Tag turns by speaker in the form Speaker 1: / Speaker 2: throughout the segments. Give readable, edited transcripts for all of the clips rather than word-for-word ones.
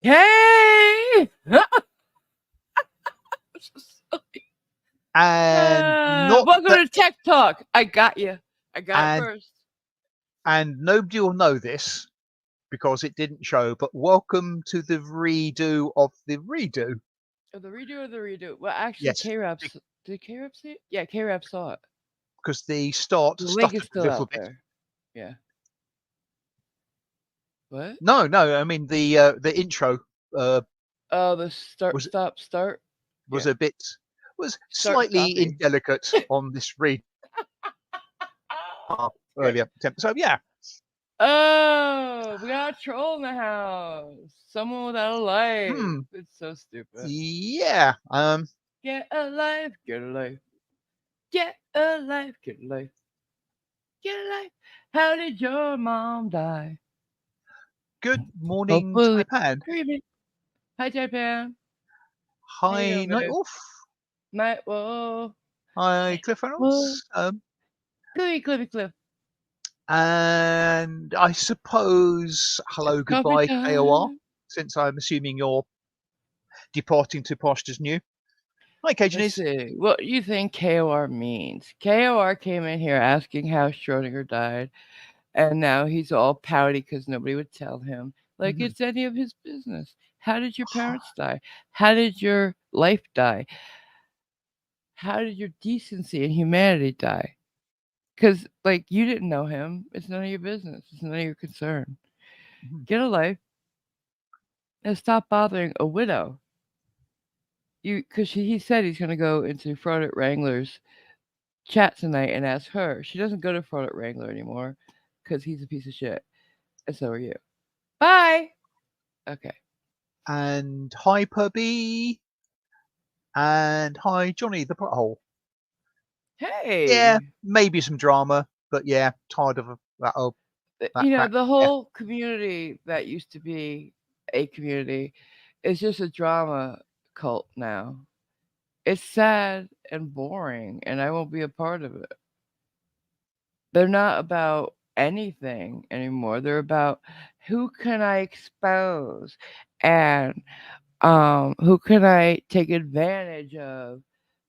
Speaker 1: Hey!
Speaker 2: And not
Speaker 1: Welcome
Speaker 2: that,
Speaker 1: to Tech Talk. I got you. I got it
Speaker 2: and
Speaker 1: first.
Speaker 2: nobody will know this because it didn't show, but welcome to the redo of the redo.
Speaker 1: Oh, the redo or the redo? Well, actually,
Speaker 2: Yes,
Speaker 1: K-Rap, did K-Rap see it? Yeah, K-Rap saw it.
Speaker 2: because the start
Speaker 1: The link is
Speaker 2: stuttered a
Speaker 1: still
Speaker 2: little
Speaker 1: out
Speaker 2: bit.
Speaker 1: there. Yeah. What?
Speaker 2: No, I mean the intro
Speaker 1: Oh, the start,
Speaker 2: was
Speaker 1: stop, start.
Speaker 2: was
Speaker 1: Yeah.
Speaker 2: a bit was
Speaker 1: Start
Speaker 2: slightly
Speaker 1: stopping.
Speaker 2: indelicate on this read
Speaker 1: Great.
Speaker 2: earlier attempt. So yeah,
Speaker 1: Oh, we got a troll in the house. Someone without a life.
Speaker 2: hmm,
Speaker 1: It's so stupid.
Speaker 2: yeah.
Speaker 1: Get a life, get a life. Get a life, get a life. Get a life. How did your mom die?
Speaker 2: Good morning,
Speaker 1: Hopefully
Speaker 2: Taipan.
Speaker 1: screaming. Hi, Japan. How you
Speaker 2: Hi,
Speaker 1: doing,
Speaker 2: Night
Speaker 1: babe?
Speaker 2: Wolf.
Speaker 1: Night Wolf.
Speaker 2: Hi, Cliff
Speaker 1: Whoa.
Speaker 2: Reynolds.
Speaker 1: Cliffy.
Speaker 2: And I suppose hello,
Speaker 1: Coffee
Speaker 2: goodbye, KOR,
Speaker 1: time.
Speaker 2: since I'm assuming you're departing to pastures new. Hi,
Speaker 1: Let's
Speaker 2: Cajunies.
Speaker 1: see. What do you think KOR means? KOR came in here asking how Schrodinger died, and now he's all pouty because nobody would tell him. Like
Speaker 2: Mhm.
Speaker 1: it's any of his business. How did your parents die? How did your life die? How did your decency and humanity die? Because, like, you didn't know him. It's none of your business. It's none of your concern.
Speaker 2: Mhm.
Speaker 1: Get a life and stop bothering a widow. Because he said he's going to go into Fraudit Wrangler's chat tonight and ask her. She doesn't go to Fraudit Wrangler anymore because he's a piece of shit. And so are you. Bye. Okay.
Speaker 2: And hi, Pubby. And hi, Johnny the Butthole. Yeah,
Speaker 1: Hey.
Speaker 2: maybe some drama, but yeah, tired of that. Oh, that
Speaker 1: You know,
Speaker 2: crap.
Speaker 1: the
Speaker 2: Yeah.
Speaker 1: whole community that used to be a community is just a drama cult now. It's sad and boring, and I won't be a part of it. They're not about anything anymore. They're about who can I expose and who can I take advantage of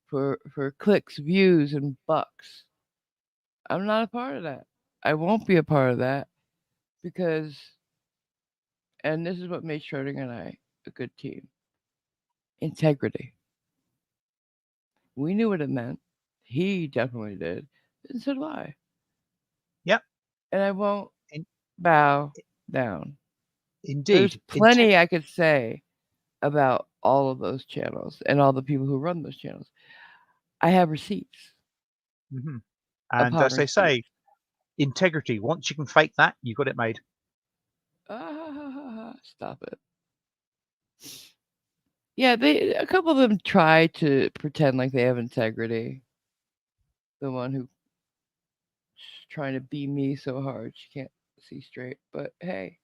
Speaker 1: for clicks, views, and bucks. I'm not a part of that. I won't be a part of that because, and this is what made Schrodinger and I a good team: integrity. We knew what it meant. He definitely did, and so do I.
Speaker 2: Yep.
Speaker 1: And I won't
Speaker 2: In,
Speaker 1: bow down. There's
Speaker 2: indeed.
Speaker 1: plenty I could say about all of those channels and all the people who run those channels. I have receipts
Speaker 2: Mm-hmm. And
Speaker 1: upon
Speaker 2: as they
Speaker 1: receipts.
Speaker 2: say, integrity. Once you can fake that, you got it made.
Speaker 1: Stop it. Yeah, a couple of them try to pretend like they have integrity. The one who's trying to be me so hard she can't see straight. But hey,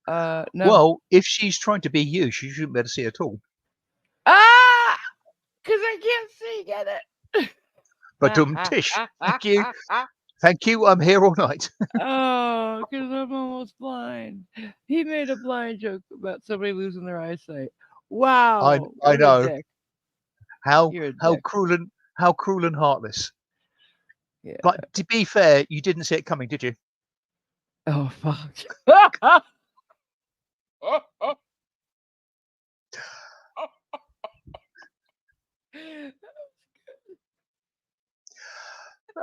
Speaker 1: no.
Speaker 2: Well, if she's trying to be you, she shouldn't be able to see at all.
Speaker 1: Ah, because I can't see. Get it?
Speaker 2: But tish, thank you. Thank you. I'm here all night.
Speaker 1: Oh, because I'm almost blind. He made a blind joke about somebody losing their eyesight.
Speaker 2: I
Speaker 1: Wow,
Speaker 2: I
Speaker 1: what a
Speaker 2: know
Speaker 1: dick.
Speaker 2: how
Speaker 1: You're a
Speaker 2: how
Speaker 1: dick.
Speaker 2: cruel and heartless.
Speaker 1: Yeah.
Speaker 2: But to be fair, you didn't see it coming, did you?
Speaker 1: Oh, fuck.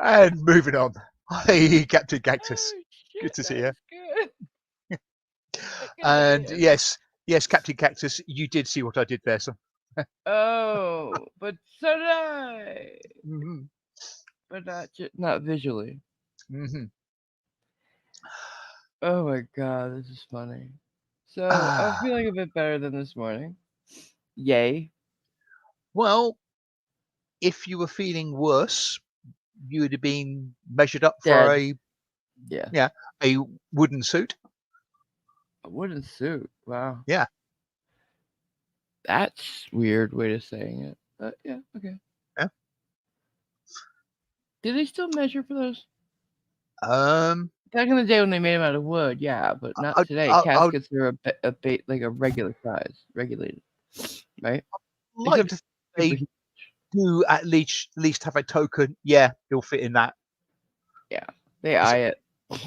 Speaker 2: And moving on. Hi, Captain Cactus.
Speaker 1: Oh,
Speaker 2: Good
Speaker 1: shit,
Speaker 2: to
Speaker 1: that
Speaker 2: see you.
Speaker 1: was good. I
Speaker 2: And
Speaker 1: continue.
Speaker 2: yes, Captain Cactus, you did see what I did there, son.
Speaker 1: Oh, but so did I.
Speaker 2: hmm
Speaker 1: But not visually.
Speaker 2: hmm
Speaker 1: Oh my god, this is funny. So I'm
Speaker 2: Ah,
Speaker 1: feeling a bit better than this morning. Yay.
Speaker 2: well, if you were feeling worse, you would have been measured up for
Speaker 1: Dead.
Speaker 2: a
Speaker 1: Yeah.
Speaker 2: yeah a wooden suit.
Speaker 1: A wooden suit. Wow.
Speaker 2: Yeah.
Speaker 1: That's weird way of saying it. But yeah, okay.
Speaker 2: Yeah.
Speaker 1: Do they still measure for those?
Speaker 2: Um,
Speaker 1: back in the day when they made them out of wood, yeah, but not today.
Speaker 2: I would
Speaker 1: Caskets are like a regular size, regulated, right?
Speaker 2: like
Speaker 1: Except
Speaker 2: to think
Speaker 1: super
Speaker 2: they
Speaker 1: huge.
Speaker 2: do at least have a token. Yeah, he'll fit in that.
Speaker 1: Yeah, they
Speaker 2: Is
Speaker 1: eye
Speaker 2: it
Speaker 1: it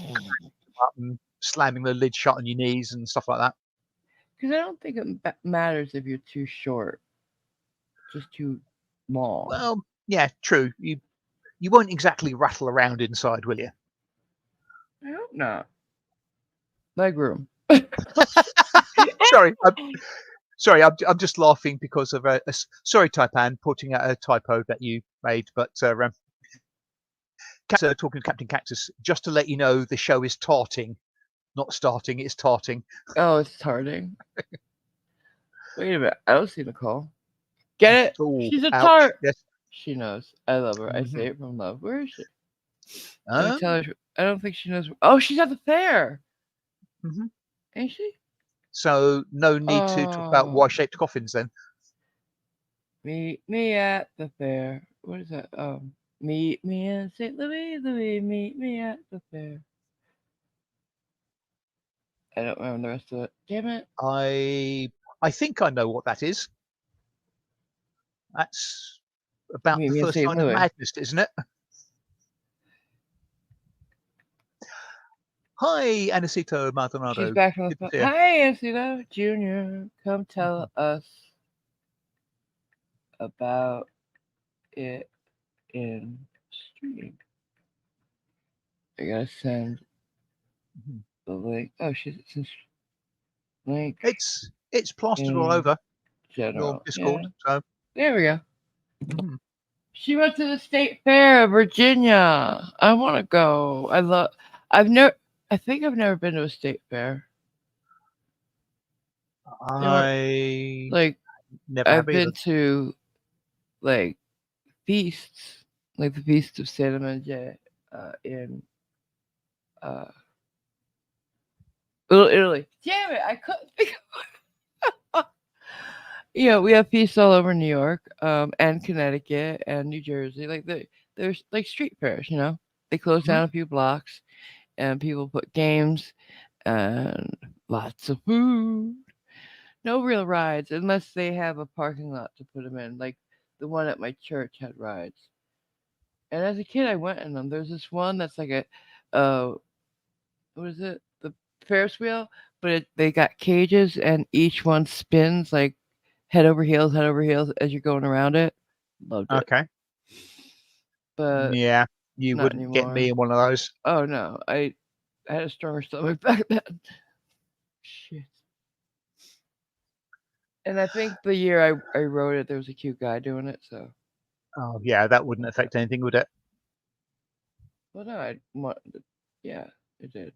Speaker 2: button, slamming the lid shut on your knees and stuff like that?
Speaker 1: because I don't think it matters if you're too short, just too small.
Speaker 2: Well, yeah, true. You won't exactly rattle around inside, will you?
Speaker 1: I hope not. Legroom.
Speaker 2: Sorry, I'm just laughing because of sorry, Taipan, putting out a typo that you made. But talking to Captain Cactus, just to let you know, the show is tarting, not starting. It's tarting.
Speaker 1: Oh, it's tarting. Wait a minute. I don't see Nicole. Get it?
Speaker 2: Oh,
Speaker 1: She's a
Speaker 2: ouch.
Speaker 1: tart.
Speaker 2: Yes.
Speaker 1: She knows. I love her. I say
Speaker 2: Hmm.
Speaker 1: it from love. Where is she? Can I tell
Speaker 2: Um,
Speaker 1: her? I don't think she knows. Oh, she's at the fair.
Speaker 2: mhm.
Speaker 1: Ain't she?
Speaker 2: So no need to talk about
Speaker 1: Oh,
Speaker 2: Y-shaped coffins then.
Speaker 1: meet me at the fair. What is that? Meet me in St. Louis, Louis. Meet me at the fair. I don't remember the rest of it. Damn it.
Speaker 2: I think I know what that is. That's about
Speaker 1: Meet
Speaker 2: the
Speaker 1: me in
Speaker 2: first
Speaker 1: St.
Speaker 2: sign of
Speaker 1: Louis.
Speaker 2: madness, isn't it? Hi, Anacito
Speaker 1: She's
Speaker 2: Maldonado.
Speaker 1: back from the
Speaker 2: Good to
Speaker 1: phone.
Speaker 2: see you.
Speaker 1: Hi, Anthony Junior. Come tell us about it in stream. I gotta send
Speaker 2: Mhm.
Speaker 1: the link. Oh, she's link
Speaker 2: It's plastered all
Speaker 1: in
Speaker 2: over your
Speaker 1: general.
Speaker 2: Discord.
Speaker 1: Yeah,
Speaker 2: So
Speaker 1: there we go.
Speaker 2: mhm.
Speaker 1: She went to the state fair of Virginia. I want to go. I love. I've never. I think I've never been to a state fair. They weren't
Speaker 2: I
Speaker 1: like
Speaker 2: never have
Speaker 1: I've
Speaker 2: either.
Speaker 1: been to like feasts, like the feast of Santa Maria in uh, Little Italy. Damn it! I couldn't think. We have feasts all over New York, and Connecticut and New Jersey. Like there's like street fairs. They close
Speaker 2: Mhm.
Speaker 1: down a few blocks, and people put games and lots of food. No real rides unless they have a parking lot to put them in. Like the one at my church had rides. And as a kid, I went in them. There's this one that's like what is it? The Ferris wheel, but they got cages and each one spins like head over heels as you're going around it. Loved it,
Speaker 2: Okay.
Speaker 1: but
Speaker 2: Yeah, you
Speaker 1: not
Speaker 2: wouldn't get
Speaker 1: anymore.
Speaker 2: me in one of those.
Speaker 1: Oh no, I had a stronger stomach back then. Shit. And I think the year I wrote it, there was a cute guy doing it. So,
Speaker 2: Oh, yeah, that wouldn't affect anything, would it?
Speaker 1: well, no, I want, yeah, it did.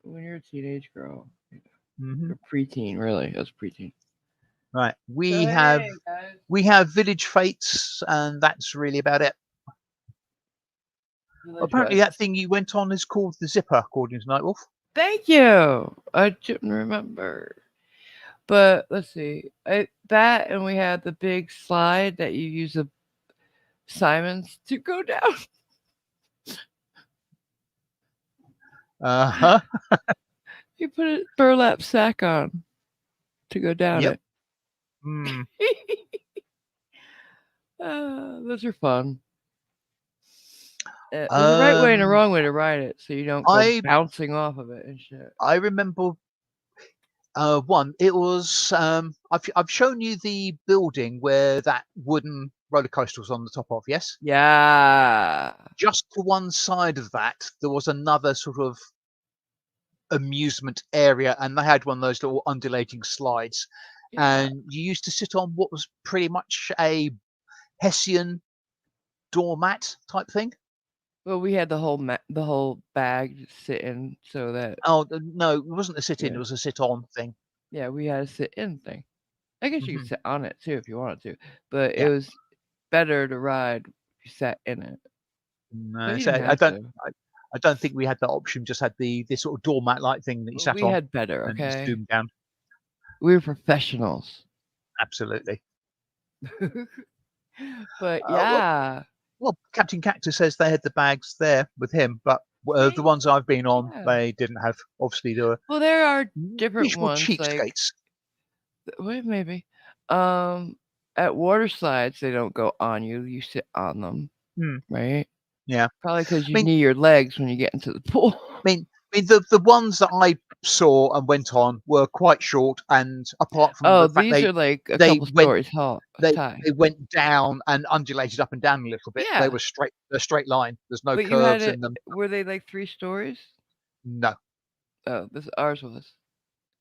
Speaker 1: When you're a teenage girl,
Speaker 2: Hmm.
Speaker 1: or preteen, really, I was preteen.
Speaker 2: Right.
Speaker 1: So
Speaker 2: We have
Speaker 1: hey guys,
Speaker 2: we have village fates, and that's really about it.
Speaker 1: village
Speaker 2: Apparently,
Speaker 1: what?
Speaker 2: that thing you went on is called the Zipper, according to Nightwolf.
Speaker 1: Thank you. I didn't remember, but let's see. That and we had the big slide that you use a Simons to go down.
Speaker 2: Uh-huh.
Speaker 1: You put a burlap sack on to go down
Speaker 2: Yep.
Speaker 1: it.
Speaker 2: Mm.
Speaker 1: Those are fun. There's a right way and a
Speaker 2: Um,
Speaker 1: wrong way to ride it, so you don't go
Speaker 2: I
Speaker 1: bouncing off of it and shit.
Speaker 2: I remember one. It was I've shown you the building where that wooden roller coaster was on the top of. Yes.
Speaker 1: Yeah.
Speaker 2: Just to one side of that, there was another sort of amusement area, and they had one of those little undulating slides,
Speaker 1: Yeah.
Speaker 2: and you used to sit on what was pretty much a Hessian doormat type thing.
Speaker 1: Well, we had the whole bag sit in so that
Speaker 2: Oh no, it wasn't a sit in;
Speaker 1: yeah,
Speaker 2: it was a sit on thing.
Speaker 1: yeah, we had a sit in thing. I guess you could
Speaker 2: Hmm.
Speaker 1: sit on it too if you wanted to, but it
Speaker 2: Yeah.
Speaker 1: was better to ride if you sat in it. But
Speaker 2: No,
Speaker 1: you
Speaker 2: so
Speaker 1: didn't
Speaker 2: I
Speaker 1: have
Speaker 2: don't.
Speaker 1: to.
Speaker 2: I don't think we had that option. Just had the this sort of doormat like thing that you
Speaker 1: But
Speaker 2: sat
Speaker 1: we
Speaker 2: on
Speaker 1: had better,
Speaker 2: and
Speaker 1: okay?
Speaker 2: zoomed down.
Speaker 1: We were professionals.
Speaker 2: Absolutely.
Speaker 1: But
Speaker 2: Well,
Speaker 1: yeah,
Speaker 2: well, Captain Cactus says they had the bags there with him, but The
Speaker 1: See?
Speaker 2: ones I've been on,
Speaker 1: Yeah.
Speaker 2: they didn't have. Obviously, there were
Speaker 1: Well, there are different
Speaker 2: usual
Speaker 1: ones, like
Speaker 2: cheapskates.
Speaker 1: wait, maybe. Um, at water slides, they don't go on you. You sit on them,
Speaker 2: Hmm,
Speaker 1: right?
Speaker 2: yeah.
Speaker 1: Probably because
Speaker 2: I
Speaker 1: you
Speaker 2: mean,
Speaker 1: knee your legs when you get into the pool.
Speaker 2: the ones that I saw and went on were quite short, and apart from
Speaker 1: Oh,
Speaker 2: the fact
Speaker 1: these are like a
Speaker 2: they
Speaker 1: couple
Speaker 2: went
Speaker 1: stories tall,
Speaker 2: they
Speaker 1: high.
Speaker 2: they went down and undulated up and down a little bit. They
Speaker 1: Yeah,
Speaker 2: were straight a straight line. There's no
Speaker 1: but you had
Speaker 2: curves
Speaker 1: it.
Speaker 2: in them.
Speaker 1: Were they like 3 stories?
Speaker 2: No.
Speaker 1: Oh, this ours was.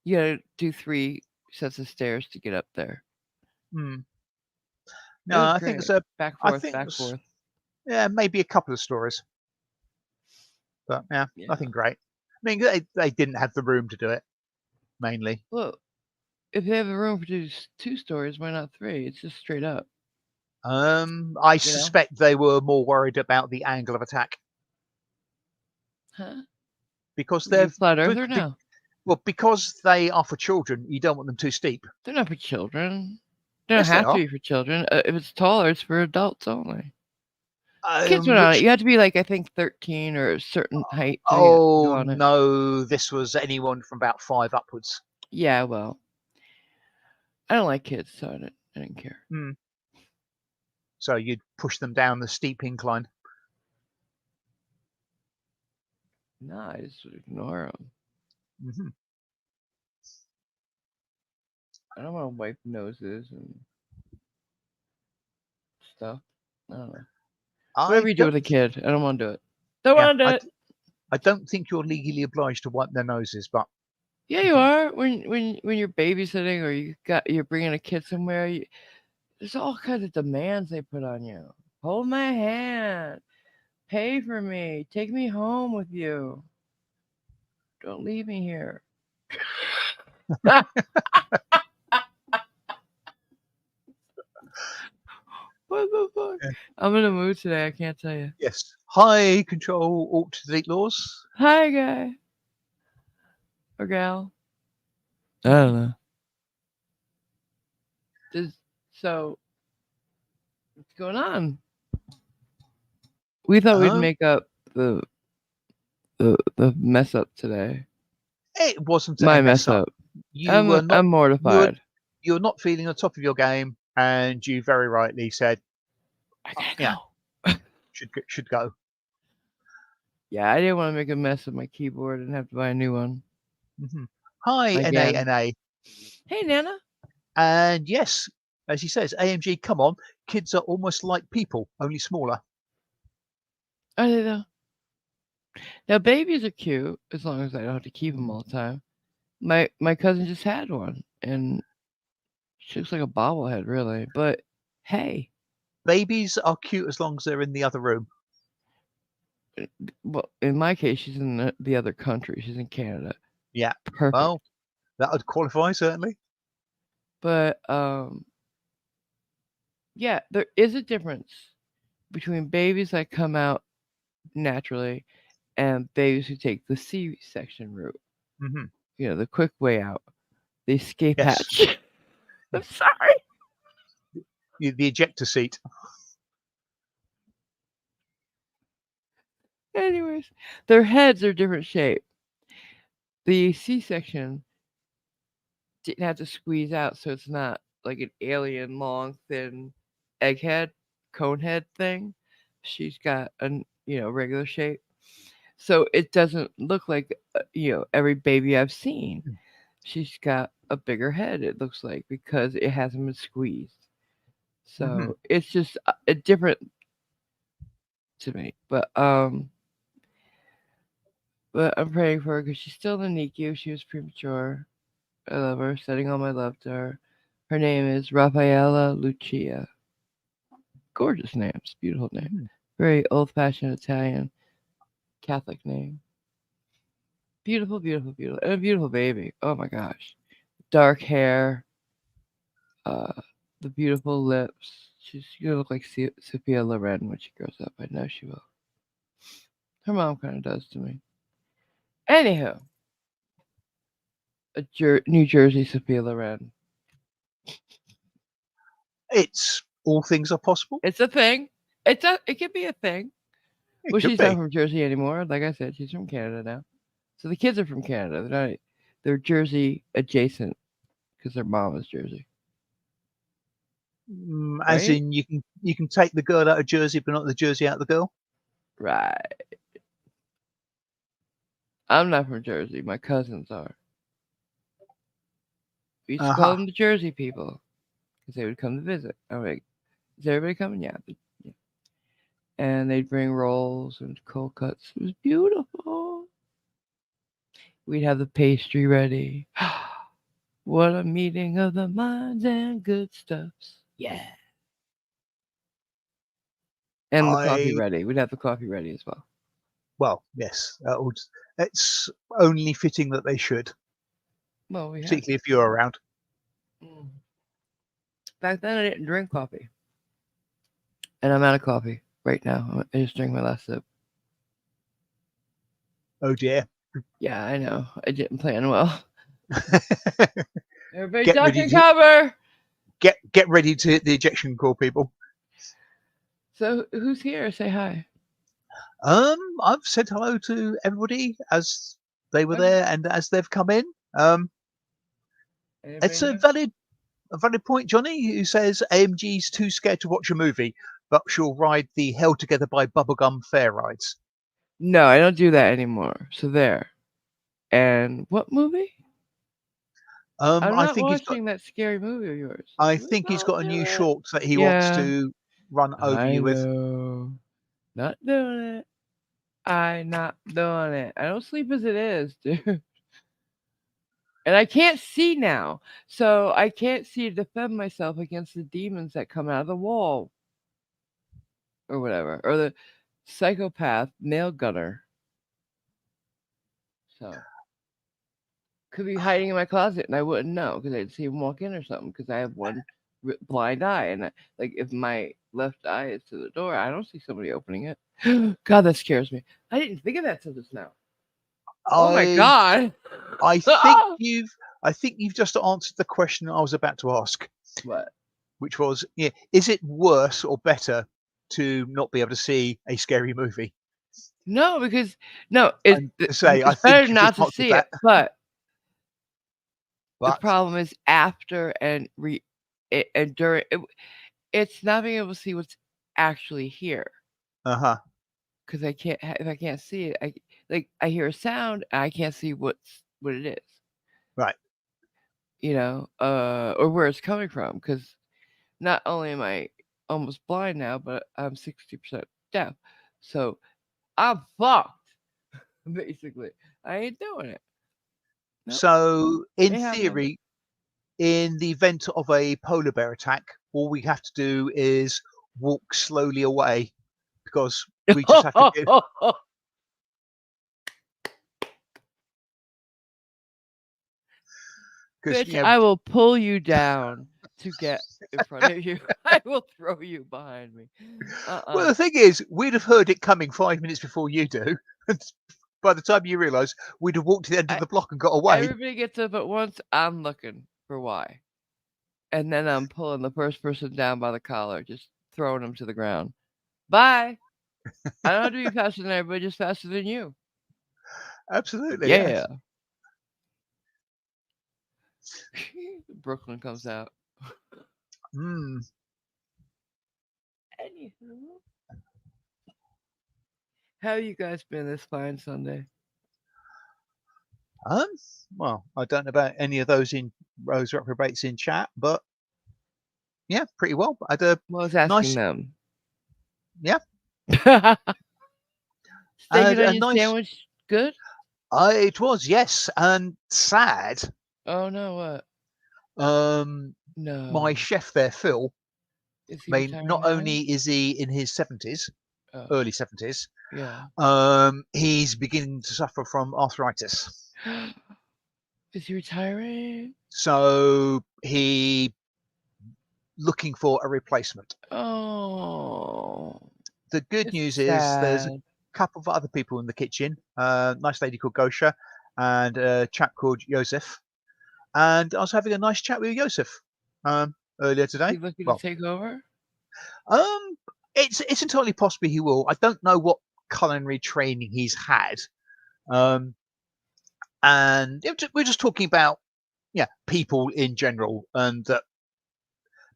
Speaker 1: You had to do 3 sets of stairs to get up there.
Speaker 2: Hmm.
Speaker 1: It
Speaker 2: No,
Speaker 1: was
Speaker 2: I think
Speaker 1: great.
Speaker 2: it's a
Speaker 1: Back
Speaker 2: I
Speaker 1: forth,
Speaker 2: think
Speaker 1: back
Speaker 2: it's
Speaker 1: forth.
Speaker 2: yeah, maybe a couple of stories, but yeah,
Speaker 1: Yeah.
Speaker 2: nothing great. I mean, they didn't have the room to do it mainly.
Speaker 1: Well, if they have a room for 2 stories, why not 3? It's just straight up.
Speaker 2: I
Speaker 1: You know?
Speaker 2: suspect they were more worried about the angle of attack
Speaker 1: Huh?
Speaker 2: because
Speaker 1: You
Speaker 2: they've
Speaker 1: flat
Speaker 2: be,
Speaker 1: earther
Speaker 2: be,
Speaker 1: now?
Speaker 2: well because they are for children. You don't want them too steep.
Speaker 1: They're not for children. They don't
Speaker 2: Yes, they
Speaker 1: have to
Speaker 2: are.
Speaker 1: be for children. If it's taller, it's for adults only. Kids went on it.
Speaker 2: Which
Speaker 1: You have to be like I think 13 or a certain height to go
Speaker 2: oh
Speaker 1: on it.
Speaker 2: no, this was anyone from about 5 upwards.
Speaker 1: Yeah, well, I don't like kids, so I didn't care.
Speaker 2: Hmm. So you'd push them down the steep incline.
Speaker 1: No, I just would ignore them.
Speaker 2: Hmm.
Speaker 1: I don't want to wipe noses and stuff. I don't know. Whatever
Speaker 2: I
Speaker 1: you do with
Speaker 2: don't.
Speaker 1: a kid, I don't want to do it. Don't
Speaker 2: Yeah,
Speaker 1: want to do it.
Speaker 2: I don't think you're legally obliged to wipe their noses, but
Speaker 1: Yeah, you are. When you're babysitting or you're bringing a kid somewhere, there's all kinds of demands they put on you. Hold my hand. Pay for me. Take me home with you. Don't leave me here. What the fuck?
Speaker 2: yeah.
Speaker 1: I'm in a mood today. I can't tell you.
Speaker 2: Yes. High control alt delete laws.
Speaker 1: Hi, guy or gal. I
Speaker 2: Hmm.
Speaker 1: don't know. Just, so what's going on? We thought we'd
Speaker 2: Um,
Speaker 1: make up the mess up today.
Speaker 2: it wasn't a
Speaker 1: My
Speaker 2: mess
Speaker 1: mess
Speaker 2: up.
Speaker 1: up.
Speaker 2: You were not
Speaker 1: I'm
Speaker 2: you were
Speaker 1: mortified.
Speaker 2: you were not feeling on top of your game, and you very rightly said,
Speaker 1: I gotta
Speaker 2: "Yeah,
Speaker 1: go.
Speaker 2: should go."
Speaker 1: Yeah, I didn't want to make a mess of my keyboard and have to buy a new one
Speaker 2: Hmm. Hi,
Speaker 1: again.
Speaker 2: NA,
Speaker 1: Hey, Nana.
Speaker 2: and yes, as he says, AMG. Come on, kids are almost like people, only smaller.
Speaker 1: Are they though? Now babies are cute as long as I don't have to keep them
Speaker 2: Mm.
Speaker 1: all the time. My cousin just had one, and she looks like a bobblehead, really. But hey,
Speaker 2: Babies are cute as long as they're in the other room.
Speaker 1: well, in my case, she's in the other country. She's in Canada.
Speaker 2: Yeah.
Speaker 1: Perfect.
Speaker 2: Well, that would qualify certainly.
Speaker 1: But yeah, there is a difference between babies that come out naturally and babies who take the C-section route.
Speaker 2: Hmm.
Speaker 1: You know, the quick way out, the escape
Speaker 2: Yes.
Speaker 1: hatch. I'm sorry.
Speaker 2: The ejector seat.
Speaker 1: Anyways, their heads are different shape. The C-section didn't have to squeeze out, so it's not like an alien long, thin egghead, cone head thing. She's got a regular shape, so it doesn't look like every baby I've seen. She's got a bigger head. It looks like because it hasn't been squeezed.
Speaker 2: Hmm.
Speaker 1: So it's just a different to me. But I'm praying for her because she's still in the NICU. She was premature. I love her. Sending all my love to her. Her name is Raffaella Lucia. Gorgeous names, beautiful name.
Speaker 2: Hmm.
Speaker 1: Very old-fashioned Italian Catholic name. Beautiful, beautiful, beautiful, and a beautiful baby. Oh my gosh, dark hair, uh, the beautiful lips. She's gonna look like Sophia Loren when she grows up. I know she will. Her mom kind of does to me. Anywho, New Jersey Sophia Loren.
Speaker 2: It's all things are possible.
Speaker 1: It's a thing. It could be a thing. Well,
Speaker 2: It could
Speaker 1: she's not
Speaker 2: be.
Speaker 1: from Jersey anymore. Like I said, she's from Canada now. So the kids are from Canada. They're Jersey adjacent because their mom is Jersey,
Speaker 2: As
Speaker 1: right?
Speaker 2: in, you can take the girl out of Jersey, but not the Jersey out of the girl.
Speaker 1: Right. I'm not from Jersey. My cousins are. We used to call
Speaker 2: Uh-huh.
Speaker 1: them the Jersey people because they would come to visit. I'm like, is everybody coming? Yeah. Yeah. And they'd bring rolls and cold cuts. It was beautiful. We'd have the pastry ready. What a meeting of the minds and good stuffs. Yeah. And the coffee
Speaker 2: I
Speaker 1: ready. We'd have the coffee ready as well.
Speaker 2: Well, yes, it's only fitting that they should,
Speaker 1: Well, we had
Speaker 2: particularly if you're around.
Speaker 1: to. Back then, I didn't drink coffee. And I'm out of coffee right now. I just drank my last sip.
Speaker 2: Oh dear.
Speaker 1: Yeah, I know. I didn't plan well. Everybody
Speaker 2: Get
Speaker 1: duck
Speaker 2: ready
Speaker 1: and
Speaker 2: to
Speaker 1: cover!
Speaker 2: get ready to hit the ejection call, people.
Speaker 1: So, who's here? Say hi.
Speaker 2: I've said hello to everybody as they were
Speaker 1: Okay.
Speaker 2: there and as they've come in. Um,
Speaker 1: Anybody
Speaker 2: it's
Speaker 1: new?
Speaker 2: a valid point, Johnny, who says AMG's too scared to watch a movie, but she'll ride the Held Together by Bubblegum fair rides.
Speaker 1: No, I don't do that anymore. So, there. And what movie? I'm
Speaker 2: I
Speaker 1: not
Speaker 2: think he's got
Speaker 1: watching that scary movie of yours.
Speaker 2: I
Speaker 1: Let's
Speaker 2: think he's
Speaker 1: not
Speaker 2: got a
Speaker 1: do
Speaker 2: new
Speaker 1: it.
Speaker 2: short that he wants
Speaker 1: Yeah,
Speaker 2: to run over
Speaker 1: I
Speaker 2: you with.
Speaker 1: know. Not doing it. I not doing it. I don't sleep as it is, dude. And I can't see now. So I can't see to defend myself against the demons that come out of the wall or whatever. Or the psychopath nail gunner. So could be hiding in my closet and I wouldn't know because I'd see him walk in or something because I have one blind eye. And like if my left eye is to the door, I don't see somebody opening it. God, that scares me. I didn't think of that till just now. Oh my
Speaker 2: I
Speaker 1: God.
Speaker 2: I think you've just answered the question I was about to ask,
Speaker 1: What?
Speaker 2: which was, yeah, is it worse or better to not be able to see a scary movie?
Speaker 1: No, because no,
Speaker 2: And to say, I
Speaker 1: it's better
Speaker 2: think you've
Speaker 1: not
Speaker 2: just
Speaker 1: to
Speaker 2: answered
Speaker 1: see it.
Speaker 2: that,
Speaker 1: But the
Speaker 2: but
Speaker 1: problem is after and during. It's not being able to see what's actually here
Speaker 2: uh-huh,
Speaker 1: because I can't. If I can't see it, I hear a sound and I can't see what it is.
Speaker 2: right.
Speaker 1: Or where it's coming from. Because not only am I almost blind now, but I'm 60% deaf. So I'm fucked. Basically, I ain't doing it. Nope.
Speaker 2: So in
Speaker 1: Ain't happening.
Speaker 2: theory, in the event of a polar bear attack, all we have to do is walk slowly away because we just have to get because
Speaker 1: Bitch, I will pull you down to get in front of you. I will throw you behind me.
Speaker 2: well, the thing is, we'd have heard it coming 5 minutes before you do. And by the time you realise, we'd have walked to the end of
Speaker 1: I,
Speaker 2: the block and got away.
Speaker 1: everybody gets up at once. I'm looking for why. And then I'm pulling the first person down by the collar, just throwing them to the ground. Bye. I don't have to be faster than everybody, just faster than you.
Speaker 2: Absolutely,
Speaker 1: Yeah.
Speaker 2: yes.
Speaker 1: Brooklyn comes out.
Speaker 2: Mm.
Speaker 1: Anywho, how you guys been this fine Sunday?
Speaker 2: Um, well, I don't know about any of those reprobates in chat, but yeah, pretty well. I had a
Speaker 1: Well, I was asking
Speaker 2: nice,
Speaker 1: them.
Speaker 2: yeah, I
Speaker 1: Steak
Speaker 2: had
Speaker 1: and
Speaker 2: a
Speaker 1: onion
Speaker 2: nice.
Speaker 1: sandwich, good?
Speaker 2: It was, yes, and sad.
Speaker 1: Oh no, what?
Speaker 2: Um,
Speaker 1: No.
Speaker 2: my chef there, Phil.
Speaker 1: Is
Speaker 2: I
Speaker 1: he
Speaker 2: mean, not
Speaker 1: retiring now?
Speaker 2: only is he in his 70s,
Speaker 1: Oh,
Speaker 2: early 70s,
Speaker 1: yeah.
Speaker 2: he's beginning to suffer from arthritis.
Speaker 1: Is he retiring?
Speaker 2: So he looking for a replacement.
Speaker 1: Oh,
Speaker 2: The good
Speaker 1: it's
Speaker 2: news is there's a
Speaker 1: sad.
Speaker 2: couple of other people in the kitchen. Nice lady called Gosha and a chap called Joseph. And I was having a nice chat with Joseph earlier
Speaker 1: Is he
Speaker 2: today.
Speaker 1: looking to
Speaker 2: Well,
Speaker 1: take over?
Speaker 2: um, it's entirely possible he will. I don't know what culinary training he's had. Um, and we're just talking about people in general, and that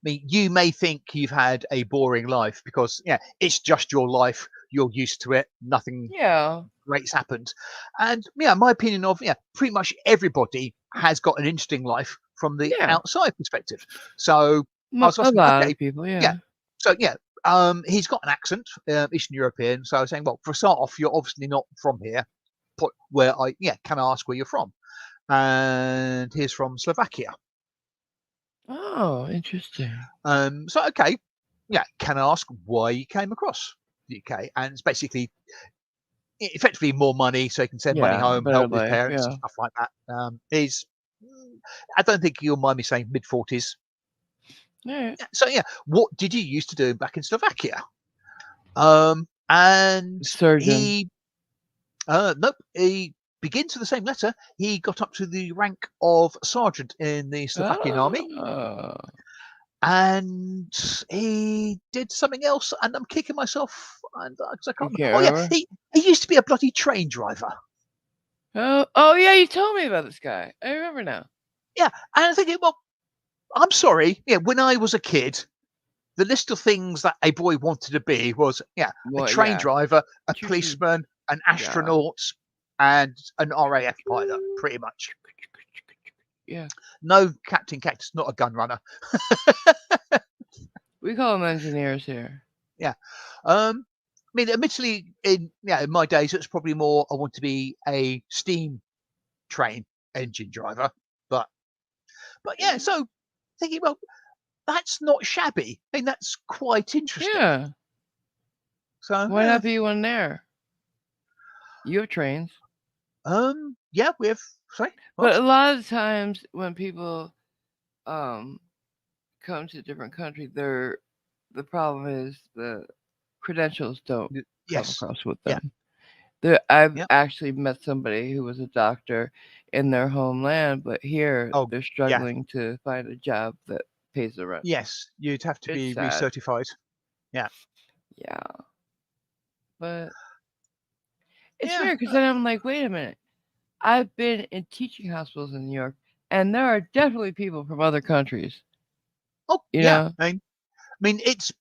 Speaker 2: you may think you've had a boring life because it's just your life. You're used to it. Nothing
Speaker 1: Yeah.
Speaker 2: great's happened. And my opinion of pretty much everybody has got an interesting life from the
Speaker 1: Yeah.
Speaker 2: outside perspective. So I was
Speaker 1: A
Speaker 2: asking,
Speaker 1: lot
Speaker 2: okay,
Speaker 1: of people,
Speaker 2: yeah.
Speaker 1: yeah.
Speaker 2: So he's got an accent, Eastern European. So I was saying, well, for a start off, you're obviously not from here. Where can I ask where you're from? And he's from Slovakia.
Speaker 1: Oh, interesting.
Speaker 2: So okay, can I ask why you came across the UK? And it's basically effectively more money, so he can send money
Speaker 1: Yeah,
Speaker 2: home,
Speaker 1: better
Speaker 2: help his
Speaker 1: life,
Speaker 2: parents and
Speaker 1: yeah.
Speaker 2: stuff like that. He's, I don't think you'll mind me saying, mid-40s.
Speaker 1: Alright.
Speaker 2: So what did you used to do back in Slovakia? And
Speaker 1: Surgeon.
Speaker 2: he, nope, he begins with the same letter. He got up to the rank of sergeant in the Slovakian army,
Speaker 1: Oh.
Speaker 2: and he did something else. And I'm kicking myself, and 'cause I
Speaker 1: You
Speaker 2: can't.
Speaker 1: can't
Speaker 2: Oh yeah,
Speaker 1: remember?
Speaker 2: he used to be a bloody train driver.
Speaker 1: Oh, yeah, you told me about this guy. I remember now.
Speaker 2: Yeah, and I'm thinking, well, I'm sorry. Yeah, when I was a kid, the list of things that a boy wanted to be was a
Speaker 1: Well,
Speaker 2: train
Speaker 1: yeah.
Speaker 2: driver, a
Speaker 1: Choo choo.
Speaker 2: policeman, an
Speaker 1: Yeah.
Speaker 2: astronaut, and an RAF pilot. Pretty much.
Speaker 1: Yeah.
Speaker 2: No Captain Cactus, not a gun runner.
Speaker 1: We call them engineers here.
Speaker 2: Yeah. I mean, admittedly, in my days, it's probably more I want to be a steam train engine driver, but yeah.
Speaker 1: Yeah.
Speaker 2: So thinking, well, that's not shabby. I mean, that's quite interesting.
Speaker 1: Yeah.
Speaker 2: So
Speaker 1: Why not be one there? You have trains.
Speaker 2: yeah, we have. Sorry,
Speaker 1: But
Speaker 2: what?
Speaker 1: a lot of times when people um come to a different country, the problem is the credentials don't come
Speaker 2: Yes.
Speaker 1: across with
Speaker 2: Yeah.
Speaker 1: them. I've
Speaker 2: Yeah.
Speaker 1: actually met somebody who was a doctor in their homeland, but here
Speaker 2: Oh,
Speaker 1: they're
Speaker 2: yeah.
Speaker 1: struggling to find a job that pays the rent.
Speaker 2: Yes, you'd have to
Speaker 1: It's
Speaker 2: be
Speaker 1: sad.
Speaker 2: recertified. Yeah.
Speaker 1: Yeah, but it's
Speaker 2: Yeah.
Speaker 1: weird because then I'm like, wait a minute. I've been in teaching hospitals in New York, and there are definitely people from other countries.
Speaker 2: Oh,
Speaker 1: You
Speaker 2: yeah.
Speaker 1: know,
Speaker 2: I mean, it's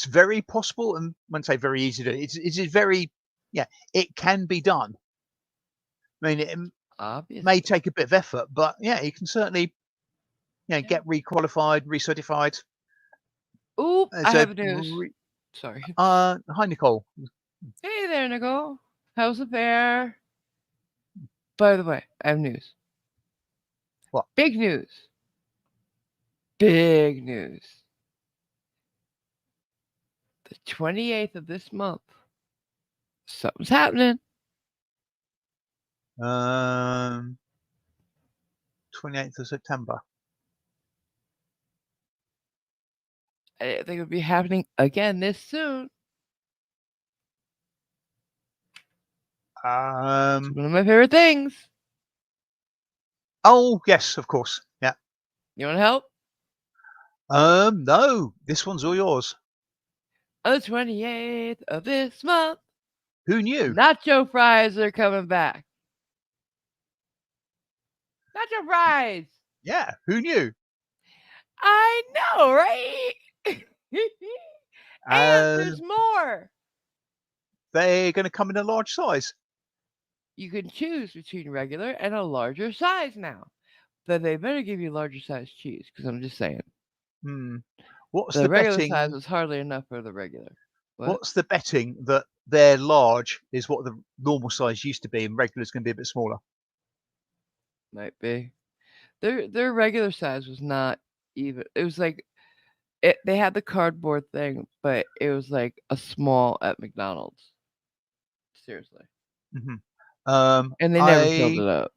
Speaker 2: very possible, and when I say very easy to, it's very, yeah, it can be done. I mean, it may
Speaker 1: obviously.
Speaker 2: take a bit of effort, but yeah, you can certainly,
Speaker 1: Yeah.
Speaker 2: get requalified, recertified.
Speaker 1: Oop, I
Speaker 2: As a
Speaker 1: have news. Sorry.
Speaker 2: hi Nicole.
Speaker 1: Hey there, Nicole. How's the fair? By the way, I have news.
Speaker 2: What?
Speaker 1: Big news. Big news. The 28th of this month. Something's happening.
Speaker 2: Um, 28th of September.
Speaker 1: I think it'll be happening again this soon. It's
Speaker 2: Um,
Speaker 1: one of my favorite things.
Speaker 2: oh yes, of course. Yeah.
Speaker 1: You want to help?
Speaker 2: No, this one's all yours.
Speaker 1: On the 28th of this month,
Speaker 2: Who knew?
Speaker 1: nacho fries are coming back. Nacho fries!
Speaker 2: Yeah, who knew?
Speaker 1: I know, right? And
Speaker 2: Uh,
Speaker 1: there's more.
Speaker 2: they're going to come in a large size.
Speaker 1: You can choose between regular and a larger size now. But they better give you larger size cheese, because I'm just saying.
Speaker 2: Hmm. What's
Speaker 1: The
Speaker 2: the
Speaker 1: regular size
Speaker 2: betting?
Speaker 1: was hardly enough for the regular. What?
Speaker 2: What's the betting that they're large is what the normal size used to be, and regular is going to be a bit smaller?
Speaker 1: Might be. Their regular size was not even. It was like it. They had the cardboard thing, but it was like a small at McDonald's. Seriously,
Speaker 2: Hmm.
Speaker 1: and they never filled
Speaker 2: I'm
Speaker 1: it up.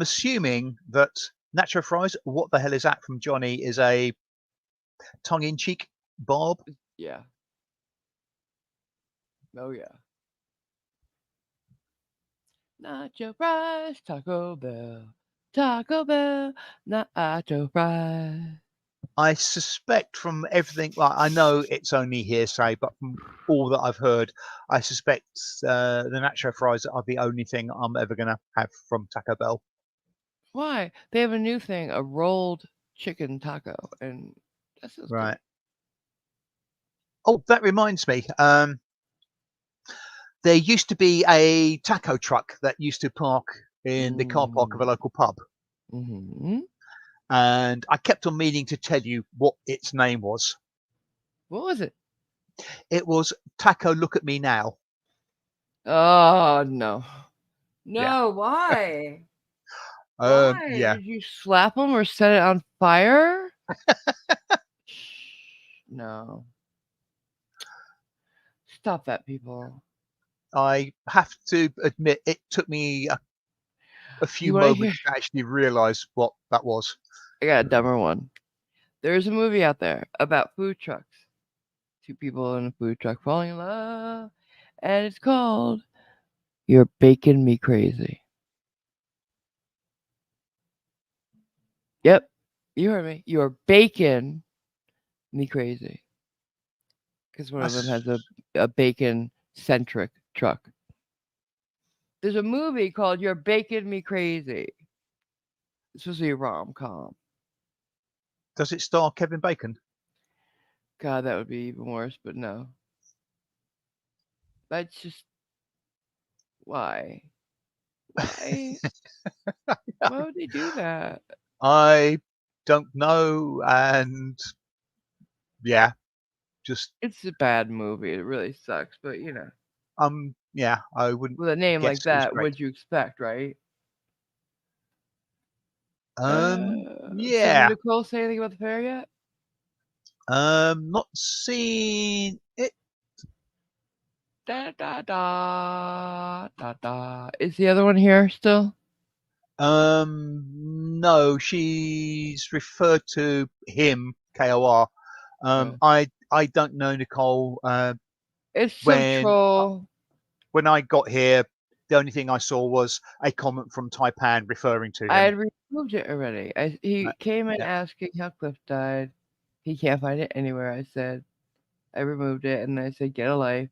Speaker 2: assuming that nacho fries. What the hell is that from Johnny? Is a tongue-in-cheek barb.
Speaker 1: Yeah. Oh yeah. Nacho fries, Taco Bell, Taco Bell, nacho fries.
Speaker 2: I suspect from everything, like I know it's only hearsay, but from all that I've heard, I suspect the nacho fries are the only thing I'm ever gonna have from Taco Bell.
Speaker 1: Why? They have a new thing, a rolled chicken taco, and that sounds good.
Speaker 2: Right. Oh, that reminds me. There used to be a taco truck that used to park in the car park of a
Speaker 1: Mm.
Speaker 2: local pub,
Speaker 1: Hmm.
Speaker 2: and I kept on meaning to tell you what its name was.
Speaker 1: What was it?
Speaker 2: It was Taco Look at Me Now.
Speaker 1: Oh no,
Speaker 2: Yeah.
Speaker 1: no! Why? Why
Speaker 2: Yeah.
Speaker 1: did you slap him or set it on fire? No, stop that, people.
Speaker 2: I have to admit, it took me a few
Speaker 1: You want to hear?
Speaker 2: moments to actually realise what that was.
Speaker 1: I got a dumber one. There's a movie out there about food trucks. Two people in a food truck falling in love, and it's called "You're Baking Me Crazy." Yep, you heard me. You're baking me crazy because one of them
Speaker 2: That's
Speaker 1: has a bacon centric truck. There's a movie called "You're Baking Me Crazy." It's supposed to be a rom com.
Speaker 2: does it star Kevin Bacon?
Speaker 1: God, that would be even worse, but no. That's just why. Why? Why would they do that?
Speaker 2: I don't know, and yeah, just
Speaker 1: It's a bad movie. It really sucks, but
Speaker 2: yeah, I wouldn't
Speaker 1: with a name like
Speaker 2: guess it was
Speaker 1: that,
Speaker 2: great.
Speaker 1: what'd you expect, right? So did
Speaker 2: Yeah,
Speaker 1: Nicole say anything about the fair yet?
Speaker 2: not seen it.
Speaker 1: Da da da da da. Is the other one here still?
Speaker 2: No, she's referred to him, KOR.
Speaker 1: Uh,
Speaker 2: I don't know Nicole.
Speaker 1: it's some
Speaker 2: When
Speaker 1: troll.
Speaker 2: when I got here, the only thing I saw was a comment from Taipan referring to
Speaker 1: I
Speaker 2: him.
Speaker 1: had removed it already. He
Speaker 2: Uh,
Speaker 1: came in
Speaker 2: yeah,
Speaker 1: asking how Cliff died. He can't find it anywhere. I said I removed it, and I said get a life.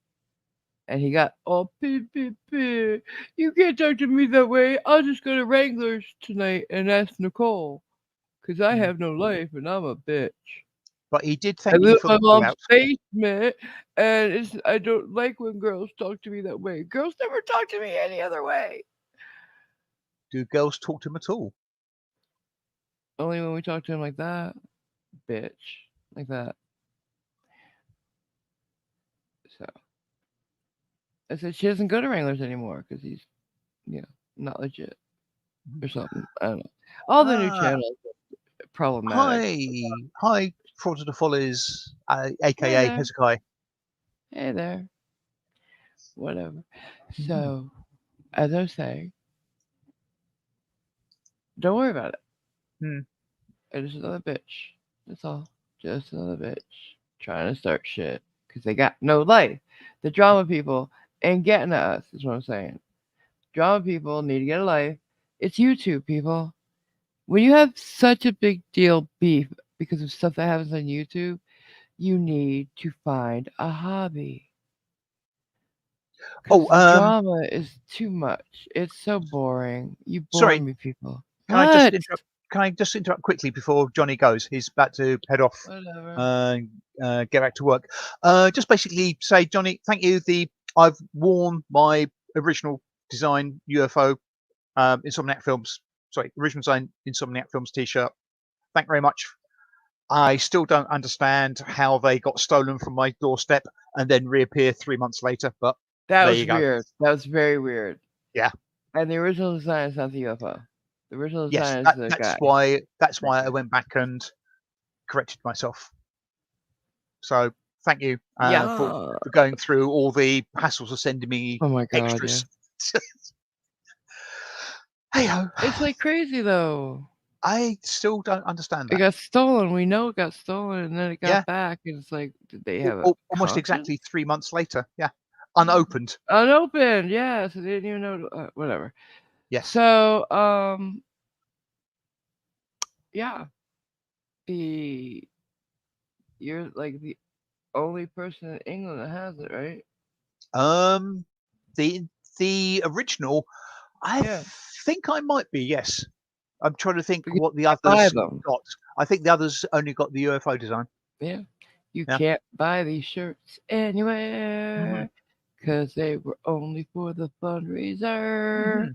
Speaker 1: And he got all pee. You can't talk to me that way. I'll just go to Wranglers tonight and ask Nicole, 'cause I
Speaker 2: mm.
Speaker 1: have no life and I'm a bitch.
Speaker 2: But he did
Speaker 1: I
Speaker 2: thank
Speaker 1: live
Speaker 2: you
Speaker 1: in
Speaker 2: for
Speaker 1: my
Speaker 2: the call
Speaker 1: mom's
Speaker 2: out.
Speaker 1: basement, and I don't like when girls talk to me that way. Girls never talk to me any other way.
Speaker 2: Do girls talk to him at all?
Speaker 1: Only when we talk to him like that, bitch, like that. So I said she doesn't go to Wranglers anymore because he's, you know, not legit or something. I don't know. All the new
Speaker 2: Ah,
Speaker 1: channels are problematic.
Speaker 2: hi, Fraud to the Follies,
Speaker 1: Hey
Speaker 2: aka
Speaker 1: there,
Speaker 2: Hezekiah.
Speaker 1: hey there, whatever.
Speaker 2: Mhm.
Speaker 1: So as I was saying, don't worry about it.
Speaker 2: Hmm.
Speaker 1: It's just another bitch. That's all. Just another bitch trying to start shit because they got no life. The drama people ain't getting to us. Is what I'm saying. Drama people need to get a life. It's YouTube people. When you have such a big deal beef because of stuff that happens on YouTube, you need to find a hobby. Because
Speaker 2: Oh,
Speaker 1: the drama is too much. It's so boring. You bore
Speaker 2: sorry.
Speaker 1: me, people.
Speaker 2: Can I just
Speaker 1: What?
Speaker 2: interrupt? Can I just interrupt quickly before Johnny goes? He's about to head off
Speaker 1: Whatever.
Speaker 2: and get back to work. Just basically say, Johnny, thank you. I've worn my original design UFO Insomniac Films. Sorry, original design Insomniac Films T-shirt. Thank you very much. I still don't understand how they got stolen from my doorstep and then reappear 3 months later. But
Speaker 1: That
Speaker 2: there
Speaker 1: was
Speaker 2: you go.
Speaker 1: weird. That was very weird.
Speaker 2: Yeah.
Speaker 1: And the original design is not the UFO. The original
Speaker 2: Yes.
Speaker 1: design is the
Speaker 2: That's
Speaker 1: guy.
Speaker 2: why. That's
Speaker 1: That
Speaker 2: why I
Speaker 1: guy.
Speaker 2: went back and corrected myself. So thank you
Speaker 1: Yeah.
Speaker 2: for going through all the hassles of sending me
Speaker 1: Oh my god, yeah.
Speaker 2: extras. Hey ho,
Speaker 1: It's like crazy though.
Speaker 2: I still don't understand
Speaker 1: It
Speaker 2: that.
Speaker 1: got stolen. We know it got stolen, and then it got
Speaker 2: Yeah,
Speaker 1: back. And it's like, did they have a
Speaker 2: almost
Speaker 1: conscience?
Speaker 2: exactly 3 months later. Yeah, unopened.
Speaker 1: Unopened. Yeah. So they didn't even know. Whatever.
Speaker 2: Yes.
Speaker 1: So yeah. The you're like the only person in England that has it, right?
Speaker 2: Um, the original, I
Speaker 1: Yeah,
Speaker 2: think I might be. Yes, I'm trying to think
Speaker 1: because
Speaker 2: what the
Speaker 1: you can't buy
Speaker 2: others
Speaker 1: them.
Speaker 2: got. I think the others only got the UFO design.
Speaker 1: Yeah, you
Speaker 2: Yeah.
Speaker 1: can't buy these shirts
Speaker 2: hmm
Speaker 1: anywhere because they were only for the fundraiser.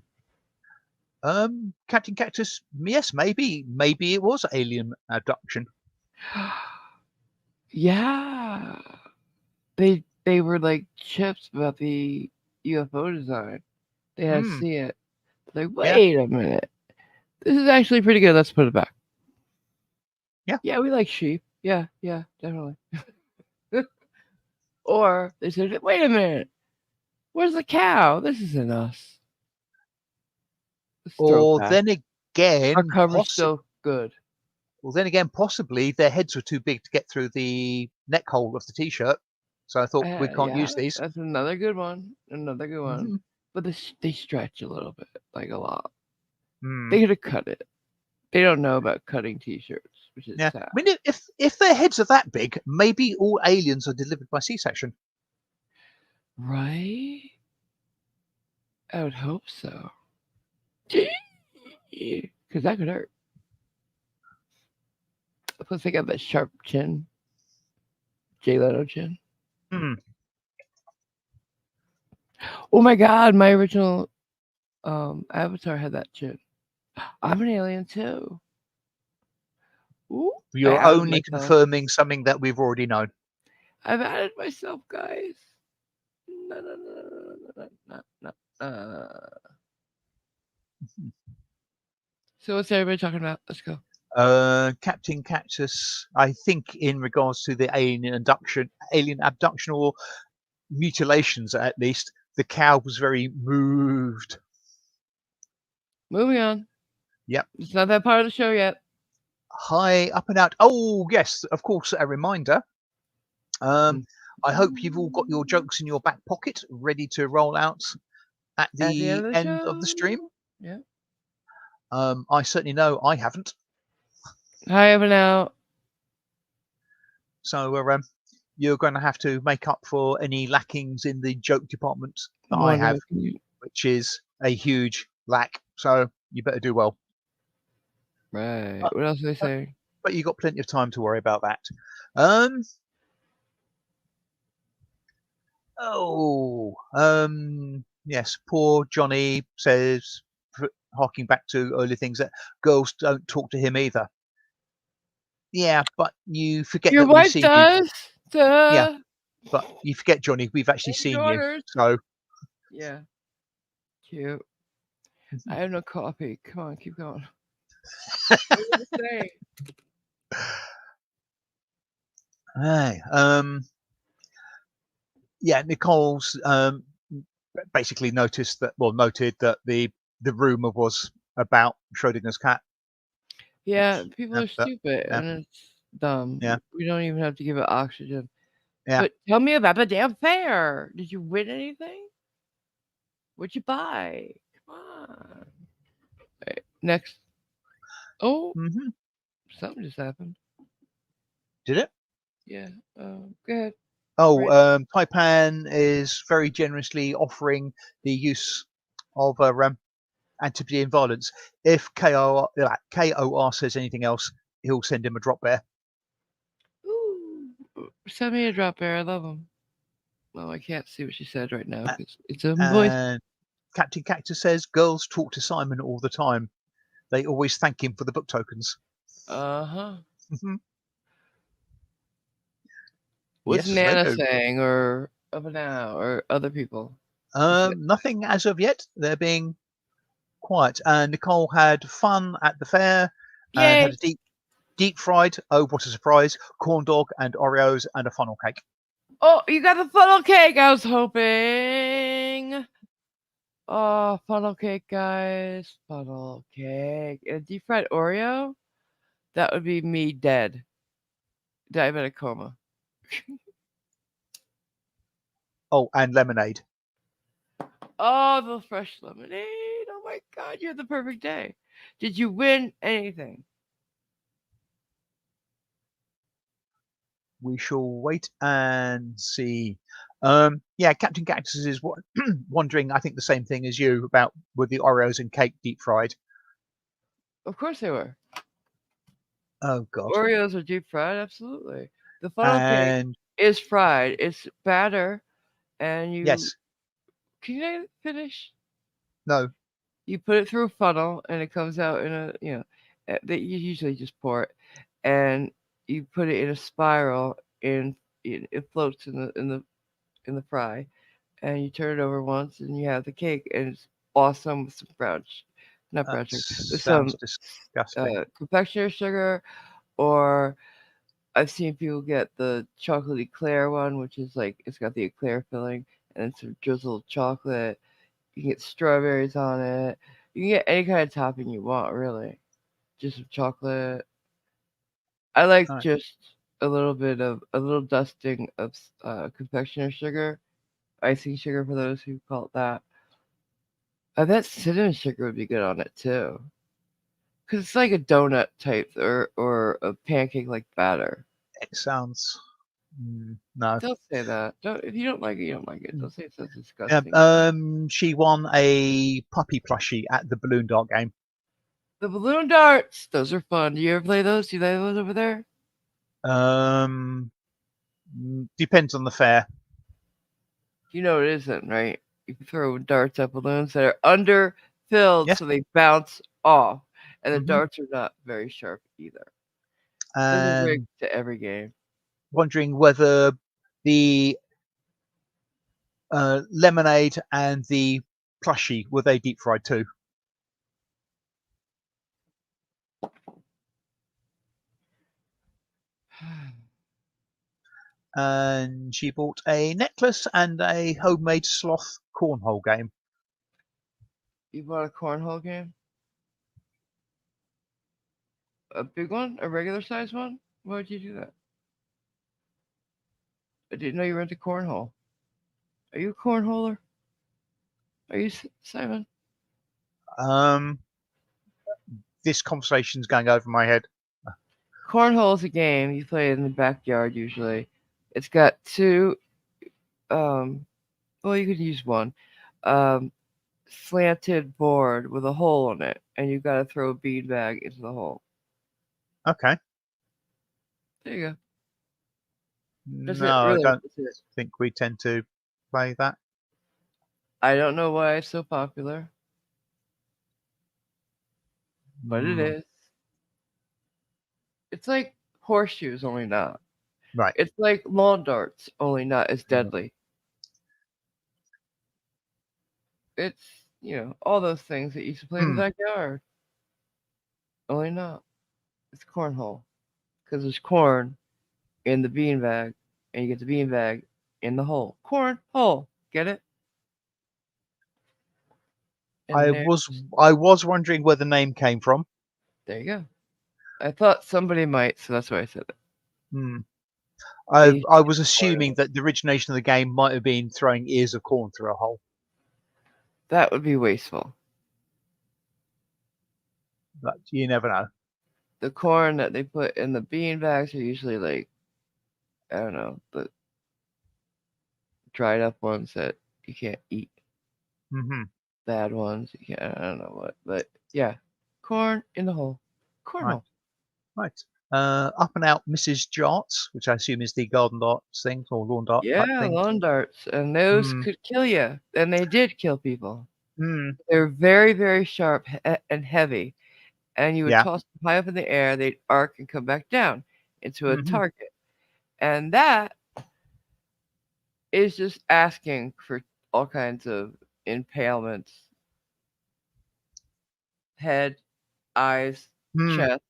Speaker 2: hmm Captain Cactus. Yes, maybe it was alien abduction.
Speaker 1: Yeah, they were like chips about the UFO design. They had to
Speaker 2: Mm,
Speaker 1: see it. Like,
Speaker 2: yeah,
Speaker 1: wait a minute, this is actually pretty good. Let's put it back.
Speaker 2: yeah.
Speaker 1: Yeah, we like sheep. Yeah, yeah, definitely. Or they said, wait a minute, where's the cow? This isn't us. Let's throw it
Speaker 2: Or
Speaker 1: back.
Speaker 2: then
Speaker 1: Our
Speaker 2: again,
Speaker 1: cover's still good.
Speaker 2: possibly their heads were too big to get through the neck hole of the t-shirt. So I thought we can't
Speaker 1: Yeah,
Speaker 2: use these.
Speaker 1: that's another good one. Another good one.
Speaker 2: hmm
Speaker 1: But they stretch a little bit, like a lot.
Speaker 2: Mm,
Speaker 1: They could have cut it. They don't know about cutting T-shirts, which is
Speaker 2: yeah,
Speaker 1: sad.
Speaker 2: I mean, if their heads are that big, maybe all aliens are delivered by C-section.
Speaker 1: Right? I would hope so. Because that could hurt. Plus, they got that sharp chin. Jay Leno chin.
Speaker 2: Hmm.
Speaker 1: Oh my god, my original avatar had that chin. I'm an alien too. Ooh, I
Speaker 2: You're
Speaker 1: outed
Speaker 2: only
Speaker 1: myself.
Speaker 2: confirming something that we've already known.
Speaker 1: I've outed myself, guys. No, no, no, no, no, no, no. So what's everybody talking about? Let's go.
Speaker 2: Captain Cactus, I think, in regards to the alien abduction or mutilations, at least, the cow was very moved.
Speaker 1: Moving on.
Speaker 2: Yep.
Speaker 1: It's not that part of the show yet.
Speaker 2: High up and out. Oh, yes, of course, a reminder. Um,
Speaker 1: Mm.
Speaker 2: I hope you've all got your jokes in your back pocket, ready to roll out at
Speaker 1: At the end
Speaker 2: the
Speaker 1: of the
Speaker 2: end of the stream.
Speaker 1: show. Yeah.
Speaker 2: I certainly know I haven't.
Speaker 1: Hi, up and out.
Speaker 2: So you're going to have to make up for any lackings in the joke department that I have,
Speaker 1: Wonderful. Can you...
Speaker 2: which is a huge lack. So you better do well.
Speaker 1: Right.
Speaker 2: But,
Speaker 1: What else are they
Speaker 2: but,
Speaker 1: saying?
Speaker 2: but you've got plenty of time to worry about that. Um, yes, poor Johnny says, harking back to earlier things, that girls don't talk to him either. Yeah, but you forget
Speaker 1: Your
Speaker 2: that we've
Speaker 1: wife
Speaker 2: seen you.
Speaker 1: does.
Speaker 2: Yeah,
Speaker 1: Duh.
Speaker 2: but you forget, Johnny, we've actually
Speaker 1: And
Speaker 2: seen you.
Speaker 1: daughters.
Speaker 2: So,
Speaker 1: Yeah. Cute. I have no coffee. Come on, keep going. What are you gonna say?
Speaker 2: hey, yeah, Nicole's basically noted that the rumor was about Schrodinger's cat.
Speaker 1: Yeah,
Speaker 2: Which,
Speaker 1: people
Speaker 2: yeah,
Speaker 1: are stupid
Speaker 2: yeah,
Speaker 1: and it's dumb.
Speaker 2: yeah,
Speaker 1: We don't even have to give it oxygen.
Speaker 2: yeah.
Speaker 1: But tell me about the damn fair. Did you win anything? What'd you buy? Come on. Right, next. Oh,
Speaker 2: hmm
Speaker 1: something just happened.
Speaker 2: Did it?
Speaker 1: Yeah. Go ahead.
Speaker 2: Oh,
Speaker 1: Right.
Speaker 2: Taipan is very generously offering the use of antipodean violence. If KOR says anything else, he'll send him a drop bear.
Speaker 1: Ooh. Send me a drop bear. I love them. Well, I can't see what she said right now
Speaker 2: A-
Speaker 1: because it's a voice.
Speaker 2: And Captain Cactus says girls talk to Simon all the time. They always thank him for the book tokens.
Speaker 1: Uh huh. What's
Speaker 2: Yes, they
Speaker 1: Nana
Speaker 2: do.
Speaker 1: saying, or up and out, or other people? What's that?
Speaker 2: Nothing as of yet. They're being quiet. And Nicole had fun at the fair and
Speaker 1: Yay!
Speaker 2: had a deep fried. Oh, what a surprise! Corn dog and Oreos and a funnel cake.
Speaker 1: Oh, you got the funnel cake. I was hoping. Oh, funnel cake, guys. Funnel cake. And a deep fried Oreo? That would be me dead. Diabetic coma.
Speaker 2: Oh, and lemonade.
Speaker 1: Oh, the fresh lemonade. Oh my god, you had the perfect day. Did you win anything?
Speaker 2: we shall wait and see. Yeah, Captain Cactus is wondering, I think, the same thing as you about with the Oreos and cake deep fried.
Speaker 1: Of course they were.
Speaker 2: Oh God.
Speaker 1: Oreos are deep fried, absolutely. The funnel cake
Speaker 2: And
Speaker 1: is fried. It's batter, and you
Speaker 2: yes,
Speaker 1: can I finish?
Speaker 2: no,
Speaker 1: You put it through a funnel, and it comes out in a that you usually just pour it, and you put it in a spiral, and it floats in the fry, and you turn it over once, and you have the cake, and it's awesome with some not
Speaker 2: that
Speaker 1: brown sugar, with some
Speaker 2: sounds disgusting.
Speaker 1: confectioner sugar, or I've seen people get the chocolate eclair one, which is like it's got the eclair filling and some drizzled chocolate. You can get strawberries on it. You can get any kind of topping you want, really. Just some chocolate. I like
Speaker 2: Right.
Speaker 1: just a little dusting of confectioner sugar, icing sugar for those who call it that. I bet cinnamon sugar would be good on it too, because it's like a donut type or a pancake like batter.
Speaker 2: It sounds no.
Speaker 1: Don't say that. Don't if you don't like it, you don't like it. Don't say it sounds
Speaker 2: Yeah,
Speaker 1: disgusting.
Speaker 2: she won a puppy plushie at the balloon dart game.
Speaker 1: The balloon darts, those are fun. Do you ever play those? Do you play those over there?
Speaker 2: Um, Depends on the fare.
Speaker 1: You know it isn't, right? You can throw darts at balloons that are under filled
Speaker 2: Yes.
Speaker 1: so they bounce off. And the
Speaker 2: Hmm.
Speaker 1: darts are not very sharp either. There's a rig
Speaker 2: And
Speaker 1: to every game.
Speaker 2: wondering whether the lemonade and the plushie were they deep fried too. And she bought a necklace and a homemade sloth cornhole game.
Speaker 1: You bought a cornhole game? A big one? A regular size one? Why would you do that? I didn't know you were into cornhole. Are you a cornholer? Are you Simon?
Speaker 2: Um, this conversation's going over my head.
Speaker 1: Cornhole is a game you play in the backyard usually. It's got two um well you could use one. Um Slanted board with a hole in it, and you gotta throw a beanbag into the hole.
Speaker 2: Okay.
Speaker 1: There you go. That's it,
Speaker 2: No, I
Speaker 1: really.
Speaker 2: don't
Speaker 1: That's it.
Speaker 2: think we tend to play that.
Speaker 1: I don't know why it's so popular, but it
Speaker 2: Mm,
Speaker 1: is. It's like horseshoes, only not.
Speaker 2: right.
Speaker 1: It's like lawn darts, only not as deadly. It's, all those things that you used to play in the
Speaker 2: Mm,
Speaker 1: backyard, only not. It's cornhole. Because there's corn in the beanbag, and you get the beanbag in the hole. Corn hole. Get it?
Speaker 2: I
Speaker 1: And
Speaker 2: was I was wondering where the name came from.
Speaker 1: there you go. I thought somebody might, so that's why I said it.
Speaker 2: Mm.
Speaker 1: They
Speaker 2: I
Speaker 1: used
Speaker 2: I
Speaker 1: to
Speaker 2: was
Speaker 1: corn
Speaker 2: assuming
Speaker 1: hole.
Speaker 2: that the origination of the game might have been throwing ears of corn through a hole.
Speaker 1: That would be wasteful.
Speaker 2: But you never know.
Speaker 1: The corn that they put in the bean bags are usually like, I don't know, the dried up ones that you can't eat.
Speaker 2: Hmm.
Speaker 1: Bad ones, you can't, I don't know what. But yeah, corn in the hole.
Speaker 2: Right,
Speaker 1: Cornhole.
Speaker 2: right. Up and out Mrs. Jarts, which I assume is the garden darts thing or lawn dart type
Speaker 1: Yeah,
Speaker 2: thing.
Speaker 1: lawn darts. And those
Speaker 2: Mm,
Speaker 1: could kill you. And they did kill people.
Speaker 2: mm,
Speaker 1: They're very, very sharp and heavy. And you would
Speaker 2: yeah.
Speaker 1: toss them high up in the air, they'd arc and come back down into a
Speaker 2: Hmm.
Speaker 1: target. And that is just asking for all kinds of impalements, head, eyes,
Speaker 2: Mm,
Speaker 1: chest,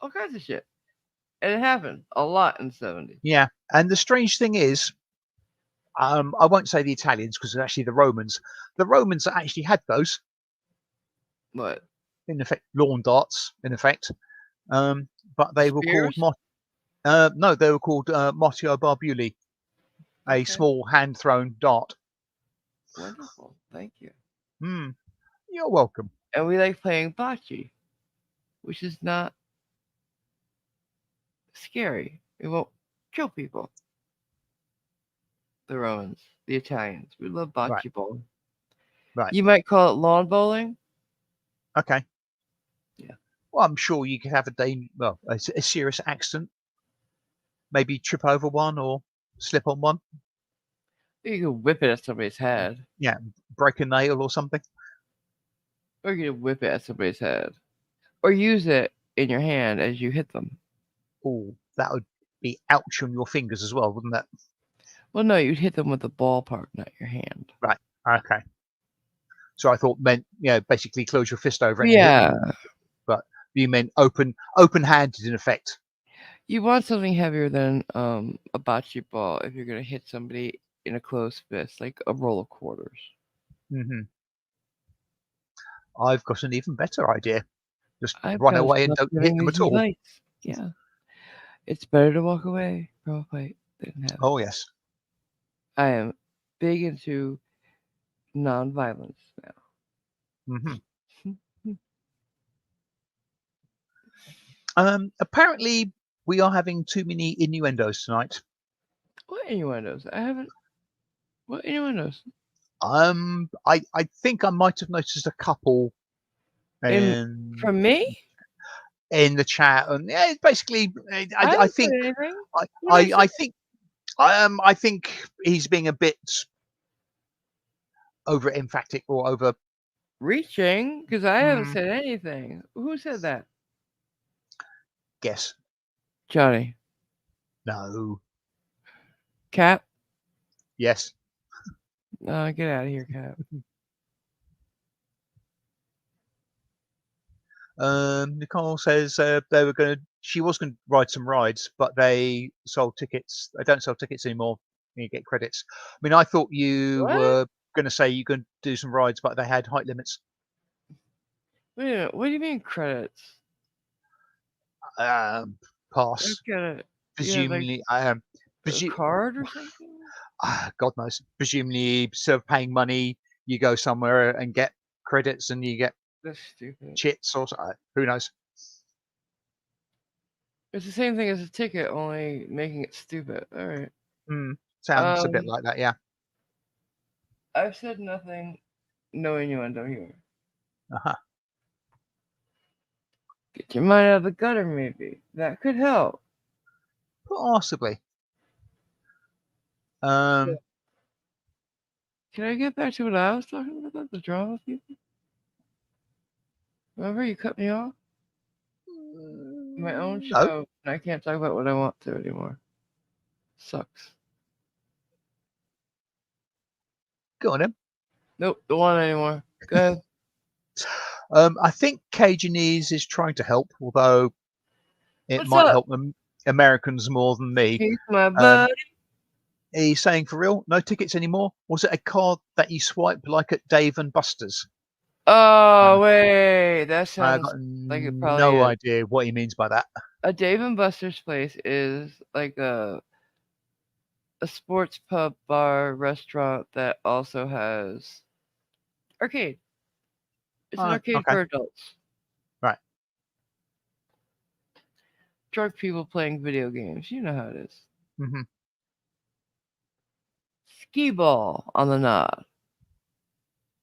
Speaker 1: all kinds of shit. And it happened a lot in the 70s.
Speaker 2: yeah. And the strange thing is, I won't say the Italians because it's actually the Romans. The Romans actually had those
Speaker 1: What?
Speaker 2: in effect, lawn darts in effect. Um, but they were called
Speaker 1: Spears?
Speaker 2: no, they were called Motio Barbuli, a
Speaker 1: Okay.
Speaker 2: small hand thrown dart.
Speaker 1: Wonderful. Thank you.
Speaker 2: Mm, you're welcome.
Speaker 1: And we like playing bocce, which is not scary. It won't. kill people. The Romans, the Italians. We love
Speaker 2: Right.
Speaker 1: bocce ball.
Speaker 2: Right.
Speaker 1: You might call it lawn bowling.
Speaker 2: Okay.
Speaker 1: Yeah.
Speaker 2: Well, I'm sure you could have a serious accident, maybe trip over one or slip on one.
Speaker 1: You can whip it at somebody's head,
Speaker 2: Yeah, break a nail or something.
Speaker 1: or you can whip it at somebody's head, or use it in your hand as you hit them.
Speaker 2: Oh, that would be ouch on your fingers as well, wouldn't that?
Speaker 1: Well, no, you'd hit them with the ball part, not your hand.
Speaker 2: Right. Okay. So I thought meant basically close your fist over it and hit them,
Speaker 1: Yeah,
Speaker 2: but you meant open-handed in effect.
Speaker 1: you want something heavier than a bocce ball if you're gonna hit somebody in a closed fist, like a roll of quarters.
Speaker 2: Hmm. I've got an even better idea. Just
Speaker 1: I've
Speaker 2: run
Speaker 1: got to
Speaker 2: away and
Speaker 1: stop
Speaker 2: don't hit
Speaker 1: giving
Speaker 2: them
Speaker 1: these
Speaker 2: at all.
Speaker 1: advice. Yeah, it's better to walk away from a fight than have it.
Speaker 2: Oh yes.
Speaker 1: I am big into non-violence
Speaker 2: Hmm.
Speaker 1: now.
Speaker 2: Apparently, we are having too many innuendos tonight.
Speaker 1: What innuendos? I haven't. What innuendos?
Speaker 2: I think I might have noticed a couple
Speaker 1: In
Speaker 2: in
Speaker 1: from me?
Speaker 2: the chat, and yeah, it's basically,
Speaker 1: I
Speaker 2: I
Speaker 1: haven't said
Speaker 2: think,
Speaker 1: anything.
Speaker 2: I,
Speaker 1: What did I say?
Speaker 2: I think, I think he's being a bit over emphatic or over.
Speaker 1: Reaching? Because I haven't
Speaker 2: Mm,
Speaker 1: said anything. Who said that?
Speaker 2: guess
Speaker 1: Johnny.
Speaker 2: no.
Speaker 1: Cap?
Speaker 2: Yes.
Speaker 1: Get out of here, Cap.
Speaker 2: Nicole says she was going to ride some rides, but they sold tickets. They don't sell tickets anymore. You get credits. I mean, I thought you
Speaker 1: What?
Speaker 2: were going to say you could do some rides, but they had height limits.
Speaker 1: Wait a minute. What do you mean credits?
Speaker 2: Um,
Speaker 1: I
Speaker 2: pass.
Speaker 1: get it. You have like
Speaker 2: Presumably,
Speaker 1: a
Speaker 2: presu-
Speaker 1: card or something?
Speaker 2: God knows. Presumably, instead of paying money, you go somewhere and get credits, and you get
Speaker 1: That's stupid.
Speaker 2: chits or who knows.
Speaker 1: It's the same thing as a ticket, only making it stupid. All right.
Speaker 2: Mm, sounds a bit
Speaker 1: Um,
Speaker 2: like that, yeah.
Speaker 1: I've said nothing. No innuendo here.
Speaker 2: Uh-huh.
Speaker 1: Get your mind out of the gutter, maybe. That could help.
Speaker 2: Possibly.
Speaker 1: So,
Speaker 2: Um,
Speaker 1: can I get back to what I was talking about? The drama people? Remember you cut me off? My own
Speaker 2: no,
Speaker 1: show, and I can't talk about what I want to anymore. Sucks.
Speaker 2: go on then.
Speaker 1: Nope, don't want it anymore. Go ahead.
Speaker 2: I think Cajunese is trying to help, although it
Speaker 1: What's
Speaker 2: might
Speaker 1: up?
Speaker 2: help them Americans more than me.
Speaker 1: He's my
Speaker 2: Um,
Speaker 1: buddy.
Speaker 2: he's saying for real, no tickets anymore. Was it a card that you swiped like at Dave and Buster's?
Speaker 1: Oh
Speaker 2: Uh,
Speaker 1: wait, that
Speaker 2: I
Speaker 1: sounds
Speaker 2: got
Speaker 1: like it probably
Speaker 2: no
Speaker 1: is.
Speaker 2: idea what he means by that.
Speaker 1: A Dave and Buster's place is like a sports pub bar restaurant that also has arcade. It's an arcade
Speaker 2: Okay,
Speaker 1: for adults.
Speaker 2: right.
Speaker 1: Drunk people playing video games. You know how it is.
Speaker 2: Hmm.
Speaker 1: Skee ball on the nod.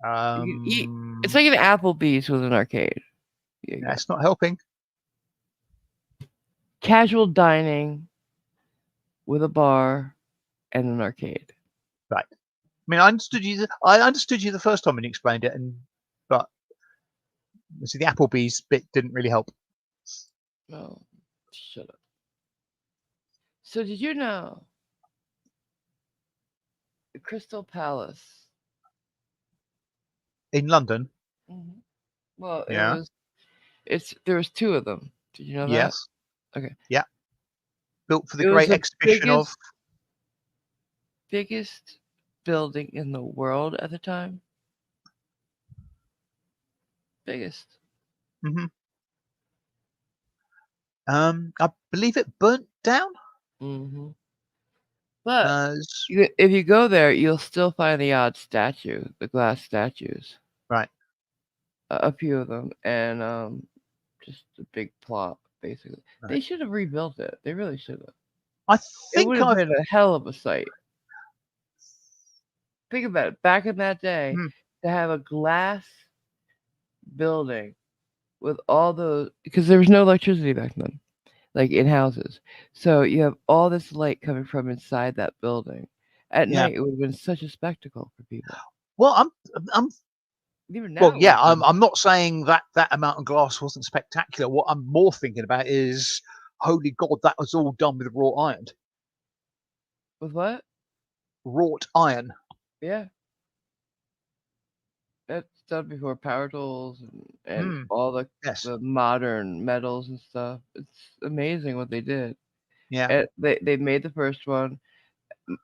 Speaker 1: You can eat. It's like an Applebee's with an arcade. There you go.
Speaker 2: That's not helping.
Speaker 1: Casual dining with a bar and an arcade.
Speaker 2: Right. I mean, I understood you. I understood you the first time when you explained it, but see, the Applebee's bit didn't really help.
Speaker 1: Oh, shut up. So did you know the Crystal Palace?
Speaker 2: In London,
Speaker 1: Hmm. Well, it
Speaker 2: yeah,
Speaker 1: was. It's there was two of them. Did you know that?
Speaker 2: yes,
Speaker 1: Okay.
Speaker 2: yeah, built for the
Speaker 1: It was
Speaker 2: great
Speaker 1: the
Speaker 2: exhibition of.
Speaker 1: biggest building in the world at the time. Biggest.
Speaker 2: Hmm. I believe it burnt down.
Speaker 1: Hmm. But
Speaker 2: As
Speaker 1: if you go there, you'll still find the odd statue, the glass statues,
Speaker 2: right,
Speaker 1: a few of them, and just a big plot basically.
Speaker 2: right.
Speaker 1: They should have rebuilt it. They really should have.
Speaker 2: I
Speaker 1: It would
Speaker 2: think
Speaker 1: have
Speaker 2: I've.
Speaker 1: been a hell of a sight. Think about it. Back in that day,
Speaker 2: Mm,
Speaker 1: to have a glass building with all those, because there was no electricity back then, like in houses. So you have all this light coming from inside that building. At
Speaker 2: yeah.
Speaker 1: night, it would have been such a spectacle for people.
Speaker 2: Well, I'm
Speaker 1: Even
Speaker 2: well,
Speaker 1: now, it
Speaker 2: yeah.
Speaker 1: would be.
Speaker 2: I'm not saying that that amount of glass wasn't spectacular. What I'm more thinking about is, holy God, that was all done with wrought iron.
Speaker 1: With what?
Speaker 2: Wrought iron.
Speaker 1: Yeah, that's done before power tools and
Speaker 2: Mm,
Speaker 1: all
Speaker 2: yes.
Speaker 1: the modern metals and stuff. It's amazing what they did.
Speaker 2: Yeah.
Speaker 1: And they made the first one.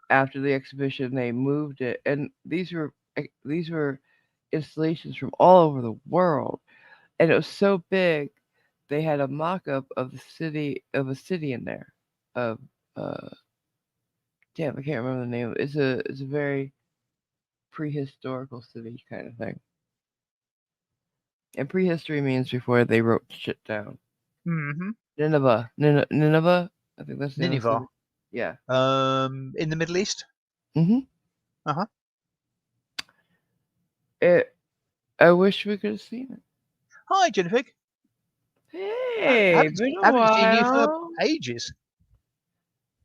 Speaker 1: After the exhibition, they moved it, and these were installations from all over the world, and it was so big. They had a mock-up of a city in there, of uh, damn, I can't remember the name. It's a very prehistorical city kind of thing, and prehistory means before they wrote shit down.
Speaker 2: Hmm.
Speaker 1: Nineveh, I think that's the name of the
Speaker 2: Nineveh.
Speaker 1: city. Yeah.
Speaker 2: In the Middle East.
Speaker 1: Mhm.
Speaker 2: Uh-huh.
Speaker 1: It. I wish we could have seen it.
Speaker 2: Hi, Jennifer.
Speaker 1: Hey, been a
Speaker 2: Haven't seen you for
Speaker 1: while.
Speaker 2: ages.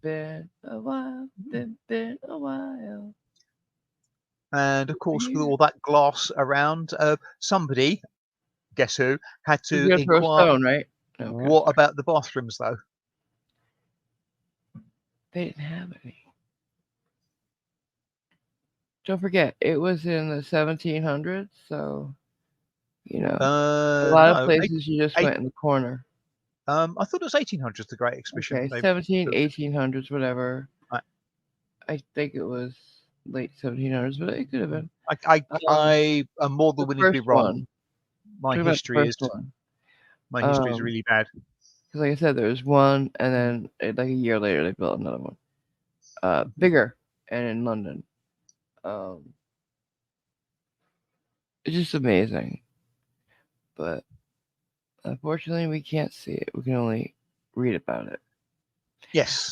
Speaker 1: Been a while.
Speaker 2: Mm.
Speaker 1: Been a while.
Speaker 2: And of course, with
Speaker 1: Here.
Speaker 2: all that glass around, somebody, guess who, had
Speaker 1: He's
Speaker 2: to
Speaker 1: gonna throw a
Speaker 2: inquire,
Speaker 1: stone, right? Okay,
Speaker 2: what
Speaker 1: sorry.
Speaker 2: about the bathrooms, though?
Speaker 1: They didn't have any. Don't forget, it was in the 1700s, so you know, a lot of
Speaker 2: No,
Speaker 1: places you just
Speaker 2: eight,
Speaker 1: went in the corner.
Speaker 2: I thought it was 1800s, the Great Exhibition.
Speaker 1: Okay,
Speaker 2: They
Speaker 1: 17,
Speaker 2: built it.
Speaker 1: 1800s, whatever.
Speaker 2: I,
Speaker 1: I think it was late 1700s, but it could have been. Um,
Speaker 2: I am more than
Speaker 1: the
Speaker 2: willing to be
Speaker 1: first
Speaker 2: wrong.
Speaker 1: one.
Speaker 2: My
Speaker 1: Talking about the
Speaker 2: history is
Speaker 1: first one.
Speaker 2: my history is
Speaker 1: Um,
Speaker 2: really bad.
Speaker 1: because like I said, there was one, and
Speaker 2: Mm,
Speaker 1: then like a year later they built another one,
Speaker 2: mhm.
Speaker 1: bigger, and in London. Um, it's just amazing, but unfortunately we can't see it. We can only read about it.
Speaker 2: Yes,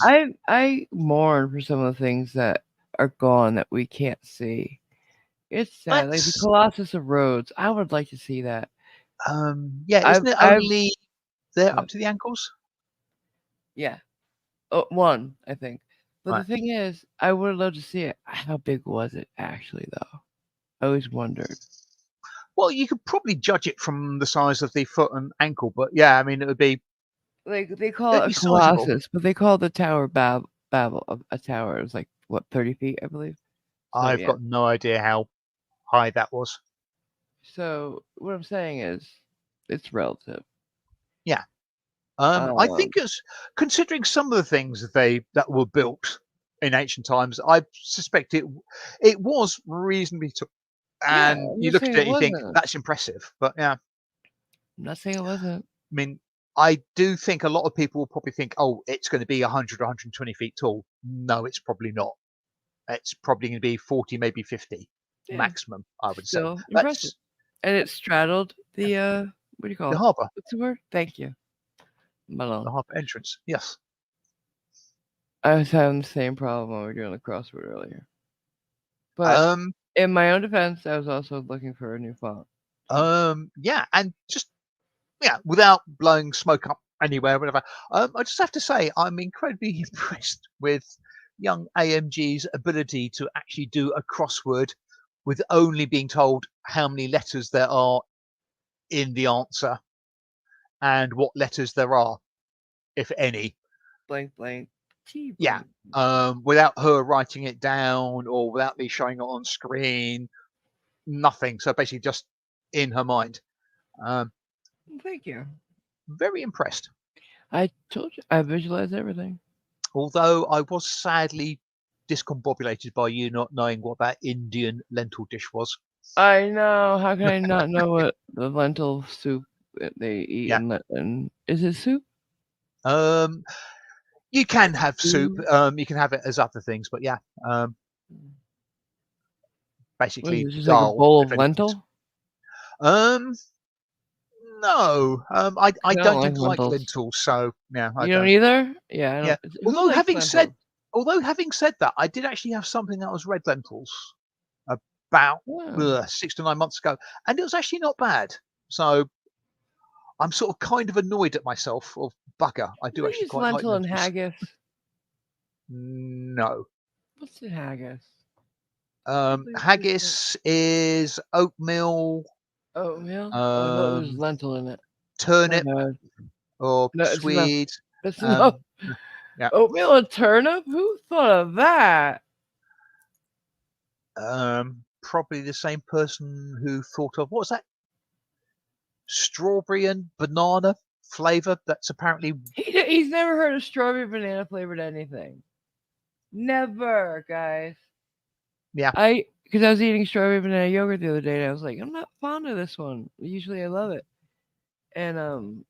Speaker 1: I mourn for some of the things that are gone that we can't see. It's sad, like the
Speaker 2: that's
Speaker 1: Colossus of Rhodes. I would like to see that.
Speaker 2: yeah.
Speaker 1: I've
Speaker 2: Isn't it
Speaker 1: I've
Speaker 2: only there
Speaker 1: what?
Speaker 2: up to the ankles?
Speaker 1: Yeah, oh, one I think. But the
Speaker 2: Right.
Speaker 1: thing is, I would have loved to see it. How big was it actually, though? I always wondered.
Speaker 2: Well, you could probably judge it from the size of the foot and ankle, but yeah, I mean,
Speaker 1: Like they call
Speaker 2: it'd
Speaker 1: it
Speaker 2: be
Speaker 1: a
Speaker 2: sizable.
Speaker 1: Colossus, but they call the tower Babel a tower. It was like what 30 feet, I believe. So
Speaker 2: I've
Speaker 1: yeah.
Speaker 2: got no idea how high that was.
Speaker 1: So what I'm saying is, it's relative.
Speaker 2: Yeah. I
Speaker 1: Um,
Speaker 2: think it's considering some of the things that were built in ancient times. I suspect it was reasonably
Speaker 1: yeah,
Speaker 2: and
Speaker 1: I'm
Speaker 2: you
Speaker 1: not
Speaker 2: look
Speaker 1: saying
Speaker 2: at
Speaker 1: it
Speaker 2: it, you think
Speaker 1: wasn't.
Speaker 2: that's impressive. But yeah,
Speaker 1: I'm not saying it wasn't.
Speaker 2: I mean, I do think a lot of people will probably think, oh, it's going to be 100, 120 feet tall. No, it's probably not. It's probably going to be 40, maybe 50
Speaker 1: Yeah,
Speaker 2: maximum. I would say
Speaker 1: still impressive.
Speaker 2: that's
Speaker 1: And it straddled
Speaker 2: yeah,
Speaker 1: the what do you call
Speaker 2: the
Speaker 1: it?
Speaker 2: harbour,
Speaker 1: What's the word? Thank you, Malone.
Speaker 2: the harbour entrance. Yes.
Speaker 1: I was having the same problem when we were doing the crossword earlier. But
Speaker 2: Um.
Speaker 1: in my own defense, I was also looking for a new font. So
Speaker 2: Yeah, and just yeah, without blowing smoke up anywhere, whatever. I just have to say, I'm incredibly impressed with young AMG's ability to actually do a crossword with only being told how many letters there are in the answer and what letters there are, if any.
Speaker 1: blank blank T
Speaker 2: Yeah,
Speaker 1: blank.
Speaker 2: without her writing it down or without me showing it on screen, nothing. So basically, just in her mind. Um,
Speaker 1: Thank you.
Speaker 2: very impressed.
Speaker 1: I told you I visualize everything.
Speaker 2: Although I was sadly discombobulated by you not knowing what that Indian lentil dish was.
Speaker 1: I know. How can I not know what the lentil soup that they eat
Speaker 2: Yeah.
Speaker 1: in is it soup?
Speaker 2: Um, you can have soup.
Speaker 1: Stew?
Speaker 2: You can have it as other things, but yeah, um,
Speaker 1: What is
Speaker 2: basically
Speaker 1: it? Just like a
Speaker 2: dal,
Speaker 1: bowl
Speaker 2: if
Speaker 1: of
Speaker 2: anything.
Speaker 1: lentil?
Speaker 2: Um, No, I
Speaker 1: 'Cause I don't
Speaker 2: don't
Speaker 1: like
Speaker 2: even like
Speaker 1: lentils.
Speaker 2: lentils, so yeah, I
Speaker 1: You don't
Speaker 2: don't.
Speaker 1: either? Yeah, I
Speaker 2: Yeah.
Speaker 1: don't. Who likes lentils?
Speaker 2: Although having said that, I did actually have something that was red lentils about
Speaker 1: Wow.
Speaker 2: 6 to 9 months ago, and it was actually not bad. So I'm sort of kind of annoyed at myself. Of bugger, I
Speaker 1: Do
Speaker 2: do
Speaker 1: they
Speaker 2: actually
Speaker 1: use
Speaker 2: quite like
Speaker 1: lentil and
Speaker 2: lentils.
Speaker 1: haggis?
Speaker 2: No.
Speaker 1: What's in haggis? What do they use for
Speaker 2: Haggis is oatmeal,
Speaker 1: oatmeal? Oh, I thought there was
Speaker 2: um,
Speaker 1: lentil in it. My
Speaker 2: turnip
Speaker 1: bad.
Speaker 2: or
Speaker 1: No, it's enough.
Speaker 2: swede.
Speaker 1: It's enough.
Speaker 2: Um, yeah.
Speaker 1: Oatmeal and turnip? Who thought of that?
Speaker 2: Probably the same person who thought of what was that strawberry and banana flavor that's apparently
Speaker 1: He's never heard of strawberry banana flavored anything. Never, guys.
Speaker 2: yeah.
Speaker 1: Because I was eating strawberry banana yogurt the other day, and I was like, I'm not fond of this one. Usually, I love it. And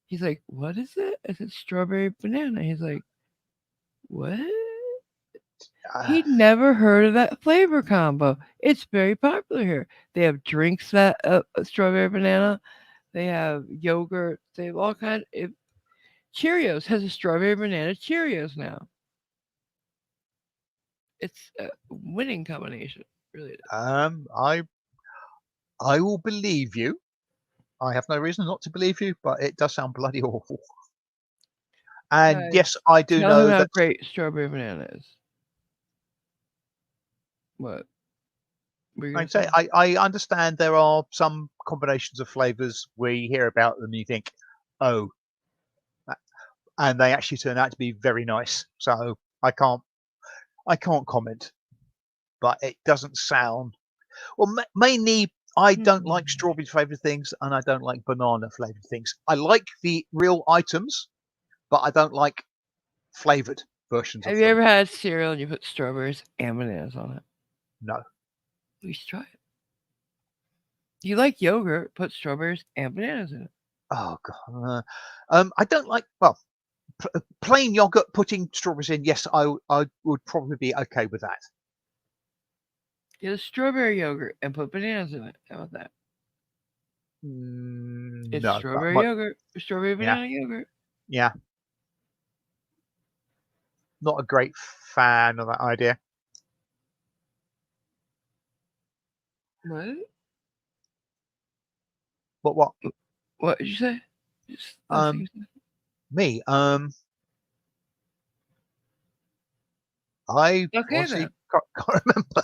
Speaker 1: he's like, "What is it?" I said, "Strawberry banana." He's like, "What?"
Speaker 2: Uh,
Speaker 1: He'd never heard of that flavor combo. It's very popular here. They have drinks that strawberry banana. They have yogurt. They have all kind. Cheerios has a strawberry banana Cheerios now. It's a winning combination. Really, it
Speaker 2: I will believe you. I have no reason not to believe you, but it does sound bloody awful.
Speaker 1: is.
Speaker 2: And
Speaker 1: Guys,
Speaker 2: yes, I do
Speaker 1: tell him
Speaker 2: know
Speaker 1: how
Speaker 2: that.
Speaker 1: great strawberry banana is. What were you gonna
Speaker 2: I'd say
Speaker 1: say?
Speaker 2: I understand there are some combinations of flavors where you hear about them and you think, oh, and they actually turn out to be very nice. So I can't comment, but it doesn't sound well. Mainly, I don't
Speaker 1: Hmm.
Speaker 2: like strawberry flavored things, and I don't like banana flavored things. I like the real items, but I don't like flavored versions of
Speaker 1: Have you
Speaker 2: them.
Speaker 1: ever had cereal and you put strawberries and bananas on it?
Speaker 2: No.
Speaker 1: We should try it. You like yogurt? Put strawberries and bananas in it.
Speaker 2: Oh god. I don't like plain yogurt. Putting strawberries in, yes, I would probably be okay with that.
Speaker 1: Get a strawberry yogurt and put bananas in it. How about that? It's
Speaker 2: No, but
Speaker 1: strawberry yogurt, strawberry
Speaker 2: yeah,
Speaker 1: banana yogurt.
Speaker 2: yeah, not a great fan of that idea.
Speaker 1: What?
Speaker 2: But what?
Speaker 1: What did you say? Just last thing
Speaker 2: Um,
Speaker 1: you said.
Speaker 2: me, I
Speaker 1: Okay then.
Speaker 2: honestly can't remember.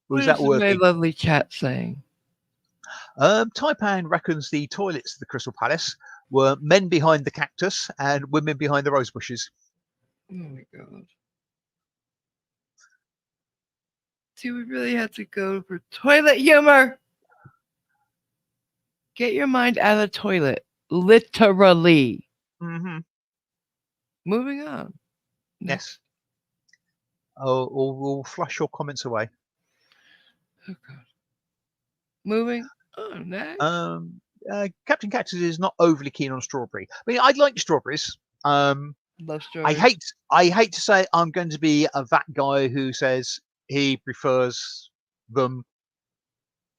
Speaker 1: What
Speaker 2: Was
Speaker 1: is
Speaker 2: that
Speaker 1: my
Speaker 2: worthy?
Speaker 1: lovely chat saying?
Speaker 2: Taipan reckons the toilets of the Crystal Palace were men behind the cactus and women behind the rose bushes.
Speaker 1: Oh my god. See, we really had to go for toilet humor. Get your mind out of the toilet. Literally.
Speaker 2: Hmm.
Speaker 1: Moving on. Next.
Speaker 2: Yes. Oh, or we'll flush your comments away.
Speaker 1: Oh god. Moving on. Next.
Speaker 2: Captain Cactus is not overly keen on strawberry. I mean, I'd like strawberries.
Speaker 1: Love
Speaker 2: I
Speaker 1: strawberries.
Speaker 2: hate I hate to say I'm going to be that guy who says he prefers them,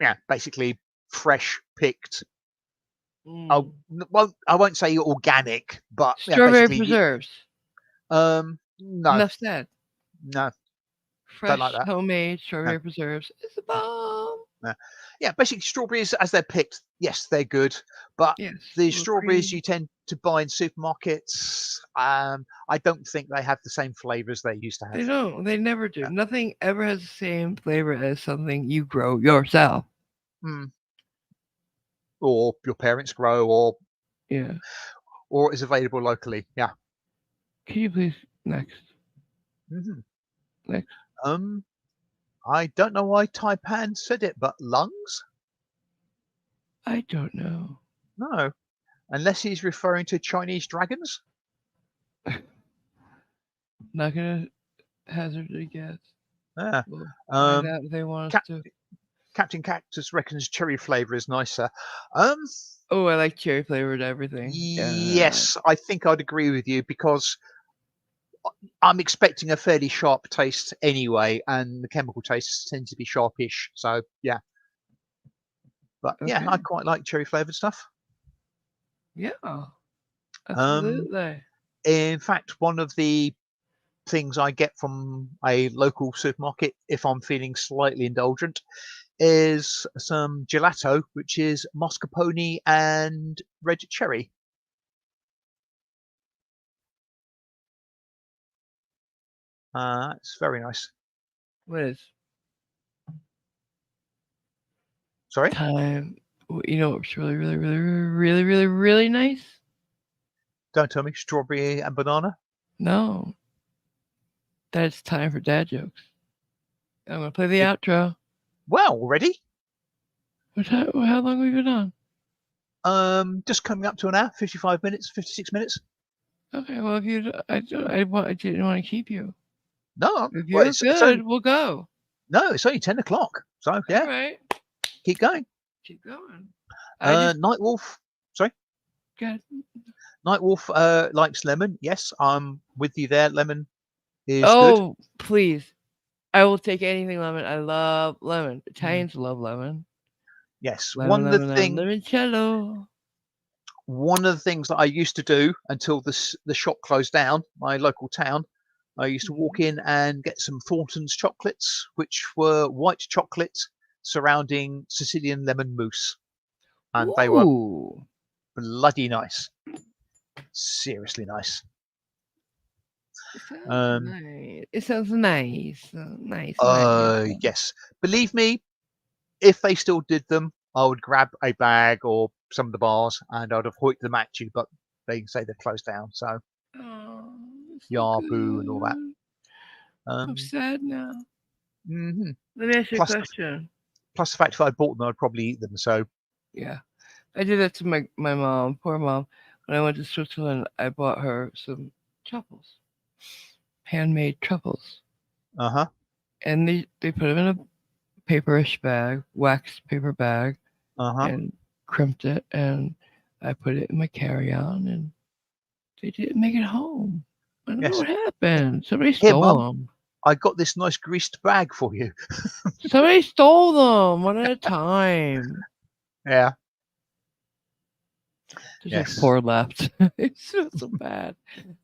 Speaker 2: yeah, basically fresh picked. I
Speaker 1: Mm.
Speaker 2: won't say organic, but yeah,
Speaker 1: Strawberry
Speaker 2: basically,
Speaker 1: preserves.
Speaker 2: no,
Speaker 1: Enough said.
Speaker 2: no, don't like
Speaker 1: Fresh,
Speaker 2: that.
Speaker 1: homemade
Speaker 2: No,
Speaker 1: strawberry preserves. It's a bomb.
Speaker 2: no. Yeah, basically strawberries as they're picked, yes, they're good, but
Speaker 1: Yes.
Speaker 2: the
Speaker 1: A little
Speaker 2: strawberries
Speaker 1: cream.
Speaker 2: you tend to buy in supermarkets, I don't think they have the same flavors they used to have.
Speaker 1: They don't. They never do.
Speaker 2: Yeah.
Speaker 1: Nothing ever has the same flavor as something you grow yourself.
Speaker 2: Mm. Or your parents grow,
Speaker 1: Yeah.
Speaker 2: or is available locally. Yeah.
Speaker 1: Can you please next?
Speaker 2: Hmm.
Speaker 1: Next.
Speaker 2: Um, I don't know why Taipan said it, but lungs?
Speaker 1: I don't know.
Speaker 2: No, unless he's referring to Chinese dragons.
Speaker 1: Not gonna hazard a guess.
Speaker 2: Yeah.
Speaker 1: We'll find
Speaker 2: Um,
Speaker 1: out if they want us
Speaker 2: Cap-
Speaker 1: to.
Speaker 2: Captain Cactus reckons cherry flavour is nicer. Um,
Speaker 1: Oh, I like cherry flavored everything. Yeah.
Speaker 2: yes, I think I'd agree with you because I'm expecting a fairly sharp taste anyway, and the chemical tastes tend to be sharpish. So yeah. But yeah, I
Speaker 1: Okay.
Speaker 2: quite like cherry flavored stuff.
Speaker 1: Yeah.
Speaker 2: Um,
Speaker 1: Absolutely.
Speaker 2: in fact, one of the things I get from a local supermarket, if I'm feeling slightly indulgent, is some gelato, which is mascarpone and red cherry. It's very nice.
Speaker 1: What is
Speaker 2: Sorry,
Speaker 1: time? You know what's really, really, really, really, really, really nice?
Speaker 2: don't tell me strawberry and banana.
Speaker 1: No, that it's time for dad jokes. I'm gonna play the
Speaker 2: It,
Speaker 1: outro.
Speaker 2: well, already.
Speaker 1: How long have we been on?
Speaker 2: Just coming up to an hour, 55 minutes, 56 minutes.
Speaker 1: Okay, well if you, I didn't want to keep you.
Speaker 2: No,
Speaker 1: If
Speaker 2: well,
Speaker 1: you're
Speaker 2: it's only
Speaker 1: good, we'll go.
Speaker 2: no, it's only 10 o'clock. So
Speaker 1: All
Speaker 2: yeah,
Speaker 1: right,
Speaker 2: keep going.
Speaker 1: keep going. I just
Speaker 2: Night Wolf. Sorry,
Speaker 1: got.
Speaker 2: Night Wolf likes lemon. Yes, I'm with you there. Lemon is good.
Speaker 1: Oh, please. I will take anything lemon. I love lemon.
Speaker 2: Mm.
Speaker 1: Italians love lemon.
Speaker 2: Yes,
Speaker 1: Lemon, lemon, lemon, limoncello.
Speaker 2: one of the things that I used to do until the shop closed down, my local town, I used to walk
Speaker 1: Mhm.
Speaker 2: in and get some Thornton's chocolates, which were white chocolate surrounding Sicilian lemon mousse, and they were
Speaker 1: Ooh,
Speaker 2: bloody nice, seriously nice.
Speaker 1: it sounds
Speaker 2: Um,
Speaker 1: nice. It sounds nice. Nice, nice.
Speaker 2: yes, believe me, if they still did them, I would grab a bag or some of the bars and I'd have hoiked them at you, but they say they're closed down, so
Speaker 1: Oh, it's so
Speaker 2: Yahoo and all that.
Speaker 1: good. I'm
Speaker 2: Um,
Speaker 1: sad now.
Speaker 2: mhm.
Speaker 1: Let me ask you a
Speaker 2: plus
Speaker 1: question.
Speaker 2: plus the fact if I bought them, I'd probably eat them. So,
Speaker 1: Yeah, I did that to my mom, poor mom. When I went to Switzerland, I bought her some truffles, handmade truffles,
Speaker 2: uh-huh,
Speaker 1: and they put them in a paperish bag, waxed paper bag,
Speaker 2: uh-huh,
Speaker 1: and crimped it, and I put it in my carry-on, and they didn't make it home. I don't know
Speaker 2: yes.
Speaker 1: what happened. Somebody
Speaker 2: Here,
Speaker 1: stole
Speaker 2: Mum,
Speaker 1: them.
Speaker 2: I got this nice greased bag for you.
Speaker 1: Somebody stole them one at a time.
Speaker 2: Yeah,
Speaker 1: There's like
Speaker 2: yes.
Speaker 1: four left. It felt so bad.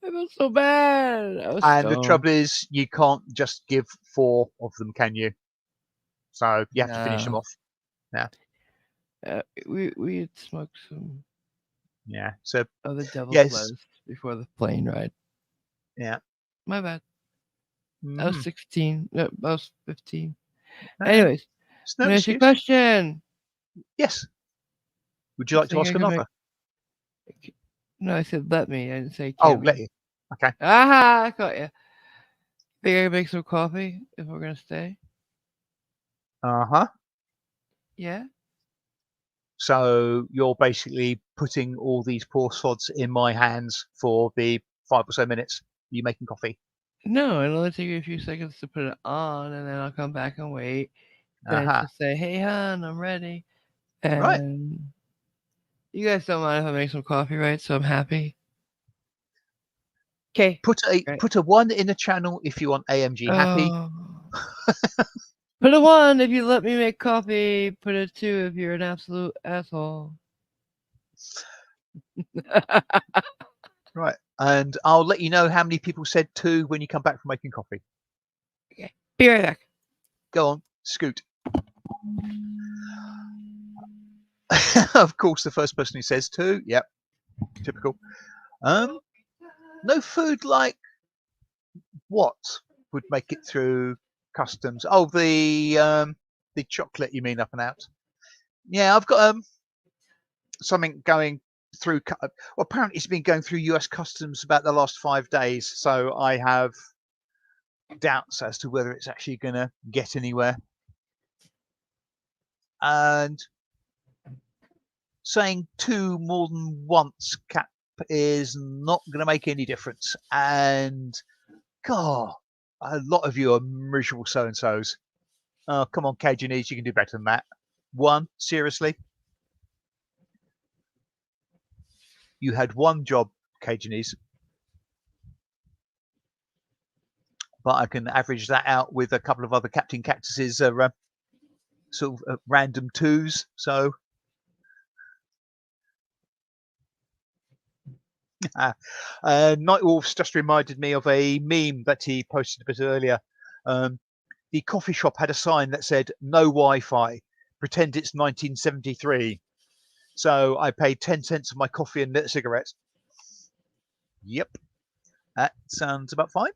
Speaker 1: I felt so bad. I was
Speaker 2: And the
Speaker 1: stoned.
Speaker 2: trouble is, you can't just give 4 of them, can you? So you have to finish them
Speaker 1: No.
Speaker 2: off. Yeah,
Speaker 1: We had smoked some
Speaker 2: yeah. So,
Speaker 1: of the devil's
Speaker 2: yes,
Speaker 1: lettuce before the plane ride.
Speaker 2: yeah.
Speaker 1: My bad. I was
Speaker 2: Mm-hmm.
Speaker 1: 16. No, I was 15.
Speaker 2: Uh,
Speaker 1: Anyways,
Speaker 2: it's no
Speaker 1: let me ask you a
Speaker 2: excuse.
Speaker 1: question.
Speaker 2: Yes. Would you
Speaker 1: You
Speaker 2: like to
Speaker 1: think
Speaker 2: ask
Speaker 1: I can make?
Speaker 2: another?
Speaker 1: No, I said let me. I didn't say
Speaker 2: Oh,
Speaker 1: can
Speaker 2: let
Speaker 1: we.
Speaker 2: you. Okay.
Speaker 1: Aha! I caught you. Think I can make some coffee if we're gonna stay?
Speaker 2: Uh-huh.
Speaker 1: Yeah.
Speaker 2: So you're basically putting all these poor sods in my hands for the 5 or so minutes you making coffee.
Speaker 1: No, it'll only take you a few seconds to put it on, and then I'll come back and wait. Then
Speaker 2: Aha.
Speaker 1: she'll say, "Hey, hon, I'm ready."
Speaker 2: Right.
Speaker 1: And you guys don't mind if I make some coffee, right? So I'm happy. Okay. Right.
Speaker 2: Put a 1 in the channel if you want AMG happy.
Speaker 1: Oh. Put a one if you let me make coffee. Put a two if you're an absolute asshole.
Speaker 2: Right. And I'll let you know how many people said 2 when you come back from making coffee.
Speaker 1: Okay. Be right back.
Speaker 2: Go on, scoot. Of course, the first person who says 2. Yep, typical. Um, no food like what would make it through customs? Oh, the chocolate you mean up and out? Yeah, I've got something going through. Well, apparently it's been going through U.S. customs about the last 5 days, so I have doubts as to whether it's actually going to get anywhere. And saying 2 more than once cap is not going to make any difference. And God, a lot of you are miserable so and so's. Oh, come on, Cajunis, you can do better than that. 1, seriously? You had 1 job, Cajunis, but I can average that out with a couple of other Captain Cactuses, sort of random 2s. So Nightwolf's just reminded me of a meme that he posted a bit earlier. Um, the coffee shop had a sign that said "No Wi-Fi. Pretend it's 1973." So I paid 10 cents for my coffee and lit cigarettes. Yep, that sounds about fine.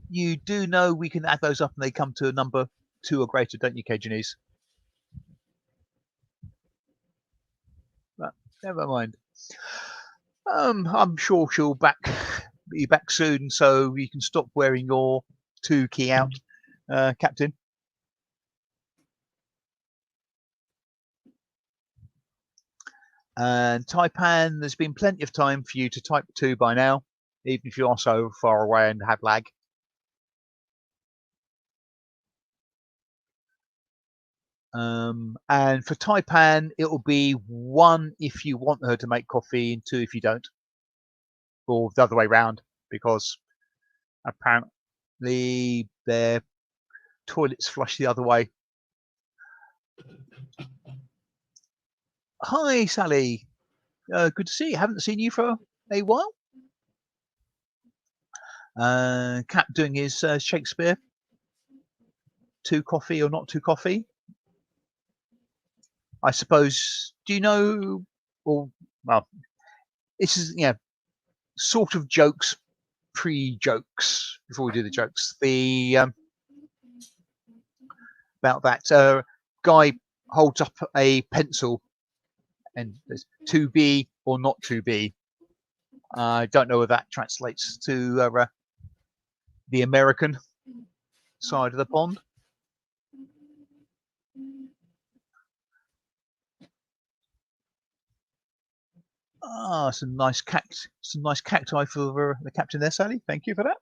Speaker 2: You do know we can add those up and they come to a number 2 or greater, don't you, Cajunese? But never mind. I'm sure she'll be back soon, so you can stop wearing your 2 key out, Captain. And Taipan, there's been plenty of time for you to type 2 by now, even if you are so far away and have lag. And for Taipan, it'll be 1 if you want her to make coffee and 2 if you don't, or the other way round, because apparently their toilets flush the other way. Hi, Sally. Good to see you. Haven't seen you for a while. Cap doing his Shakespeare. 2 coffee or not 2 coffee? I suppose. Do you know? Or well, this is sort of jokes, pre-jokes before we do the jokes. The about that guy holds up a pencil and says "to be or not to be." I don't know whether that translates to the American side of the pond. Some nice cacti for the captain there, Sally. Thank you for that.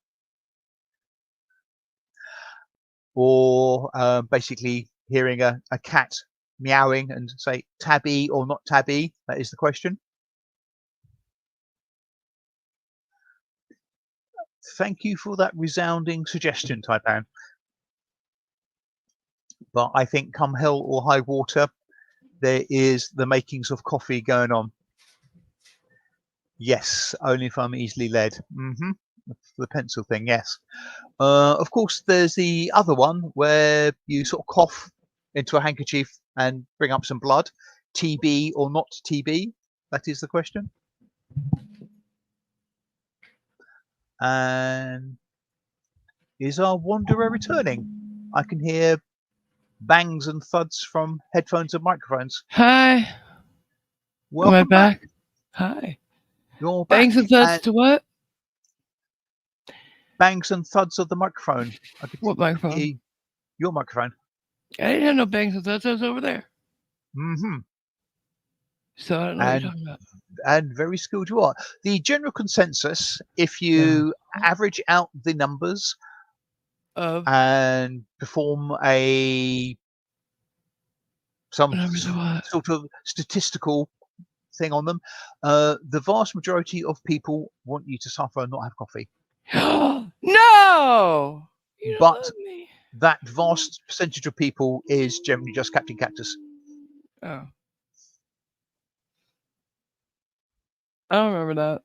Speaker 2: Or basically hearing a cat meowing and say tabby or not tabby. That is the question. Thank you for that resounding suggestion, Taipan. But I think come hell or high water, there is the makings of coffee going on. Yes, only if I'm easily led. The pencil thing, yes. Of course, there's the other one where you sort of cough into a handkerchief and bring up some blood. TB or not TB? That is the question. And is our wanderer returning? I can hear bangs and thuds from headphones and microphones.
Speaker 1: Hi.
Speaker 2: Welcome
Speaker 1: Am I
Speaker 2: back.
Speaker 1: back? Hi.
Speaker 2: You're back.
Speaker 1: Bangs and thuds to what?
Speaker 2: Bangs and thuds of the microphone.
Speaker 1: What microphone?
Speaker 2: Hear your microphone.
Speaker 1: I didn't have no bangs and thuds. I was over there.
Speaker 2: Mm-hmm.
Speaker 1: So I don't know what you're talking about.
Speaker 2: And very skilled you are. The general consensus, if you average out the numbers and perform some sort of statistical thing on them, the vast majority of people want you to suffer and not have coffee.
Speaker 1: No! You don't love me.
Speaker 2: That vast percentage of people is generally just Captain Cactus.
Speaker 1: Oh. I don't remember that.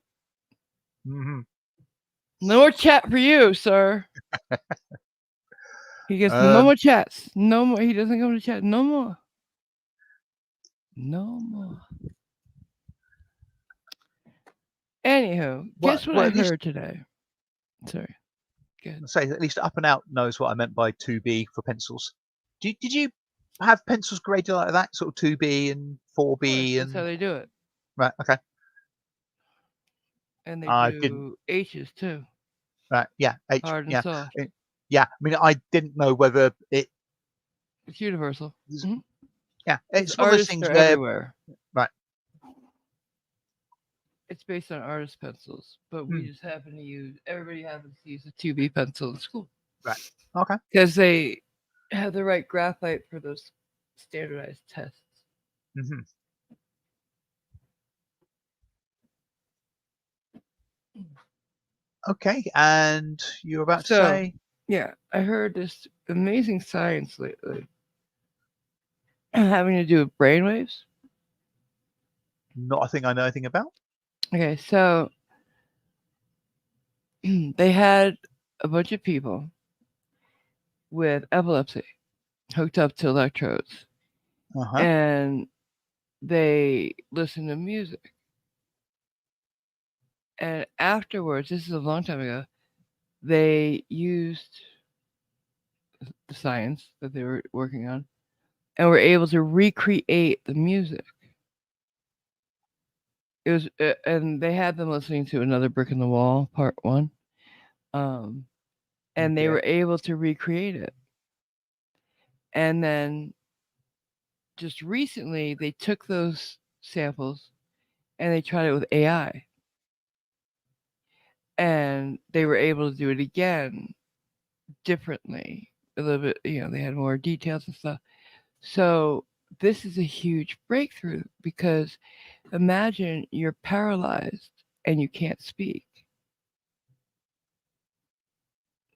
Speaker 2: Mm-hmm.
Speaker 1: No more chat for you, sir. He gets no more chats. No more. He doesn't come to chat. No more. No more. Anywho, guess what I heard today? Sorry. Good.
Speaker 2: Say at least Up and Out knows what I meant by 2B for pencils. Did you have pencils graded like that, sort of 2B and 4B?
Speaker 1: That's how they do it.
Speaker 2: Right. Okay.
Speaker 1: And they do H's too.
Speaker 2: Right. Yeah. H.
Speaker 1: Hard and soft.
Speaker 2: Yeah. I mean, I didn't know whether it's
Speaker 1: universal. Mm-hmm.
Speaker 2: Yeah. It's one of those things where
Speaker 1: everywhere.
Speaker 2: Right.
Speaker 1: It's based on artist pencils, but we just happen to use. Everybody happens to use a 2B pencil in school.
Speaker 2: Right. Okay.
Speaker 1: Because they have the right graphite for those standardized tests.
Speaker 2: Mm-hmm. Okay, and you're about to say?
Speaker 1: Yeah, I heard this amazing science lately having to do with brainwaves.
Speaker 2: Not a thing I know anything about.
Speaker 1: Okay, so they had a bunch of people with epilepsy hooked up to electrodes,
Speaker 2: Uh huh.
Speaker 1: and they listened to music. And afterwards, this is a long time ago, they used the science that they were working on and were able to recreate the music. It was, and they had them listening to Another Brick in the Wall, Part One, um, and they
Speaker 2: Yeah.
Speaker 1: were able to recreate it. And then just recently, they took those samples and they tried it with AI, and they were able to do it again differently. A little bit, they had more details and stuff. So this is a huge breakthrough because imagine you're paralyzed and you can't speak.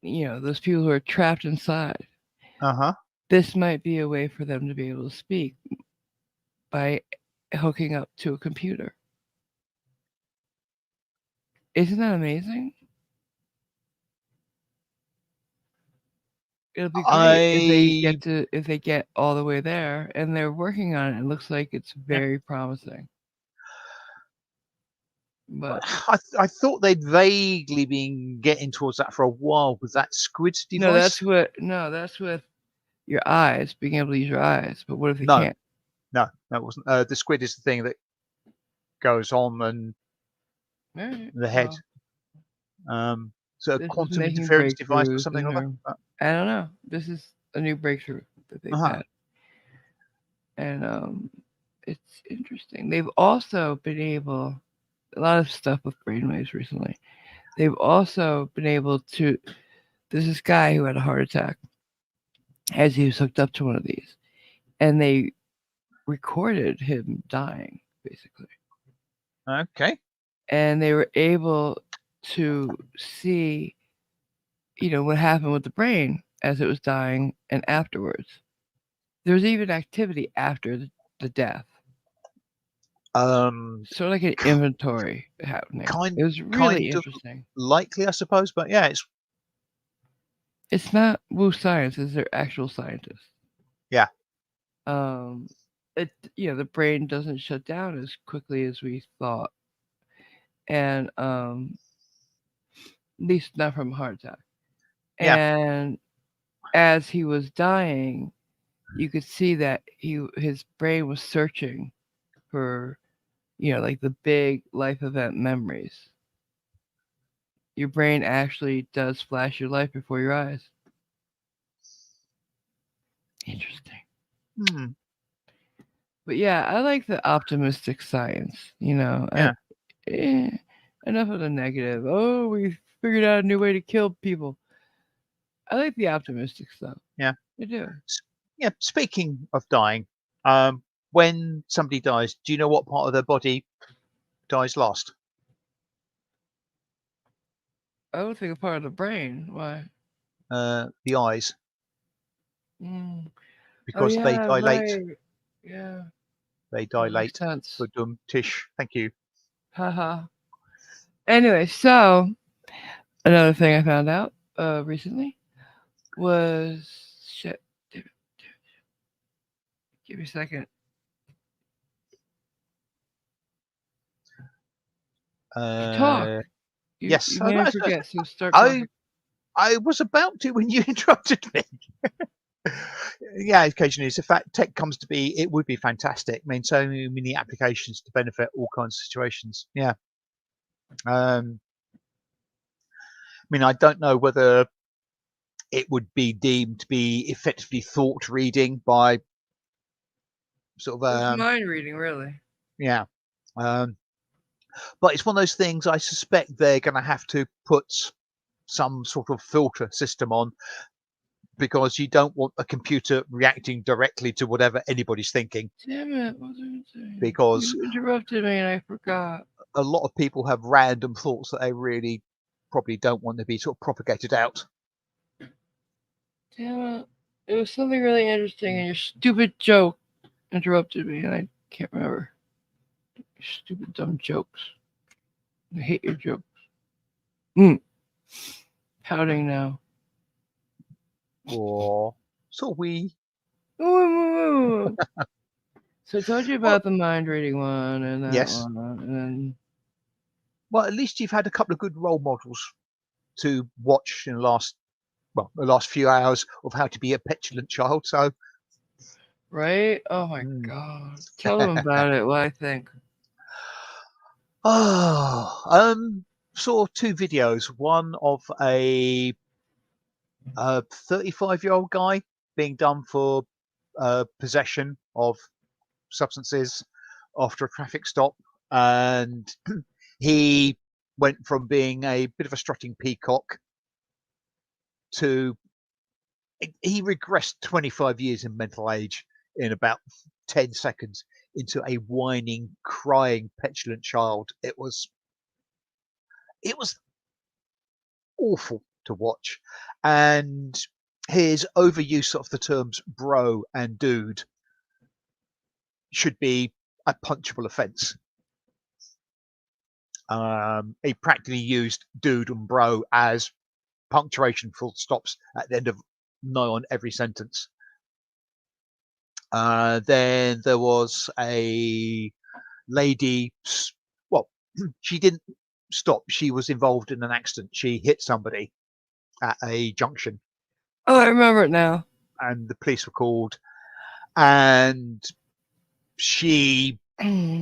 Speaker 1: Those people who are trapped inside.
Speaker 2: Uh huh.
Speaker 1: This might be a way for them to be able to speak by hooking up to a computer. Isn't that amazing? It'll be great
Speaker 2: I
Speaker 1: if they get all the way there, and they're working on it. It looks like it's
Speaker 2: yeah.
Speaker 1: very promising. But
Speaker 2: I thought they'd vaguely been getting towards that for a while with that squid
Speaker 1: no,
Speaker 2: device.
Speaker 1: that's with your eyes, being able to use your eyes. But what if they
Speaker 2: No,
Speaker 1: can't?
Speaker 2: no, that wasn't. The squid is the thing that goes on and
Speaker 1: All right.
Speaker 2: the head.
Speaker 1: Well,
Speaker 2: So a
Speaker 1: this is
Speaker 2: quantum
Speaker 1: making
Speaker 2: interference device or
Speaker 1: breakthroughs
Speaker 2: something
Speaker 1: in
Speaker 2: or
Speaker 1: her.
Speaker 2: other.
Speaker 1: I don't know. This is a new breakthrough that they've
Speaker 2: Uh-huh.
Speaker 1: had, and it's interesting. They've also been able a lot of stuff with brainwaves recently. They've also been able to. There's this guy who had a heart attack as he was hooked up to one of these, and they recorded him dying basically,
Speaker 2: Okay.
Speaker 1: and they were able to see, what happened with the brain as it was dying and afterwards. There was even activity after the death,
Speaker 2: Um,
Speaker 1: sort of like an inventory happening.
Speaker 2: kind
Speaker 1: It was really
Speaker 2: kind of
Speaker 1: interesting.
Speaker 2: likely, I suppose, but yeah, it's
Speaker 1: It's not woo science; it's their actual scientists.
Speaker 2: yeah,
Speaker 1: Um, it the brain doesn't shut down as quickly as we thought, and at least not from a heart attack.
Speaker 2: yeah.
Speaker 1: And as he was dying, you could see that his brain was searching for like the big life event memories. Your brain actually does flash your life before your eyes. Interesting.
Speaker 2: Hmm.
Speaker 1: But yeah, I like the optimistic science.
Speaker 2: Yeah,
Speaker 1: Eh, enough of the negative. Oh, we figured out a new way to kill people. I like the optimistic stuff.
Speaker 2: yeah.
Speaker 1: I do.
Speaker 2: S- yeah. Speaking of dying, um, when somebody dies, do you know what part of their body dies last?
Speaker 1: I would think a part of the brain. Why?
Speaker 2: The eyes,
Speaker 1: Mm. Oh
Speaker 2: because they
Speaker 1: yeah,
Speaker 2: dilate.
Speaker 1: right. Yeah,
Speaker 2: They
Speaker 1: that makes
Speaker 2: dilate.
Speaker 1: sense.
Speaker 2: Budum tish. Thank you.
Speaker 1: Haha. Anyway, so another thing I found out recently was shit. Damn it, give me a second. You talk.
Speaker 2: Uh,
Speaker 1: You
Speaker 2: yes,
Speaker 1: made me forget. So start
Speaker 2: I
Speaker 1: talking.
Speaker 2: I was about to when you interrupted me. Yeah, occasionally, it's a fact. Tech comes to be, it would be fantastic. I mean, so many applications to benefit all kinds of situations. Yeah. I mean, I don't know whether it would be deemed to be effectively thought reading by sort of
Speaker 1: It's mind reading, really.
Speaker 2: yeah. Um, but it's one of those things. I suspect they're going to have to put some sort of filter system on because you don't want a computer reacting directly to whatever anybody's thinking
Speaker 1: Damn it! What was I saying?
Speaker 2: because
Speaker 1: You interrupted me and I forgot.
Speaker 2: a lot of people have random thoughts that they really probably don't want to be sort of propagated out.
Speaker 1: Damn it! It was something really interesting, and your stupid joke interrupted me, and I can't remember. Stupid dumb jokes. I hate your jokes. Mm. Pouting now.
Speaker 2: Or so we.
Speaker 1: Ooh. So I told you
Speaker 2: Well,
Speaker 1: about the mind reading one and that
Speaker 2: yes.
Speaker 1: one, and then
Speaker 2: Well, at least you've had a couple of good role models to watch in the last few hours of how to be a petulant child. So,
Speaker 1: right? Oh my
Speaker 2: mm.
Speaker 1: god. Tell them about it. What I think.
Speaker 2: Oh, saw two videos. One of a 35-year-old guy being done for possession of substances after a traffic stop, and he went from being a bit of a strutting peacock to he regressed 25 years in mental age in about 10 seconds into a whining, crying, petulant child. It was awful to watch, and his overuse of the terms bro and dude should be a punchable offence. He practically used dude and bro as punctuation full stops at the end of nigh on every sentence. Then there was a lady, well, she didn't stop. She was involved in an accident. She hit somebody at a junction,
Speaker 1: Oh, I remember it now.
Speaker 2: and the police were called, and she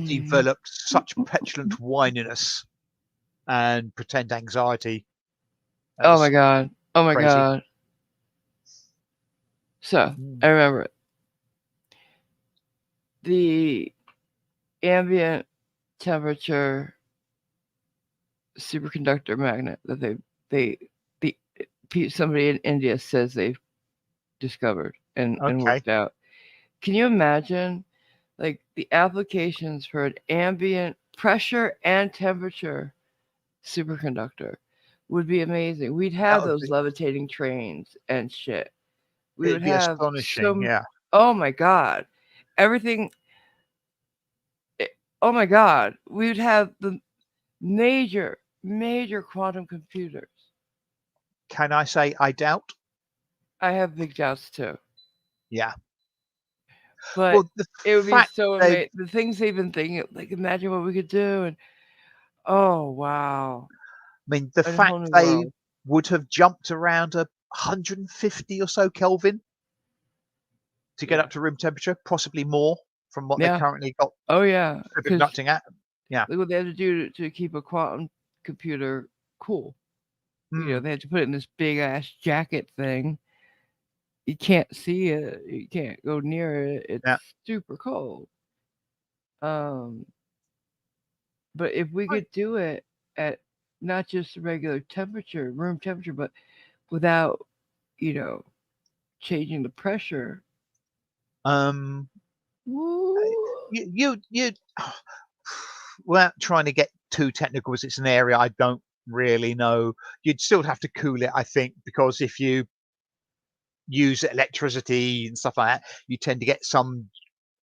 Speaker 2: developed such petulant whininess and pretend anxiety. That
Speaker 1: Oh my
Speaker 2: was
Speaker 1: god. Oh my
Speaker 2: crazy.
Speaker 1: god. So,
Speaker 2: Mm.
Speaker 1: I remember it. The ambient temperature superconductor magnet that they the somebody in India says they've discovered and
Speaker 2: Okay.
Speaker 1: worked out. Can you imagine like the applications for an ambient pressure and temperature superconductor would be amazing. We'd
Speaker 2: That
Speaker 1: have
Speaker 2: would
Speaker 1: those
Speaker 2: be
Speaker 1: levitating trains and shit. We would
Speaker 2: it'd be
Speaker 1: have
Speaker 2: astonishing.
Speaker 1: so
Speaker 2: Yeah.
Speaker 1: oh my god. Everything eh, oh my god. We would have the major quantum computers.
Speaker 2: Can I say I doubt?
Speaker 1: I have big doubts too.
Speaker 2: Yeah.
Speaker 1: But
Speaker 2: Well, the
Speaker 1: it would be
Speaker 2: fact
Speaker 1: so
Speaker 2: they,
Speaker 1: amazing. The things they've been thinking, like imagine what we could do, and oh wow,
Speaker 2: the
Speaker 1: a
Speaker 2: fact
Speaker 1: whole new
Speaker 2: they
Speaker 1: world.
Speaker 2: would have jumped around 150 or so Kelvin to get
Speaker 1: Yeah,
Speaker 2: up to room temperature, possibly more from what they
Speaker 1: yeah,
Speaker 2: currently got
Speaker 1: oh yeah, because
Speaker 2: superconducting at. Yeah.
Speaker 1: look what they had to do to keep a quantum computer cool. You know,
Speaker 2: Mm,
Speaker 1: they had to put it in this big ass jacket thing. You can't see it. You can't go near it. It's
Speaker 2: yeah.
Speaker 1: super cold. Um, but if we
Speaker 2: Right.
Speaker 1: could do it at not just regular temperature, room temperature, but without, you know, changing the pressure.
Speaker 2: Um,
Speaker 1: Woo.
Speaker 2: you without trying to get too technical, as it's an area I don't really know, you'd still have to cool it, I think, because if you use electricity and stuff like that, you tend to get some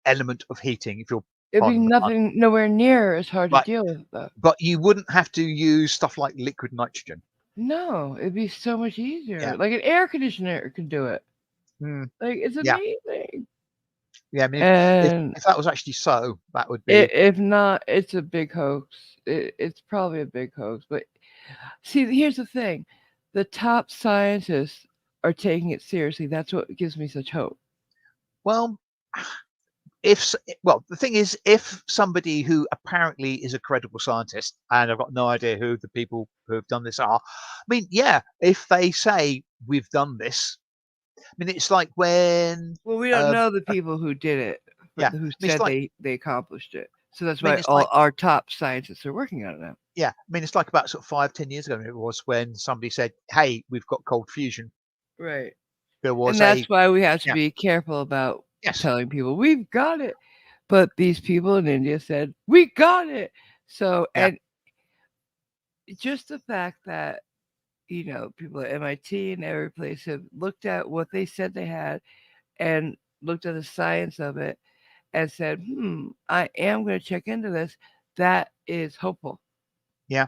Speaker 2: element of heating, if you'll
Speaker 1: It'd be
Speaker 2: pardon the pun.
Speaker 1: nothing, nowhere near as hard to
Speaker 2: But
Speaker 1: deal with though.
Speaker 2: but you wouldn't have to use stuff like liquid nitrogen.
Speaker 1: No, it'd be so much
Speaker 2: Yeah.
Speaker 1: easier. Like an air conditioner can do it.
Speaker 2: Mm,
Speaker 1: Like it's
Speaker 2: yeah.
Speaker 1: amazing.
Speaker 2: Yeah. If
Speaker 1: And
Speaker 2: if that was actually so, that would be
Speaker 1: if not, it's a big hoax. It's probably a big hoax. But see, here's the thing: the top scientists are taking it seriously. That's what gives me such hope.
Speaker 2: well. Well, the thing is, if somebody who apparently is a credible scientist, and I've got no idea who the people who have done this are, yeah, if they say we've done this, it's like when,
Speaker 1: Well, we don't
Speaker 2: uh,
Speaker 1: know the people who did it, but
Speaker 2: yeah,
Speaker 1: who
Speaker 2: it's
Speaker 1: said
Speaker 2: like,
Speaker 1: they accomplished it. So that's why
Speaker 2: it's
Speaker 1: all
Speaker 2: like,
Speaker 1: our top scientists are working on it now.
Speaker 2: yeah, it's like about sort of 5, 10 years ago. It was when somebody said, "Hey, we've got cold fusion."
Speaker 1: Right.
Speaker 2: There
Speaker 1: And
Speaker 2: was
Speaker 1: that's
Speaker 2: a,
Speaker 1: why we have to
Speaker 2: yeah,
Speaker 1: be careful about
Speaker 2: yes,
Speaker 1: telling people we've got it. But these people in India said we got it. So
Speaker 2: yeah,
Speaker 1: and just the fact that people at MIT and every place have looked at what they said they had and looked at the science of it and said, I am going to check into this. that is hopeful
Speaker 2: Yeah.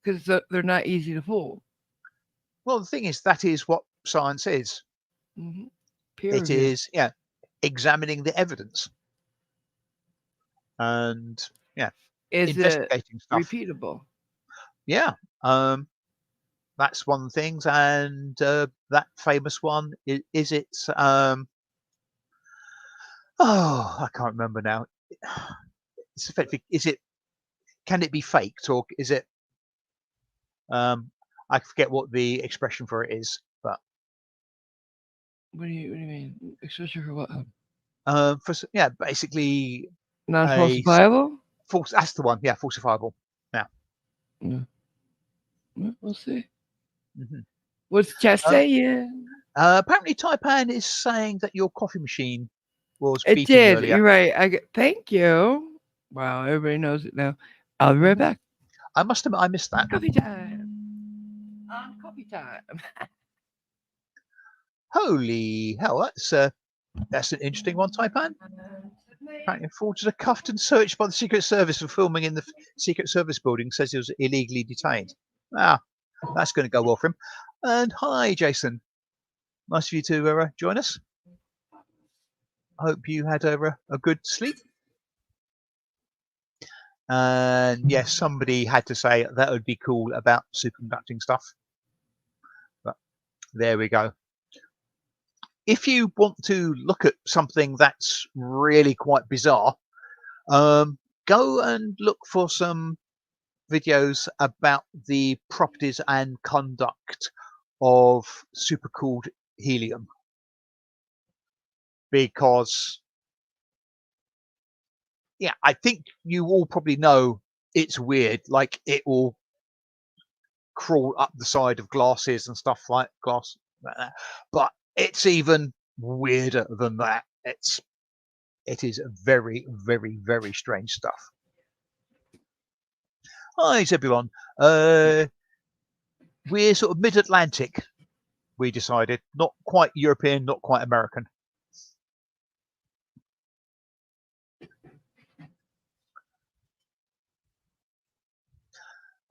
Speaker 1: because they're not easy to fool.
Speaker 2: Well, the thing is, that is what science is.
Speaker 1: Hmm. Peer
Speaker 2: It
Speaker 1: review.
Speaker 2: is, yeah, examining the evidence and yeah,
Speaker 1: Is it
Speaker 2: investigating stuff.
Speaker 1: repeatable?
Speaker 2: Yeah. Um, that's one of the things. And that famous one is it? Oh, I can't remember now. It's effectively, is it? Can it be faked, or is it? Um, I forget what the expression for it is, but
Speaker 1: What do you mean? Especially for what?
Speaker 2: yeah, basically a
Speaker 1: Non-falsifiable?
Speaker 2: false. That's the one. Yeah, falsifiable. Yeah.
Speaker 1: Yeah. Well, we'll see.
Speaker 2: Hmm.
Speaker 1: What's chat
Speaker 2: Um,
Speaker 1: saying?
Speaker 2: apparently, Taipan is saying that your coffee machine was
Speaker 1: It
Speaker 2: beeping
Speaker 1: did.
Speaker 2: earlier.
Speaker 1: You're right. Thank you. Wow, everybody knows it now. I'll be right
Speaker 2: Hmm.
Speaker 1: back.
Speaker 2: I must admit, I missed that.
Speaker 1: Coffee time. On coffee time.
Speaker 2: Holy hell, that's an interesting one, Taipan. Apparently, forged a cuffed and searched by the Secret Service for filming in the Secret Service building. Says he was illegally detained. Ah, that's going to go well for him. And hi, Jason. Nice of you to join us. I hope you had a good sleep. And yes, somebody had to say that would be cool about superconducting stuff. But there we go. If you want to look at something that's really quite bizarre, go and look for some videos about the properties and conduct of supercooled helium, because yeah, I think you all probably know it's weird. Like it will crawl up the side of glasses and stuff like glass like that. But it's even weirder than that. It is very, very, very strange stuff. Hi, everyone. We're sort of mid-Atlantic. We decided not quite European, not quite American.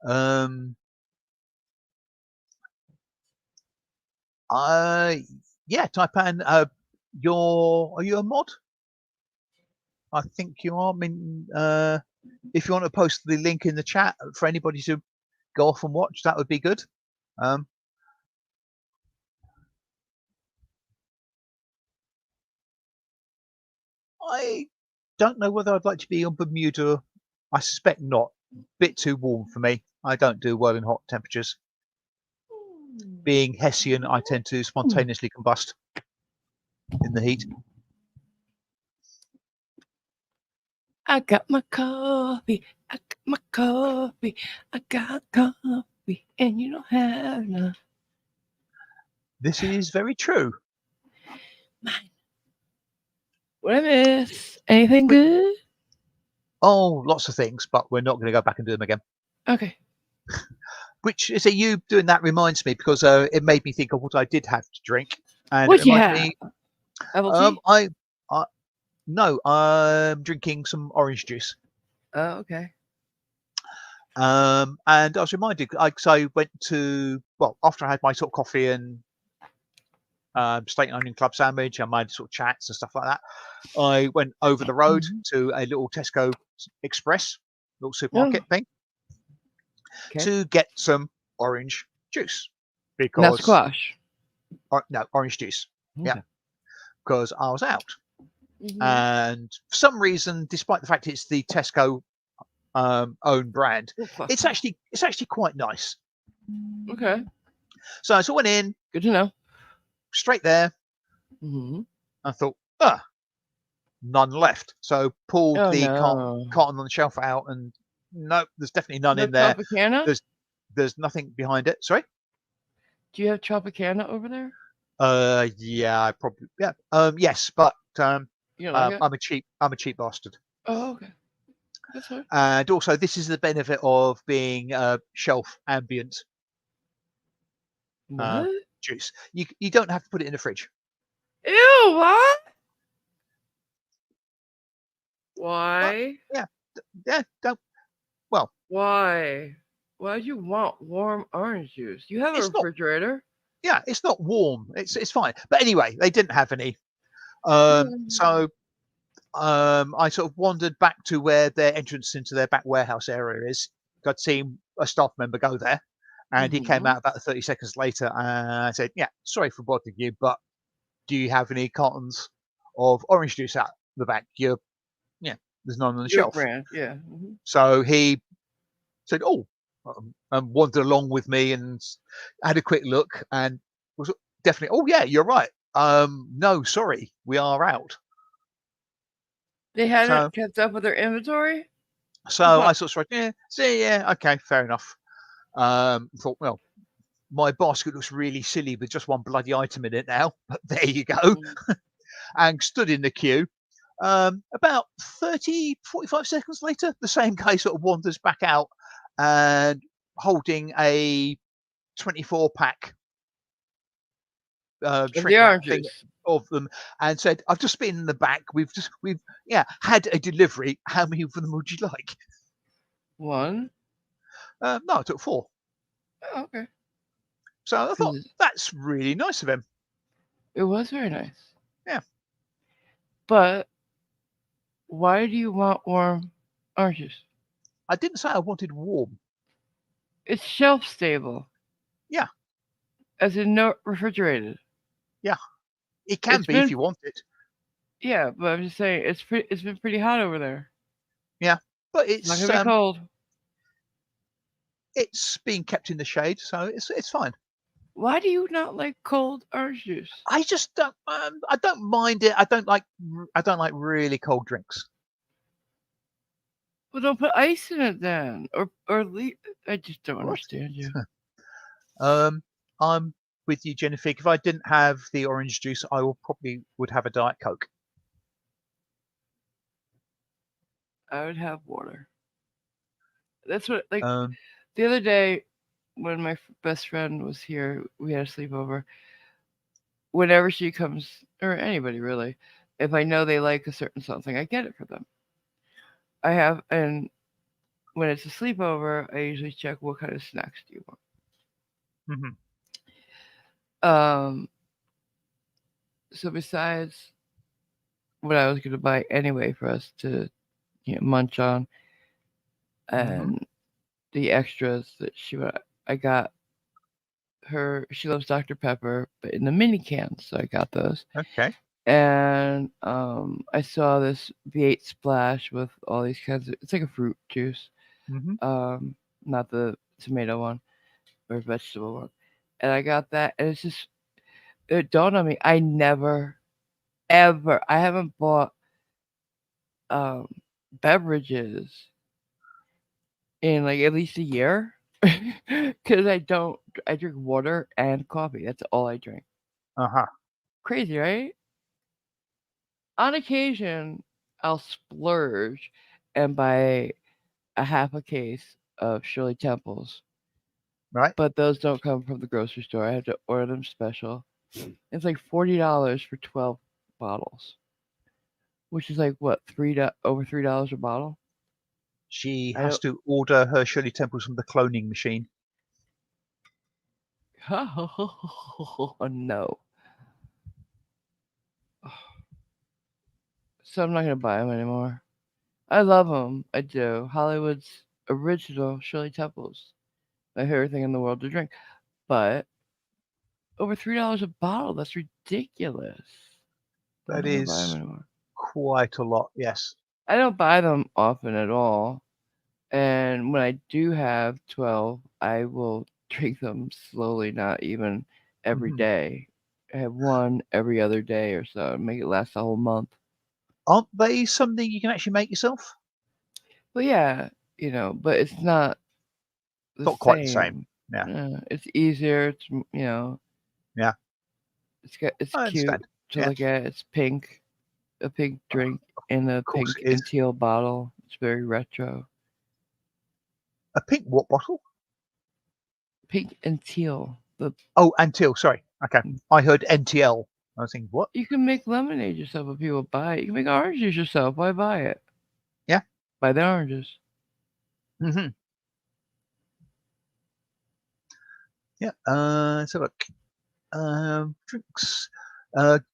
Speaker 2: Um, I yeah, Taipan. Are you a mod? I think you are. I mean, if you want to post the link in the chat for anybody to go off and watch, that would be good. Um, I don't know whether I'd like to be on Bermuda. I suspect not. Bit too warm for me. I don't do well in hot temperatures. Being Hessian, I tend to spontaneously combust in the heat.
Speaker 1: I got my coffee. I got my coffee. I got coffee, and you don't have none.
Speaker 2: This is very true.
Speaker 1: Mine. What I miss? Anything
Speaker 2: Which,
Speaker 1: good?
Speaker 2: oh, lots of things, but we're not going to go back and do them again.
Speaker 1: Okay.
Speaker 2: Which is you doing that reminds me, because it made me think of what I did have to drink, and it
Speaker 1: What you
Speaker 2: reminds
Speaker 1: have?
Speaker 2: me.
Speaker 1: Apple tea?
Speaker 2: I no, I'm drinking some orange juice.
Speaker 1: Oh, okay.
Speaker 2: And I was reminded, I went to, well, after I had my sort of coffee and steak and onion club sandwich and my sort of chats and stuff like that, I went over the road
Speaker 1: Mm-hmm.
Speaker 2: to a little Tesco Express, little
Speaker 1: Oh,
Speaker 2: supermarket thing,
Speaker 1: okay.
Speaker 2: to get some orange juice,
Speaker 1: Not
Speaker 2: because
Speaker 1: squash.
Speaker 2: no, orange juice, yeah,
Speaker 1: Okay.
Speaker 2: because I was out.
Speaker 1: Mm-hmm.
Speaker 2: And for some reason, despite the fact it's the Tesco own brand, it's actually quite nice.
Speaker 1: Okay.
Speaker 2: So I went in
Speaker 1: Good to know.
Speaker 2: straight there.
Speaker 1: Mm-hmm.
Speaker 2: I thought, none left. So pulled
Speaker 1: Oh
Speaker 2: the
Speaker 1: no.
Speaker 2: carton on the shelf out, and no, there's definitely none
Speaker 1: No
Speaker 2: in there.
Speaker 1: Tropicana?
Speaker 2: There's nothing behind it. Sorry.
Speaker 1: Do you have Tropicana over there?
Speaker 2: Yeah, I probably yeah. Yes, but
Speaker 1: You don't like it?
Speaker 2: I'm a cheap bastard.
Speaker 1: Oh, okay. That's fine.
Speaker 2: And also, this is the benefit of being shelf ambient uh,
Speaker 1: What?
Speaker 2: juice. You don't have to put it in the fridge.
Speaker 1: Ew, what?
Speaker 2: But
Speaker 1: Why?
Speaker 2: yeah. Yeah, don't. Well,
Speaker 1: Why? Why'd you want warm orange juice? You have a
Speaker 2: it's not.
Speaker 1: refrigerator.
Speaker 2: Yeah, it's not warm. It's fine. But anyway, they didn't have any. So I sort of wandered back to where their entrance into their back warehouse area is. I'd seen a staff member go there, and he came
Speaker 1: Mm-hmm.
Speaker 2: out about 30 seconds later and said, "Yeah, sorry for bothering you, but do you have any cartons of orange juice out the back? Yeah, there's none on the
Speaker 1: Your
Speaker 2: shelf."
Speaker 1: brand, yeah. Hmm.
Speaker 2: So he said, "Oh," and wandered along with me and had a quick look and was definitely, "Oh yeah, you're right. No, sorry, we are out."
Speaker 1: They
Speaker 2: So
Speaker 1: hadn't kept up with their inventory.
Speaker 2: so I sort of started, yeah, see, yeah, okay, fair enough. Thought, well, my basket looks really silly with just one bloody item in it now, but there you go.
Speaker 1: Mhm.
Speaker 2: And stood in the queue. About 30, 45 seconds later, the same guy sort of wanders back out and holding a 24 pack
Speaker 1: Of the
Speaker 2: shrink wrap
Speaker 1: orange
Speaker 2: thing
Speaker 1: juice.
Speaker 2: of them and said, "I've just been in the back. We've yeah had a delivery. How many of them would you like?"
Speaker 1: One.
Speaker 2: No, I took four.
Speaker 1: Oh, okay.
Speaker 2: So I thought
Speaker 1: Because
Speaker 2: that's really nice of him.
Speaker 1: it was very nice.
Speaker 2: Yeah,
Speaker 1: But why do you want warm orange juice?
Speaker 2: I didn't say I wanted warm.
Speaker 1: It's shelf stable,
Speaker 2: Yeah,
Speaker 1: as in no refrigerated.
Speaker 2: yeah, it can
Speaker 1: It's
Speaker 2: be if
Speaker 1: been
Speaker 2: you want it.
Speaker 1: yeah, but I'm just saying it's been pretty hot over there.
Speaker 2: Yeah, but
Speaker 1: It's not gonna be cold.
Speaker 2: it's being kept in the shade, so it's fine.
Speaker 1: Why do you not like cold orange juice?
Speaker 2: I just don't. I don't mind it. I don't like really cold drinks.
Speaker 1: Well, don't put ice in it then, I just don't
Speaker 2: What?
Speaker 1: understand you.
Speaker 2: Um, I'm with you, Jennifer. If I didn't have the orange juice, I will probably would have a diet coke.
Speaker 1: I would have water. That's what like
Speaker 2: Um,
Speaker 1: the other day when my best friend was here, we had a sleepover. Whenever she comes, or anybody really, if I know they like a certain something, I get it for them. And when it's a sleepover, I usually check what kind of snacks do you
Speaker 2: mhm,
Speaker 1: want. So besides what I was gonna buy anyway for us to munch on,
Speaker 2: mhm.
Speaker 1: and the extras that I got her. She loves Dr Pepper, but in the mini cans, so I got those.
Speaker 2: Okay.
Speaker 1: And I saw this V8 splash with all these kinds of. It's like a fruit juice,
Speaker 2: Mhm.
Speaker 1: um, not the tomato one or vegetable one. And I got that, and it dawned on me. I never, ever, I haven't bought um beverages in like at least a year, because I don't. I drink water and coffee. That's all I drink.
Speaker 2: Uh huh.
Speaker 1: Crazy, right? On occasion, I'll splurge and buy a half a case of Shirley Temples,
Speaker 2: Right.
Speaker 1: but those don't come from the grocery store. I have to order them special. It's like $40 for 12 bottles, which is like what over $3 a bottle.
Speaker 2: She
Speaker 1: I
Speaker 2: has
Speaker 1: don't.
Speaker 2: to order her Shirley Temples from the cloning machine.
Speaker 1: Oh no. So I'm not gonna buy them anymore. I love them. I do. Hollywood's original Shirley Temples. My favorite thing in the world to drink. But over $3 a bottle. That's ridiculous. I'm
Speaker 2: That
Speaker 1: not gonna buy them
Speaker 2: is
Speaker 1: anymore.
Speaker 2: quite a lot. Yes.
Speaker 1: I don't buy them often at all. And when I do have 12, I will drink them slowly, not even every
Speaker 2: Mhm.
Speaker 1: day. I have one every other day or so, and make it last a whole month.
Speaker 2: Aren't they something you can actually make yourself?
Speaker 1: But yeah, but it's not the
Speaker 2: Not quite the same.
Speaker 1: same.
Speaker 2: Yeah.
Speaker 1: It's easier.
Speaker 2: Yeah.
Speaker 1: It's
Speaker 2: I
Speaker 1: cute
Speaker 2: understand.
Speaker 1: to
Speaker 2: Yeah.
Speaker 1: look at. It's pink, a pink drink in a
Speaker 2: Of course
Speaker 1: pink
Speaker 2: it is.
Speaker 1: and teal bottle. It's very retro.
Speaker 2: A pink what bottle?
Speaker 1: Pink and teal. The
Speaker 2: Oh, Antil. Sorry. Okay. I heard NTL. I was thinking, what?
Speaker 1: You can make lemonade yourself if people buy it. You can make orange juice yourself. Why buy it?
Speaker 2: Yeah.
Speaker 1: by the oranges.
Speaker 2: Hmm. Yeah. So look, drinks.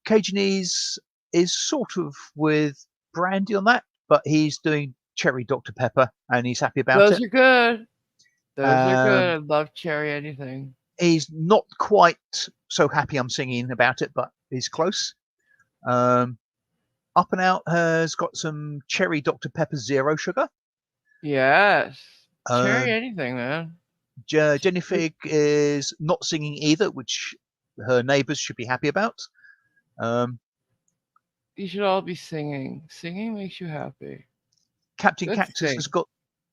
Speaker 2: Cajunese is sort of with brandy on that, but he's doing cherry Dr Pepper, and he's happy about
Speaker 1: Those
Speaker 2: it.
Speaker 1: are good. Those are good.
Speaker 2: Um,
Speaker 1: I love cherry anything.
Speaker 2: he's not quite so happy I'm singing about it, but he's close. Um, Up and Out has got some cherry Dr Pepper zero sugar.
Speaker 1: Yes. Cherry
Speaker 2: Um,
Speaker 1: anything, man.
Speaker 2: Jenny Fig is not singing either, which her neighbours should be happy about. Um,
Speaker 1: You should all be singing. Singing makes you happy.
Speaker 2: Captain
Speaker 1: Let's
Speaker 2: Cactus
Speaker 1: sing.
Speaker 2: has got